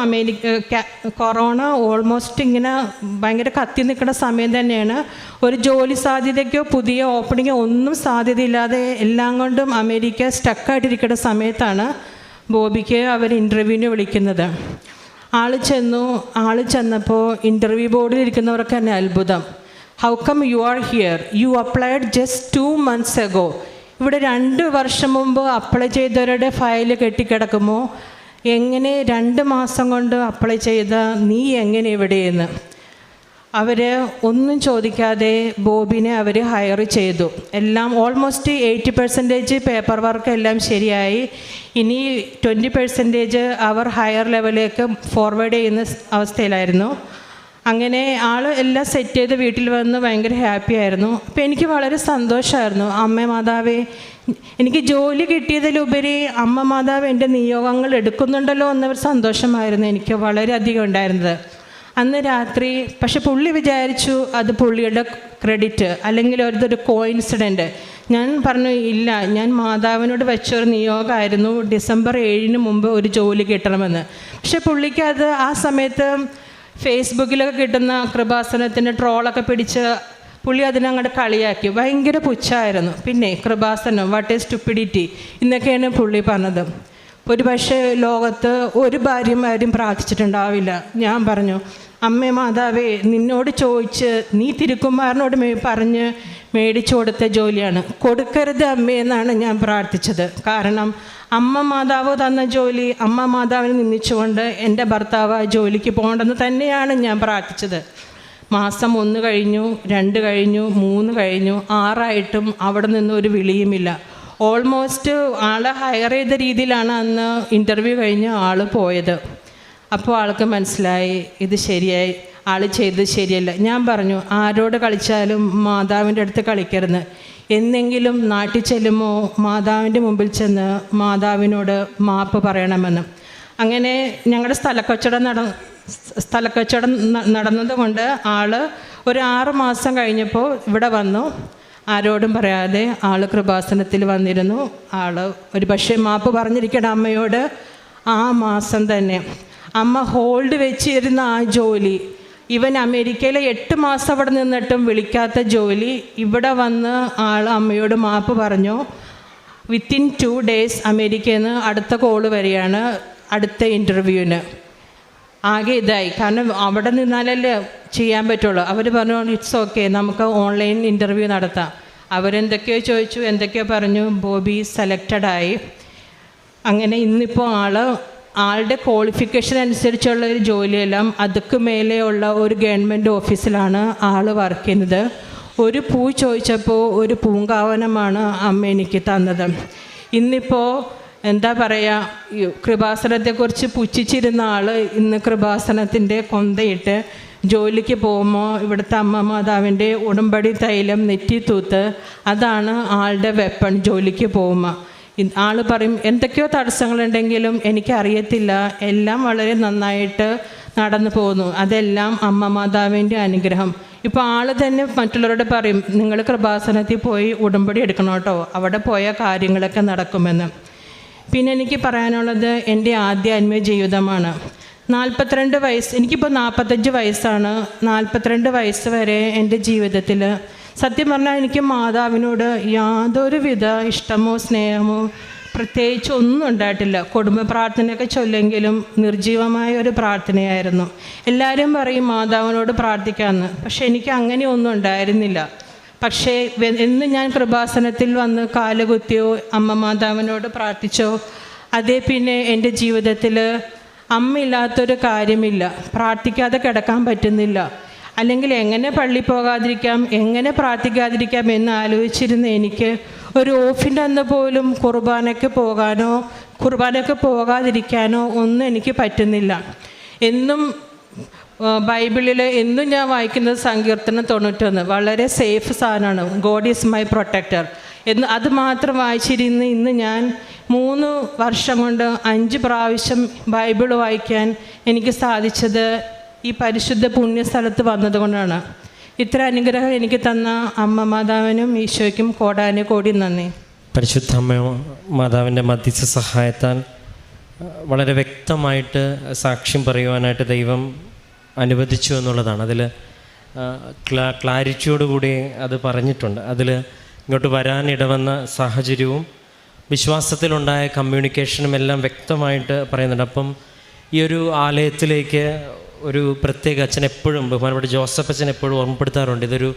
കൊറോണ ഓൾമോസ്റ്റ് ഇങ്ങനെ ഭയങ്കര കത്തി നിൽക്കുന്ന സമയം തന്നെയാണ്. ഒരു ജോലി സാധ്യതയ്ക്കോ പുതിയ ഓപ്പണിങ്ങോ ഒന്നും സാധ്യതയില്ലാതെ എല്ലാം കൊണ്ടും അമേരിക്ക സ്റ്റക്കായിട്ടിരിക്കുന്ന സമയത്താണ് ബോബിക്ക് അവർ ഇൻ്റർവ്യൂവിന് വിളിക്കുന്നത്. ആൾ ചെന്നപ്പോൾ ഇൻ്റർവ്യൂ ബോർഡിൽ ഇരിക്കുന്നവർക്ക് തന്നെ അത്ഭുതം. How come you are here, you applied just 2 months ago. ഇവിടെ 2 വർഷം മുമ്പ് അപ്ലൈ ചെയ്തവരുടെ ഫയൽ കെട്ടിക്കിടക്കുമ്പോൾ എങ്ങനെ 2 മാസം കൊണ്ട് അപ്ലൈ ചെയ്ത നീ എങ്ങനെ ഇവിടെയെന്ന് അവർ ഒന്നും ചോദിക്കാതെ ബോബിനെ അവർ ഹയർ ചെയ്തു. എല്ലാം ഓൾമോസ്റ്റ് 80% പേപ്പർ വർക്ക് എല്ലാം ശരിയായി. ഇനി 20% അവർ ഹയർ ലെവലിലേക്ക് ഫോർവേഡ് ചെയ്യുന്ന അവസ്ഥയിലായിരുന്നു. അങ്ങനെ ആൾ എല്ലാം സെറ്റ് ചെയ്ത് വീട്ടിൽ വന്ന് ഭയങ്കര ഹാപ്പി ആയിരുന്നു. അപ്പോൾ എനിക്ക് വളരെ സന്തോഷമായിരുന്നു. അമ്മ മാതാവേ, എനിക്ക് ജോലി കിട്ടിയതിലുപരി അമ്മ മാതാവ് എൻ്റെ നിയോഗങ്ങൾ എടുക്കുന്നുണ്ടല്ലോ എന്നൊരു സന്തോഷമായിരുന്നു എനിക്ക് വളരെയധികം ഉണ്ടായിരുന്നത് അന്ന് രാത്രി. പക്ഷെ പുള്ളി വിചാരിച്ചു അത് പുള്ളിയുടെ ക്രെഡിറ്റ് അല്ലെങ്കിൽ അതൊരു കോയിൻസിഡൻറ്റ്. ഞാൻ പറഞ്ഞു ഇല്ല, ഞാൻ മാതാവിനോട് വെച്ചൊരു നിയോഗമായിരുന്നു ഡിസംബർ 7 മുമ്പ് ഒരു ജോലി കിട്ടണമെന്ന്. പക്ഷെ പുള്ളിക്ക് അത് ആ സമയത്ത് ഫേസ്ബുക്കിലൊക്കെ കിട്ടുന്ന കൃപാസനത്തിൻ്റെ ട്രോളൊക്കെ പിടിച്ച് പുള്ളി അതിനങ്ങോട്ട് കളിയാക്കി. ഭയങ്കര പുച്ഛമായിരുന്നു. പിന്നെ കൃപാസനം, വാട്ട് ഈസ് സ്റ്റുപ്പിഡിറ്റി എന്നൊക്കെയാണ് പുള്ളി പറഞ്ഞത്. ഒരു പക്ഷേ ലോകത്ത് ഒരു ഭാര്യമാരും പ്രാർത്ഥിച്ചിട്ടുണ്ടാവില്ല. ഞാൻ പറഞ്ഞു, അമ്മേ മാതാവേ, നിന്നോട് ചോദിച്ച് നീ തിരുക്കുമാരനോട് പറഞ്ഞ് മേടിച്ചു കൊടുത്ത ജോലിയാണ്, കൊടുക്കരുത് അമ്മേ എന്നാണ് ഞാൻ പ്രാർത്ഥിച്ചത്. കാരണം അമ്മ മാതാവ് തന്ന ജോലി അമ്മ മാതാവിനെ നിന്ദിച്ചുകൊണ്ട് എൻ്റെ ഭർത്താവ് ആ ജോലിക്ക് പോകണമെന്ന് തന്നെയാണ് ഞാൻ പ്രാർത്ഥിച്ചത്. മാസം 1 കഴിഞ്ഞു, 2 കഴിഞ്ഞു, 3 കഴിഞ്ഞു, 6 അവിടെ നിന്ന് ഒരു വിളിയുമില്ല. ഓൾമോസ്റ്റ് ആളെ ഹയർ ചെയ്ത രീതിയിലാണ് അന്ന് ഇൻ്റർവ്യൂ കഴിഞ്ഞ് ആൾ പോയത്. അപ്പോൾ ആൾക്ക് മനസ്സിലായി ഇത് ശരിയായി, ആൾ ചെയ്തത് ശരിയല്ല. ഞാൻ പറഞ്ഞു, ആരോട് കളിച്ചാലും മാതാവിൻ്റെ അടുത്ത് കളിക്കരുത്. എന്നെങ്കിലും നാട്ടിൽ ചെല്ലുമ്പോൾ മാതാവിൻ്റെ മുമ്പിൽ ചെന്ന് മാതാവിനോട് മാപ്പ് പറയണമെന്ന്. അങ്ങനെ ഞങ്ങളുടെ സ്ഥലക്കച്ചവടം നടന്നതുകൊണ്ട് ആൾ ഒരു 6 മാസം കഴിഞ്ഞപ്പോൾ ഇവിടെ വന്നു. ആരോടും പറയാതെ ആൾ കൃപാസനത്തിൽ വന്നിരുന്നു. ആൾ ഒരു പക്ഷേ മാപ്പ് പറഞ്ഞിരിക്കണം അമ്മയോട്. ആ മാസം തന്നെ അമ്മ ഹോൾഡ് വെച്ചിരുന്ന ആ ജോലി, ഇവൻ അമേരിക്കയിലെ 8 മാസം അവിടെ നിന്നിട്ടും വിളിക്കാത്ത ജോലി, ഇവിടെ വന്ന് ആൾ അമ്മയോട് മാപ്പ് പറഞ്ഞു. വിത്തിൻ 2 days അമേരിക്കയിൽ നിന്ന് അടുത്ത കോള് വരികയാണ് അടുത്ത ഇൻ്റർവ്യൂവിന്. ആകെ ഇതായി. കാരണം അവിടെ നിന്നാലല്ലേ ചെയ്യാൻ പറ്റുള്ളൂ. അവർ പറഞ്ഞു ഇറ്റ്സ് ഓക്കെ, നമുക്ക് ഓൺലൈൻ ഇൻ്റർവ്യൂ നടത്താം. അവരെന്തൊക്കെയോ ചോദിച്ചു, എന്തൊക്കെയോ പറഞ്ഞു. ബോബി സെലക്റ്റഡായി. അങ്ങനെ ഇന്നിപ്പോൾ ആളുടെ ക്വാളിഫിക്കേഷൻ അനുസരിച്ചുള്ള ഒരു ജോലിയെല്ലാം അതുക്ക് മേലെയുള്ള ഒരു ഗവൺമെൻറ് ഓഫീസിലാണ് ആൾ വർക്ക് ചെയ്യുന്നത്. ഒരു പൂ ചോദിച്ചപ്പോൾ ഒരു പൂങ്കാവനമാണ് അമ്മ എനിക്ക് തന്നത്. ഇന്നിപ്പോൾ എന്താ പറയുക, കൃപാസനത്തെക്കുറിച്ച് പുച്ഛിച്ചിരുന്ന ആൾ ഇന്ന് കൃപാസനത്തിൻ്റെ കൊന്തയിട്ട് ജോലിക്ക് പോകുമ്പോൾ ഇവിടുത്തെ അമ്മ മാതാവിൻ്റെ ഉടമ്പടി തൈലം നെറ്റി തൂത്ത് അതാണ് ആളുടെ വെപ്പൺ. ജോലിക്ക് പോകുമ്പോൾ ആൾ പറയും എന്തൊക്കെയോ തടസ്സങ്ങളുണ്ടെങ്കിലും എനിക്കറിയത്തില്ല, എല്ലാം വളരെ നന്നായിട്ട് നടന്നു പോകുന്നു, അതെല്ലാം അമ്മ മാതാവിൻ്റെ അനുഗ്രഹം. ഇപ്പോൾ ആൾ തന്നെ മറ്റുള്ളവരോട് പറയും നിങ്ങൾ കൃപാസനത്തിൽ പോയി ഉടമ്പടി എടുക്കണം കേട്ടോ, അവിടെ പോയ കാര്യങ്ങളൊക്കെ നടക്കുമെന്ന്. പിന്നെ എനിക്ക് പറയാനുള്ളത് എൻ്റെ ആദ്യ ആത്മീയ ജീവിതമാണ്. 42 വയസ്സ്, എനിക്കിപ്പോൾ 45 വയസ്സാണ്. 42 വയസ്സ് വരെ എൻ്റെ ജീവിതത്തിൽ സത്യം പറഞ്ഞാൽ എനിക്ക് മാതാവിനോട് യാതൊരുവിധ ഇഷ്ടമോ സ്നേഹമോ പ്രത്യേകിച്ച് ഒന്നും ഉണ്ടായിട്ടില്ല. കുടുംബ പ്രാർത്ഥനയൊക്കെ ചൊല്ലെങ്കിലും നിർജീവമായ ഒരു പ്രാർത്ഥനയായിരുന്നു. എല്ലാവരും പറയും മാതാവിനോട് പ്രാർത്ഥിക്കാമെന്ന്, പക്ഷെ എനിക്ക് അങ്ങനെയൊന്നും ഉണ്ടായിരുന്നില്ല. പക്ഷേ എന്ന് ഞാൻ കൃപാസനത്തിൽ വന്ന് കാലുകുത്തിയോ അമ്മ മാതാവിനോട് പ്രാർത്ഥിച്ചോ, അതേ പിന്നെ എൻ്റെ ജീവിതത്തിൽ അമ്മയില്ലാത്തൊരു കാര്യമില്ല. പ്രാർത്ഥിക്കാതെ കിടക്കാൻ പറ്റുന്നില്ല. അല്ലെങ്കിൽ എങ്ങനെ പള്ളി പോകാതിരിക്കാം, എങ്ങനെ പ്രാർത്ഥിക്കാതിരിക്കാം എന്ന് ആലോചിച്ചിരുന്ന എനിക്ക് ഒരു ഓഫിൻ്റെ അന്ന് പോലും കുർബാനയ്ക്ക് പോകാതിരിക്കാനോ ഒന്നും എനിക്ക് പറ്റുന്നില്ല. എന്നും ബൈബിളിൽ എന്നും ഞാൻ വായിക്കുന്നത് സങ്കീർത്തനം 91 വളരെ സേഫ് സാധനമാണ്. ഗോഡ് ഈസ് മൈ പ്രൊട്ടക്ടർ എന്ന് അത് മാത്രം വായിച്ചിരുന്ന് ഇന്ന് ഞാൻ 3 വർഷം കൊണ്ട് 5 പ്രാവശ്യം ബൈബിൾ വായിക്കാൻ എനിക്ക് സാധിച്ചത് ഈ പരിശുദ്ധ പുണ്യസ്ഥലത്ത് വന്നതുകൊണ്ടാണ്. ഇത്ര അനുഗ്രഹം എനിക്ക് തന്ന അമ്മ മാതാവിനും ഈശോയ്ക്കും കോടാനുകോടി നന്ദി. പരിശുദ്ധ അമ്മ മാതാവിൻ്റെ മധ്യസ്ഥ സഹായത്താൽ വളരെ വ്യക്തമായിട്ട് സാക്ഷ്യം പറയുവാനായിട്ട് ദൈവം അനുവദിച്ചു എന്നുള്ളതാണ്. അതിൽ ക്ലാരിറ്റിയോടുകൂടി അത് പറഞ്ഞിട്ടുണ്ട്. അതിൽ ഇങ്ങോട്ട് വരാനിടവന്ന സാഹചര്യവും വിശ്വാസത്തിലുണ്ടായ കമ്മ്യൂണിക്കേഷനും എല്ലാം വ്യക്തമായിട്ട് പറയുന്നുണ്ട്. അപ്പം ഈ ഒരു ആലയത്തിലേക്ക് ഒരു പ്രത്യേക അച്ഛൻ എപ്പോഴും, ബഹുമാനപ്പെട്ട ജോസഫ് അച്ഛൻ എപ്പോഴും ഓർമ്മപ്പെടുത്താറുണ്ട്, ഇതൊരു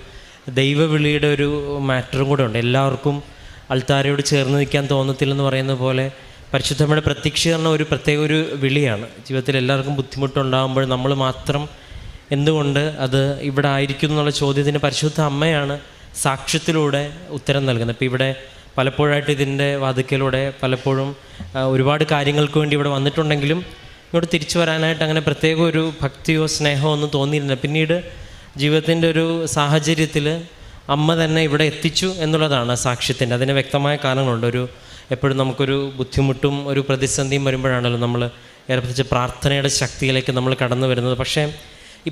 ദൈവവിളിയുടെ ഒരു മാറ്ററും കൂടെ ഉണ്ട്. എല്ലാവർക്കും അൾത്താരയോട് ചേർന്ന് നിൽക്കാൻ തോന്നത്തില്ലെന്ന് പറയുന്ന പോലെ പരിശുദ്ധമ്മയുടെ പ്രത്യക്ഷീകരണം ഒരു പ്രത്യേക ഒരു വിളിയാണ്. ജീവിതത്തിൽ എല്ലാവർക്കും ബുദ്ധിമുട്ടുണ്ടാകുമ്പോൾ നമ്മൾ മാത്രം എന്തുകൊണ്ട് അത് ഇവിടെ ആയിരിക്കും എന്നുള്ള ചോദ്യത്തിന് പരിശുദ്ധ അമ്മയാണ് സാക്ഷ്യത്തിലൂടെ ഉത്തരം നൽകുന്നത്. ഇപ്പോൾ ഇവിടെ പലപ്പോഴായിട്ട് ഇതിൻ്റെ വാതിക്കലൂടെ പലപ്പോഴും ഒരുപാട് കാര്യങ്ങൾക്ക് വേണ്ടി ഇവിടെ വന്നിട്ടുണ്ടെങ്കിലും ഇങ്ങോട്ട് തിരിച്ചു വരാനായിട്ട് അങ്ങനെ പ്രത്യേക ഒരു ഭക്തിയോ സ്നേഹമോ ഒന്നും തോന്നിയിരുന്നില്ല. പിന്നീട് ജീവിതത്തിൻ്റെ ഒരു സാഹചര്യത്തിൽ അമ്മ തന്നെ ഇവിടെ എത്തിച്ചു എന്നുള്ളതാണ് സാക്ഷ്യത്തിൻ്റെ. അതിന് വ്യക്തമായ കാരണങ്ങളുണ്ട്. എപ്പോഴും നമുക്കൊരു ബുദ്ധിമുട്ടും ഒരു പ്രതിസന്ധിയും വരുമ്പോഴാണല്ലോ നമ്മൾ ഏർപ്പെടുത്തിച്ച പ്രാർത്ഥനയുടെ ശക്തിയിലേക്ക് നമ്മൾ കടന്നു വരുന്നത്. പക്ഷേ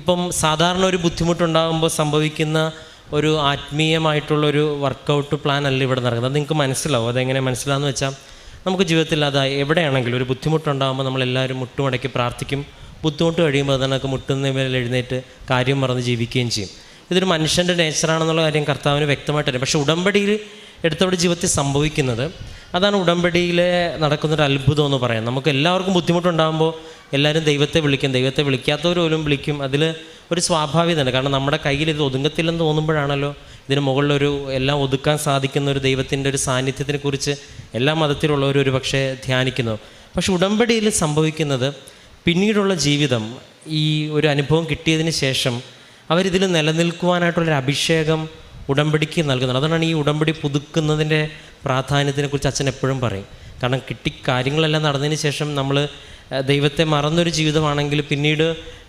ഇപ്പം സാധാരണ ഒരു ബുദ്ധിമുട്ടുണ്ടാകുമ്പോൾ സംഭവിക്കുന്ന ഒരു ആത്മീയമായിട്ടുള്ളൊരു വർക്കൗട്ട് പ്ലാൻ അല്ല ഇവിടെ നടക്കുന്നത്. അത് നിങ്ങൾക്ക് മനസ്സിലാവും. അതെങ്ങനെ മനസ്സിലാവുമെന്ന് വെച്ചാൽ, നമുക്ക് ജീവിതത്തിൽ അത് എവിടെയാണെങ്കിലും ഒരു ബുദ്ധിമുട്ടുണ്ടാകുമ്പോൾ നമ്മളെല്ലാവരും മുട്ടുമടക്കി പ്രാർത്ഥിക്കും. ബുദ്ധിമുട്ട് കഴിയുമ്പോൾ അതിനൊക്കെ മുട്ടുന്ന മേലെ എഴുന്നേറ്റ് കാര്യം മറന്ന് ജീവിക്കുകയും ചെയ്യും. ഇതൊരു മനുഷ്യൻ്റെ നേച്ചറാണെന്നുള്ള കാര്യം കർത്താവിന് വ്യക്തമായിട്ടറിയാം. പക്ഷേ ഉടമ്പടിയിൽ എടുത്തവരുടെ ജീവിതത്തിൽ സംഭവിക്കുന്നത് അതാണ്. ഉടമ്പടിയിൽ നടക്കുന്നൊരു അത്ഭുതം എന്ന് പറയാം. നമുക്ക് എല്ലാവർക്കും ബുദ്ധിമുട്ടുണ്ടാകുമ്പോൾ എല്ലാവരും ദൈവത്തെ വിളിക്കും, ദൈവത്തെ വിളിക്കാത്തവർ പോലും വിളിക്കും. അതിൽ ഒരു സ്വാഭാവികതയാണ്. കാരണം നമ്മുടെ കയ്യിൽ ഇത് ഒതുങ്ങത്തില്ലെന്ന് തോന്നുമ്പോഴാണല്ലോ ഇതിന് മുകളിലൊരു എല്ലാം ഒതുക്കാൻ സാധിക്കുന്ന ഒരു ദൈവത്തിൻ്റെ ഒരു സാന്നിധ്യത്തിനെ കുറിച്ച് എല്ലാ മതത്തിലുള്ളവരും ഒരു പക്ഷേ ധ്യാനിക്കുന്നു. പക്ഷെ ഉടമ്പടിയിൽ സംഭവിക്കുന്നത് പിന്നീടുള്ള ജീവിതം, ഈ ഒരു അനുഭവം കിട്ടിയതിന് ശേഷം അവരിതിൽ നിലനിൽക്കുവാനായിട്ടുള്ളൊരു അഭിഷേകം ഉടമ്പടിക്ക് നൽകുന്നത്. അതുകൊണ്ടാണ് ഈ ഉടമ്പടി പുതുക്കുന്നതിൻ്റെ പ്രാധാന്യത്തിനെക്കുറിച്ച് അച്ഛൻ എപ്പോഴും പറയും. കാരണം കാര്യങ്ങളെല്ലാം നടന്നതിന് ശേഷം നമ്മൾ ദൈവത്തെ മറന്നൊരു ജീവിതമാണെങ്കിൽ പിന്നീട്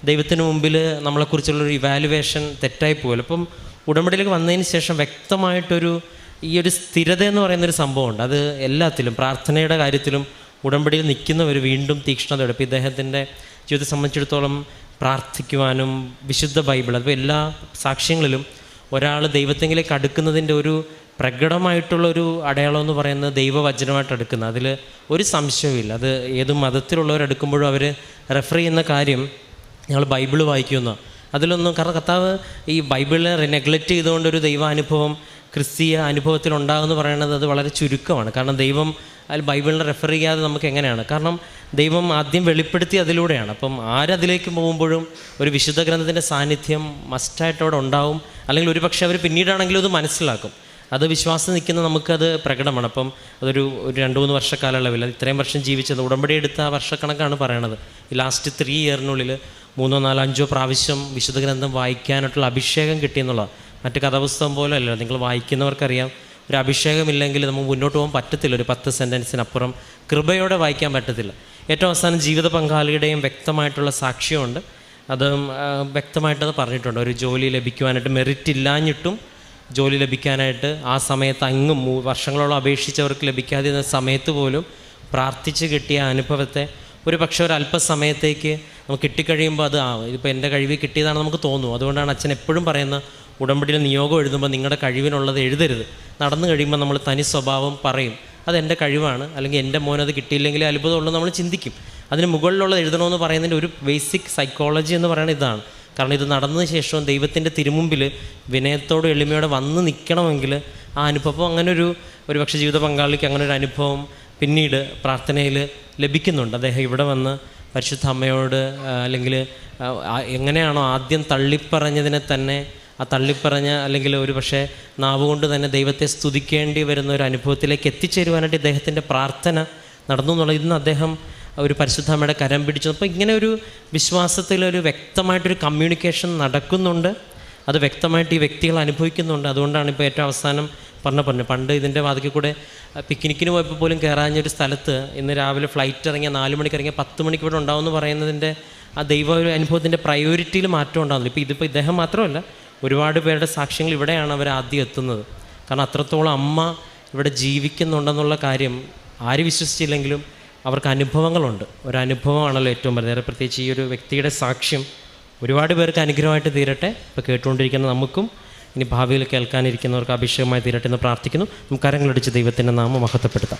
ദൈവത്തിന് മുമ്പിൽ നമ്മളെക്കുറിച്ചുള്ളൊരു ഇവാലുവേഷൻ തെറ്റായി പോകുമല്ലോ. അപ്പം ഉടമ്പടിയിലേക്ക് വന്നതിന് ശേഷം വ്യക്തമായിട്ടൊരു ഈ ഒരു സ്ഥിരത എന്ന് പറയുന്നൊരു സംഭവമുണ്ട്. അത് എല്ലാത്തിലും, പ്രാർത്ഥനയുടെ കാര്യത്തിലും ഉടമ്പടിയിൽ നിൽക്കുന്നവർ വീണ്ടും തീക്ഷ്ണതയോടെ. ഇപ്പോൾ ഇദ്ദേഹത്തിൻ്റെ ജീവിതത്തെ സംബന്ധിച്ചിടത്തോളം പ്രാർത്ഥിക്കുവാനും വിശുദ്ധ ബൈബിൾ, അതിപ്പോൾ എല്ലാ സാക്ഷ്യങ്ങളിലും ഒരാൾ ദൈവത്തെങ്കിലേക്ക് അടുക്കുന്നതിൻ്റെ ഒരു പ്രകടമായിട്ടുള്ളൊരു അടയാളം എന്ന് പറയുന്നത് ദൈവവചനമായിട്ട് അടുക്കുന്നത്. അതിൽ ഒരു സംശയവുമില്ല. അത് ഏത് മതത്തിലുള്ളവരെടുക്കുമ്പോഴും അവർ റെഫർ ചെയ്യുന്ന കാര്യം ഞങ്ങൾ ബൈബിള് വായിക്കുന്ന അതിലൊന്നും. കാരണം കർത്താവ് ഈ ബൈബിളിനെ നെഗ്ലക്റ്റ് ചെയ്തുകൊണ്ടൊരു ദൈവാനുഭവം ക്രിസ്തീയ അനുഭവത്തിൽ ഉണ്ടാകുമെന്ന് പറയുന്നത് അത് വളരെ ചുരുക്കമാണ്. കാരണം ദൈവം അതിൽ ബൈബിളിനെ റെഫർ ചെയ്യാതെ നമുക്ക് എങ്ങനെയാണ്? കാരണം ദൈവം ആദ്യം വെളിപ്പെടുത്തി അതിലൂടെയാണ്. അപ്പം ആരതിലേക്ക് പോകുമ്പോഴും ഒരു വിശുദ്ധ ഗ്രന്ഥത്തിൻ്റെ സാന്നിധ്യം മസ്റ്റായിട്ട് അവിടെ ഉണ്ടാവും. അല്ലെങ്കിൽ ഒരു പക്ഷേ അവർ പിന്നീടാണെങ്കിലും അത് മനസ്സിലാക്കും. അത് വിശ്വാസം നിൽക്കുന്ന നമുക്കത് പ്രകടമാണ്. അപ്പം അതൊരു 2-3 വർഷക്കാലയളവിൽ, ഇത്രയും വർഷം ജീവിച്ചത് ഉടമ്പടി എടുത്ത വർഷക്കണക്കാണ് പറയണത്. ഈ ലാസ്റ്റ് 3 ഇയറിനുള്ളിൽ 3, 4, 5 പ്രാവശ്യം വിശുദ്ധ ഗ്രന്ഥം വായിക്കാനായിട്ടുള്ള അഭിഷേകം കിട്ടിയെന്നുള്ളതാണ്. മറ്റ് കഥാപുസ്തകം പോലെ അല്ല. നിങ്ങൾ വായിക്കുന്നവർക്കറിയാം, ഒരു അഭിഷേകമില്ലെങ്കിൽ നമുക്ക് മുന്നോട്ട് പോകാൻ പറ്റത്തില്ല. ഒരു 10 സെൻറ്റൻസിനപ്പുറം കൃപയോടെ വായിക്കാൻ പറ്റത്തില്ല. ഏറ്റവും അവസാനം ജീവിത പങ്കാളിയുടെയും വ്യക്തമായിട്ടുള്ള സാക്ഷ്യമുണ്ട്. അത് വ്യക്തമായിട്ടത് പറഞ്ഞിട്ടുണ്ട്. ഒരു ജോലി ലഭിക്കുവാനായിട്ട് മെറിറ്റ് ഇല്ലാഞ്ഞിട്ടും ജോലി ലഭിക്കാനായിട്ട് ആ സമയത്ത് അങ്ങും വർഷങ്ങളോളം അപേക്ഷിച്ചവർക്ക് ലഭിക്കാതിരുന്ന സമയത്ത് പോലും പ്രാർത്ഥിച്ച് കിട്ടിയ അനുഭവത്തെ ഒരു പക്ഷേ ഒരു അല്പസമയത്തേക്ക് നമുക്ക് കിട്ടിക്കഴിയുമ്പോൾ അത് ഇതിപ്പോൾ എൻ്റെ കഴിവിൽ കിട്ടിയതാണ് നമുക്ക് തോന്നും. അതുകൊണ്ടാണ് അച്ഛൻ എപ്പോഴും പറയുന്ന, ഉടമ്പടിയിൽ നിയോഗം എഴുതുമ്പോൾ നിങ്ങളുടെ കഴിവിനുള്ളത് എഴുതരുത്. നടന്നു കഴിയുമ്പോൾ നമ്മൾ തനി സ്വഭാവം പറയും, അതെൻ്റെ കഴിവാണ്, അല്ലെങ്കിൽ എൻ്റെ മോനത് കിട്ടിയില്ലെങ്കിൽ അത്ഭുതമുള്ളൂ നമ്മൾ ചിന്തിക്കും. അതിന് മുകളിലുള്ളത് എഴുതണമെന്ന് പറയുന്നതിൻ്റെ ഒരു ബേസിക് സൈക്കോളജി എന്ന് പറയുന്നത് ഇതാണ്. കാരണം ഇത് നടന്നതിന് ശേഷവും ദൈവത്തിൻ്റെ തിരുമുമ്പിൽ വിനയത്തോടും എളിമയോടെ വന്ന് നിൽക്കണമെങ്കിൽ ആ അനുഭവം അങ്ങനെ ഒരു പക്ഷേ ജീവിത പങ്കാളിക്ക് അങ്ങനെ ഒരു അനുഭവം പിന്നീട് പ്രാർത്ഥനയിൽ ലഭിക്കുന്നുണ്ട്. അദ്ദേഹം ഇവിടെ വന്ന് പരിശുദ്ധ അമ്മയോട് അല്ലെങ്കിൽ എങ്ങനെയാണോ ആദ്യം തള്ളിപ്പറഞ്ഞതിനെ തന്നെ ആ തള്ളിപ്പറഞ്ഞ അല്ലെങ്കിൽ ഒരു പക്ഷേ നാവ് കൊണ്ട് തന്നെ ദൈവത്തെ സ്തുതിക്കേണ്ടി വരുന്ന ഒരു അനുഭവത്തിലേക്ക് എത്തിച്ചേരുവാനായിട്ട് ഇദ്ദേഹത്തിൻ്റെ പ്രാർത്ഥന നടന്നു എന്നുള്ളത്. ഇന്ന് അദ്ദേഹം ഒരു പരിശുദ്ധ അമ്മയുടെ കരം പിടിച്ചു. അപ്പോൾ ഇങ്ങനെ ഒരു വിശ്വാസത്തിലൊരു വ്യക്തമായിട്ടൊരു കമ്മ്യൂണിക്കേഷൻ നടക്കുന്നുണ്ട്. അത് വ്യക്തമായിട്ട് ഈ വ്യക്തികൾ അനുഭവിക്കുന്നുണ്ട്. അതുകൊണ്ടാണ് ഇപ്പോൾ ഏറ്റവും അവസാനം പറഞ്ഞു പണ്ട് ഇതിൻ്റെ വാതിക്കൽ കൂടെ പിക്നിക്കിന് പോയപ്പോൾ പോലും കയറാഞ്ഞൊരു സ്ഥലത്ത് ഇന്ന് രാവിലെ ഫ്ലൈറ്റ് ഇറങ്ങിയ 4 മണിക്ക് ഇറങ്ങിയ 10 മണിക്ക് ഇവിടെ ഉണ്ടാവുമെന്ന് പറയുന്നതിൻ്റെ ആ ദൈവ അനുഭവത്തിൻ്റെ പ്രയോറിറ്റിയിൽ മാറ്റം ഉണ്ടാകുന്നില്ല. ഇതിപ്പോൾ ഇദ്ദേഹം മാത്രമല്ല, ഒരുപാട് പേരുടെ സാക്ഷ്യങ്ങൾ ഇവിടെയാണ് അവർ ആദ്യം എത്തുന്നത്. കാരണം അത്രത്തോളം അമ്മ ഇവിടെ ജീവിക്കുന്നുണ്ടെന്നുള്ള കാര്യം ആര് വിശ്വസിച്ചില്ലെങ്കിലും അവർക്ക് അനുഭവങ്ങളുണ്ട്. ഒരനുഭവമാണല്ലോ ഏറ്റവും വലുത്. പ്രത്യേകിച്ച് ഈ ഒരു വ്യക്തിയുടെ സാക്ഷ്യം ഒരുപാട് പേർക്ക് അനുഗ്രഹമായിട്ട് തീരട്ടെ. ഇപ്പോൾ കേട്ടുകൊണ്ടിരിക്കുന്ന നമുക്കും ഇനി ഭാവിയിൽ കേൾക്കാനിരിക്കുന്നവർക്ക് അഭിഷേകമായി തീരട്ടെ എന്ന് പ്രാർത്ഥിക്കുന്നു. നമുക്ക് കരങ്ങളടിച്ച് ദൈവത്തിൻ്റെ നാമം മഹത്വപ്പെടുത്താം.